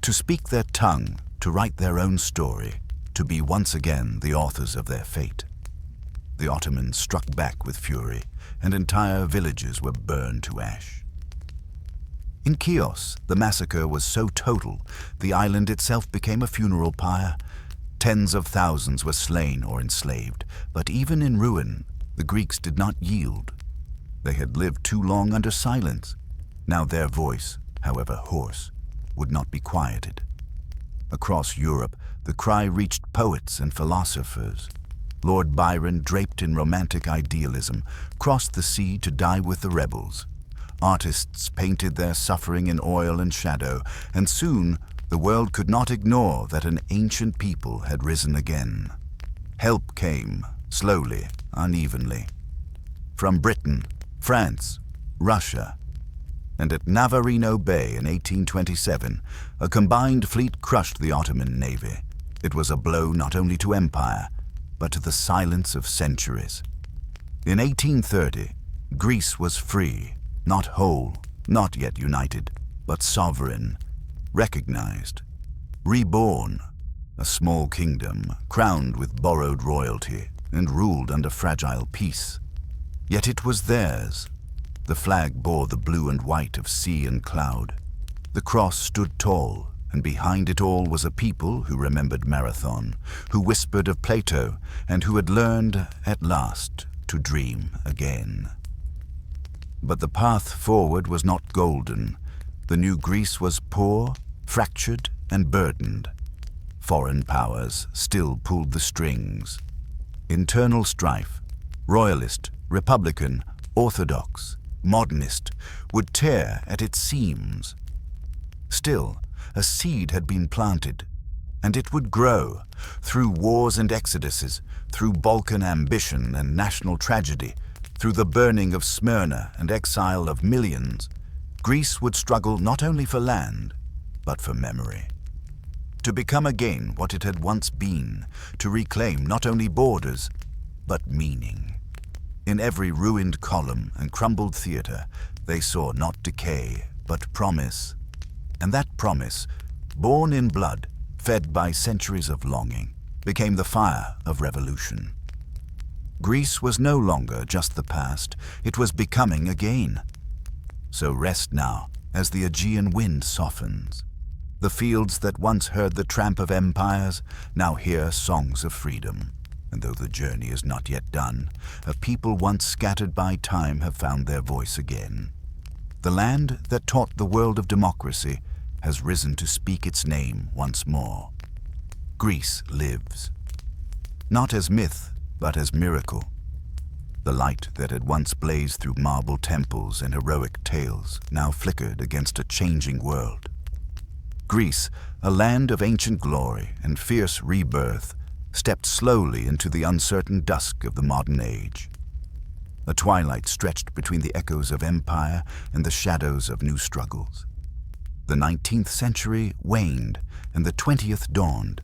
To speak their tongue, to write their own story, to be once again the authors of their fate. The Ottomans struck back with fury, and entire villages were burned to ash. In Chios, the massacre was so total, the island itself became a funeral pyre. Tens of thousands were slain or enslaved, but even in ruin, the Greeks did not yield. They had lived too long under silence. Now their voice, however hoarse, would not be quieted. Across Europe, the cry reached poets and philosophers. Lord Byron, draped in romantic idealism, crossed the sea to die with the rebels. Artists painted their suffering in oil and shadow, and soon the world could not ignore that an ancient people had risen again. Help came, slowly, unevenly. From Britain, France, Russia, and at Navarino Bay in 1827, a combined fleet crushed the Ottoman navy. It was a blow not only to empire, but to the silence of centuries. In 1830, Greece was free, not whole, not yet united, but sovereign, recognized, reborn, a small kingdom crowned with borrowed royalty and ruled under fragile peace. Yet it was theirs. The flag bore the blue and white of sea and cloud. The cross stood tall, and behind it all was a people who remembered Marathon, who whispered of Plato, and who had learned, at last, to dream again. But the path forward was not golden. The new Greece was poor, fractured, and burdened. Foreign powers still pulled the strings. Internal strife, royalist, republican, orthodox, modernist, would tear at its seams. Still, a seed had been planted, and it would grow through wars and exoduses, through Balkan ambition and national tragedy, through the burning of Smyrna and exile of millions. Greece would struggle not only for land, but for memory. To become again what it had once been, to reclaim not only borders, but meaning. In every ruined column and crumbled theater, they saw not decay, but promise. And that promise, born in blood, fed by centuries of longing, became the fire of revolution. Greece was no longer just the past, it was becoming again. So rest now, as the Aegean wind softens. The fields that once heard the tramp of empires now hear songs of freedom. And though the journey is not yet done, a people once scattered by time have found their voice again. The land that taught the world of democracy has risen to speak its name once more. Greece lives. Not as myth, but as miracle. The light that had once blazed through marble temples and heroic tales now flickered against a changing world. Greece, a land of ancient glory and fierce rebirth, stepped slowly into the uncertain dusk of the modern age. A twilight stretched between the echoes of empire and the shadows of new struggles. The 19th century waned and the 20th dawned.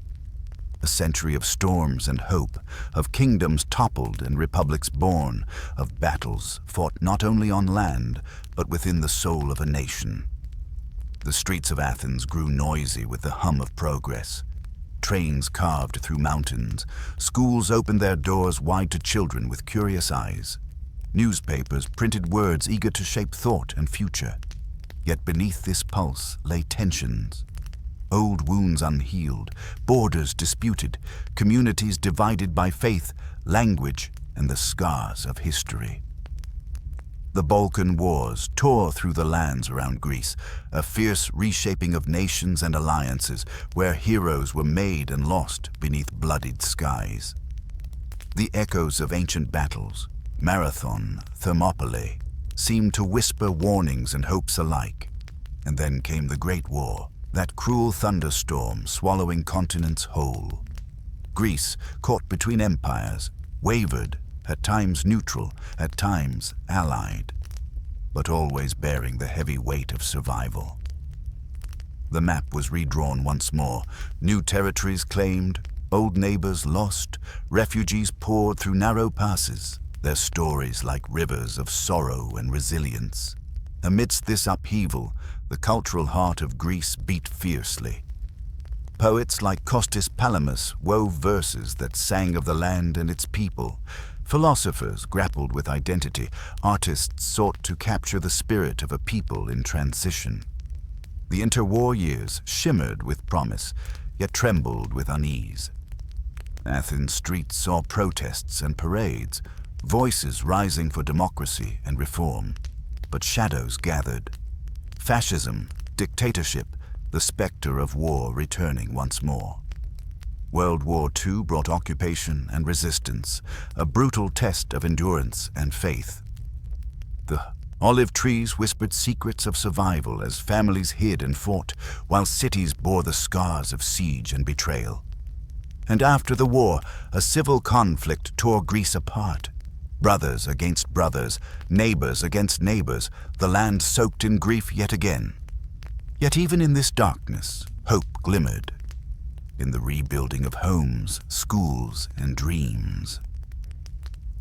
A century of storms and hope, of kingdoms toppled and republics born, of battles fought not only on land, but within the soul of a nation. The streets of Athens grew noisy with the hum of progress. Trains carved through mountains. Schools opened their doors wide to children with curious eyes. Newspapers printed words eager to shape thought and future. Yet beneath this pulse lay tensions. Old wounds unhealed, borders disputed, communities divided by faith, language, and the scars of history. The Balkan Wars tore through the lands around Greece, a fierce reshaping of nations and alliances where heroes were made and lost beneath bloodied skies. The echoes of ancient battles, Marathon, Thermopylae, seemed to whisper warnings and hopes alike. And then came the Great War, that cruel thunderstorm swallowing continents whole. Greece, caught between empires, wavered, at times neutral, at times allied, but always bearing the heavy weight of survival. The map was redrawn once more, new territories claimed, old neighbors lost, refugees poured through narrow passes, their stories like rivers of sorrow and resilience. Amidst this upheaval, the cultural heart of Greece beat fiercely. Poets like Costis Palamas wove verses that sang of the land and its people. Philosophers grappled with identity. Artists sought to capture the spirit of a people in transition. The interwar years shimmered with promise, yet trembled with unease. Athens streets saw protests and parades, voices rising for democracy and reform. But shadows gathered. Fascism, dictatorship, the specter of war returning once more. World War II brought occupation and resistance, a brutal test of endurance and faith. The olive trees whispered secrets of survival as families hid and fought, while cities bore the scars of siege and betrayal. And after the war, a civil conflict tore Greece apart. Brothers against brothers, neighbors against neighbors, the land soaked in grief yet again. Yet even in this darkness, hope glimmered. In the rebuilding of homes, schools, and dreams.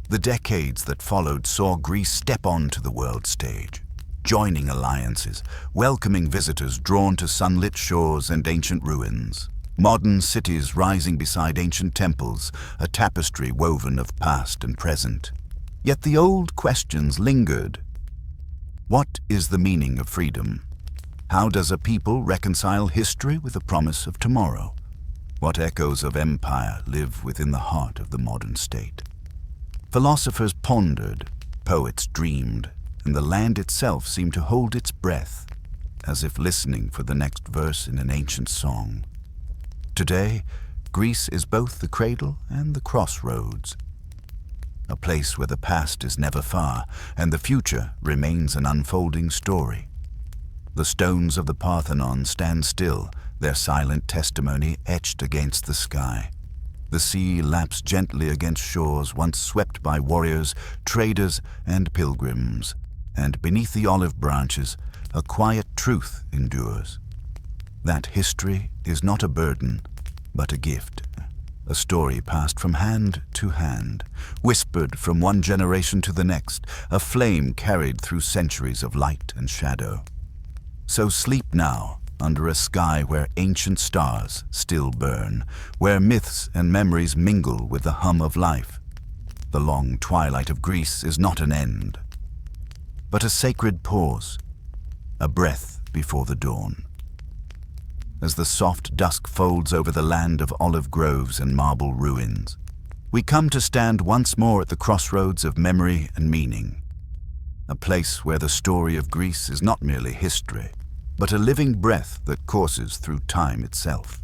The decades that followed saw Greece step onto the world stage. joining alliances, welcoming visitors drawn to sunlit shores and ancient ruins. Modern cities rising beside ancient temples, a tapestry woven of past and present. Yet the old questions lingered. What is the meaning of freedom? How does a people reconcile history with the promise of tomorrow? What echoes of empire live within the heart of the modern state? Philosophers pondered, poets dreamed, and the land itself seemed to hold its breath, as if listening for the next verse in an ancient song. Today, Greece is both the cradle and the crossroads, a place where the past is never far and the future remains an unfolding story. The stones of the Parthenon stand still, their silent testimony etched against the sky. The sea laps gently against shores once swept by warriors, traders, and pilgrims, and beneath the olive branches, a quiet truth endures. That history is not a burden, but a gift, a story passed from hand to hand, whispered from one generation to the next, a flame carried through centuries of light and shadow. So sleep now, under a sky where ancient stars still burn, where myths and memories mingle with the hum of life. The long twilight of Greece is not an end, but a sacred pause, a breath before the dawn. As the soft dusk folds over the land of olive groves and marble ruins, we come to stand once more at the crossroads of memory and meaning, a place where the story of Greece is not merely history, but a living breath that courses through time itself.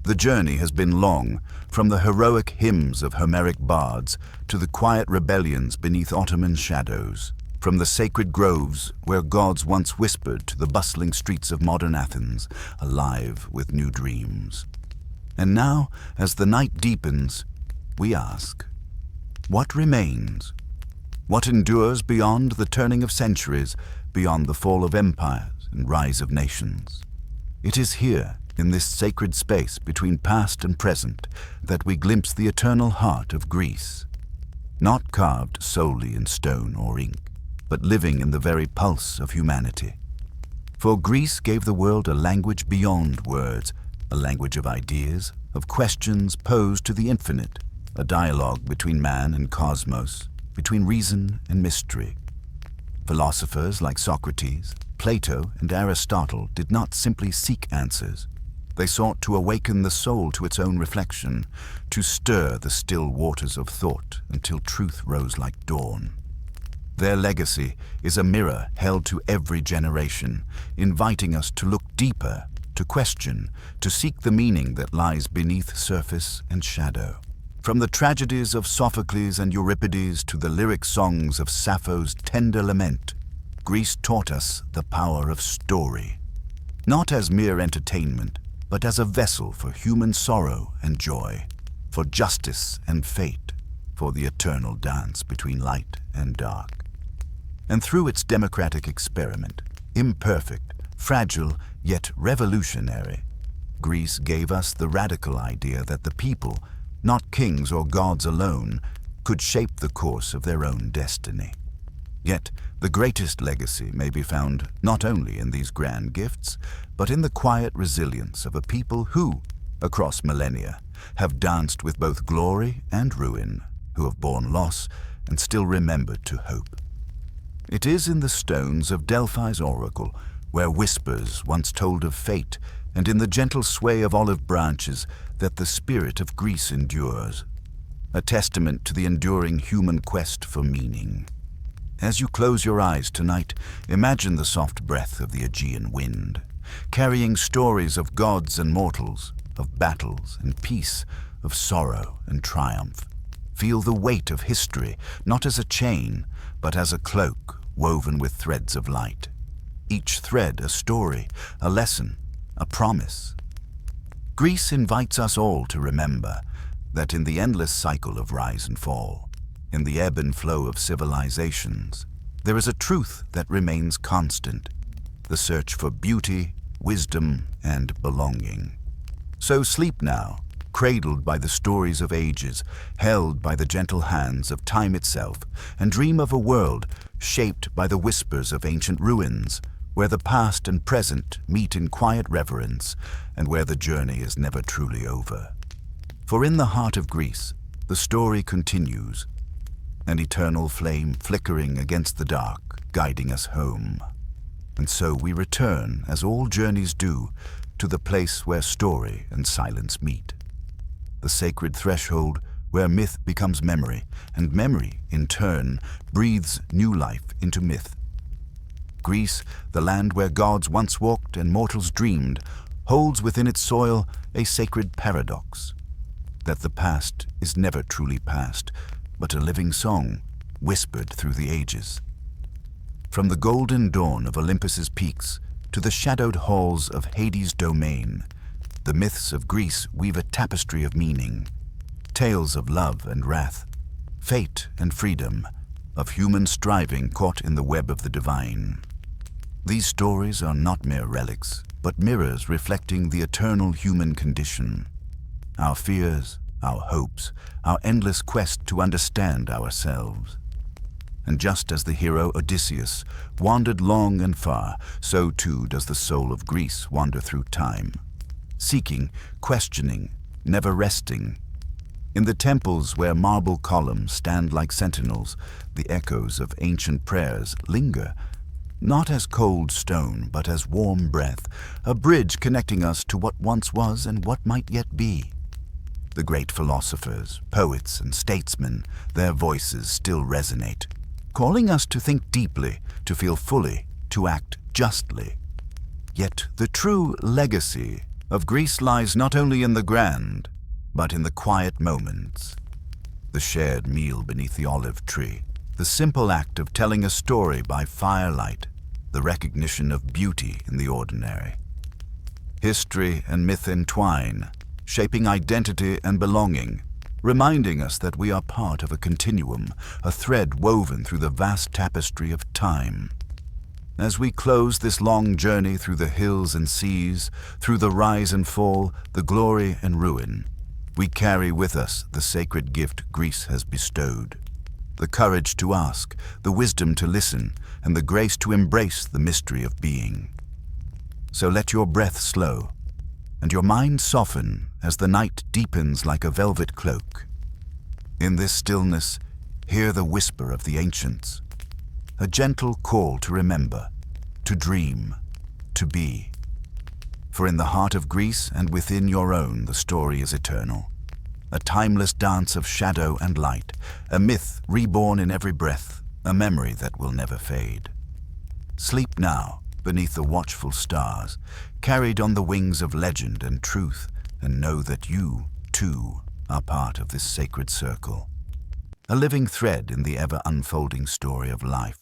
The journey has been long, from the heroic hymns of Homeric bards to the quiet rebellions beneath Ottoman shadows, from the sacred groves where gods once whispered to the bustling streets of modern Athens, alive with new dreams. And now, as the night deepens, we ask, what remains? What endures beyond the turning of centuries, beyond the fall of empires and rise of nations? It is here, in this sacred space between past and present, that we glimpse the eternal heart of Greece, not carved solely in stone or ink, but living in the very pulse of humanity. For Greece gave the world a language beyond words, a language of ideas, of questions posed to the infinite, a dialogue between man and cosmos, between reason and mystery. Philosophers like Socrates, Plato, and Aristotle did not simply seek answers. They sought to awaken the soul to its own reflection, to stir the still waters of thought until truth rose like dawn. Their legacy is a mirror held to every generation, inviting us to look deeper, to question, to seek the meaning that lies beneath surface and shadow. From the tragedies of Sophocles and Euripides to the lyric songs of Sappho's tender lament, Greece taught us the power of story, not as mere entertainment, but as a vessel for human sorrow and joy, for justice and fate, for the eternal dance between light and dark. And through its democratic experiment, imperfect, fragile, yet revolutionary, Greece gave us the radical idea that the people, not kings or gods alone, could shape the course of their own destiny. Yet, the greatest legacy may be found not only in these grand gifts, but in the quiet resilience of a people who, across millennia, have danced with both glory and ruin, who have borne loss and still remembered to hope. It is in the stones of Delphi's oracle, where whispers once told of fate, and in the gentle sway of olive branches, that the spirit of Greece endures, a testament to the enduring human quest for meaning. As you close your eyes tonight, imagine the soft breath of the Aegean wind, carrying stories of gods and mortals, of battles and peace, of sorrow and triumph. Feel the weight of history, not as a chain, but as a cloak woven with threads of light. Each thread a story, a lesson, a promise. Greece invites us all to remember that in the endless cycle of rise and fall, in the ebb and flow of civilizations, there is a truth that remains constant, the search for beauty, wisdom, and belonging. So sleep now, cradled by the stories of ages, held by the gentle hands of time itself, and dream of a world shaped by the whispers of ancient ruins, where the past and present meet in quiet reverence, and where the journey is never truly over. For in the heart of Greece, the story continues, an eternal flame flickering against the dark, guiding us home. And so we return, as all journeys do, to the place where story and silence meet. The sacred threshold where myth becomes memory, and memory, in turn, breathes new life into myth. Greece, the land where gods once walked and mortals dreamed, holds within its soil a sacred paradox, that the past is never truly past, but a living song, whispered through the ages. From the golden dawn of Olympus's peaks to the shadowed halls of Hades' domain, the myths of Greece weave a tapestry of meaning, tales of love and wrath, fate and freedom, of human striving caught in the web of the divine. These stories are not mere relics, but mirrors reflecting the eternal human condition, our fears, our hopes, our endless quest to understand ourselves. And just as the hero Odysseus wandered long and far, so too does the soul of Greece wander through time, seeking, questioning, never resting. In the temples where marble columns stand like sentinels, the echoes of ancient prayers linger, not as cold stone, but as warm breath, a bridge connecting us to what once was and what might yet be. The great philosophers, poets, and statesmen, their voices still resonate, calling us to think deeply, to feel fully, to act justly. Yet the true legacy of Greece lies not only in the grand, but in the quiet moments. The shared meal beneath the olive tree, the simple act of telling a story by firelight, the recognition of beauty in the ordinary. History and myth entwine, shaping identity and belonging, reminding us that we are part of a continuum, a thread woven through the vast tapestry of time. As we close this long journey through the hills and seas, through the rise and fall, the glory and ruin, we carry with us the sacred gift Greece has bestowed, the courage to ask, the wisdom to listen, and the grace to embrace the mystery of being. So let your breath slow, and your mind soften as the night deepens like a velvet cloak. In this stillness, hear the whisper of the ancients, a gentle call to remember, to dream, to be. For in the heart of Greece and within your own, the story is eternal, a timeless dance of shadow and light, a myth reborn in every breath, a memory that will never fade. Sleep now beneath the watchful stars, carried on the wings of legend and truth, and know that you, too, are part of this sacred circle, a living thread in the ever-unfolding story of life.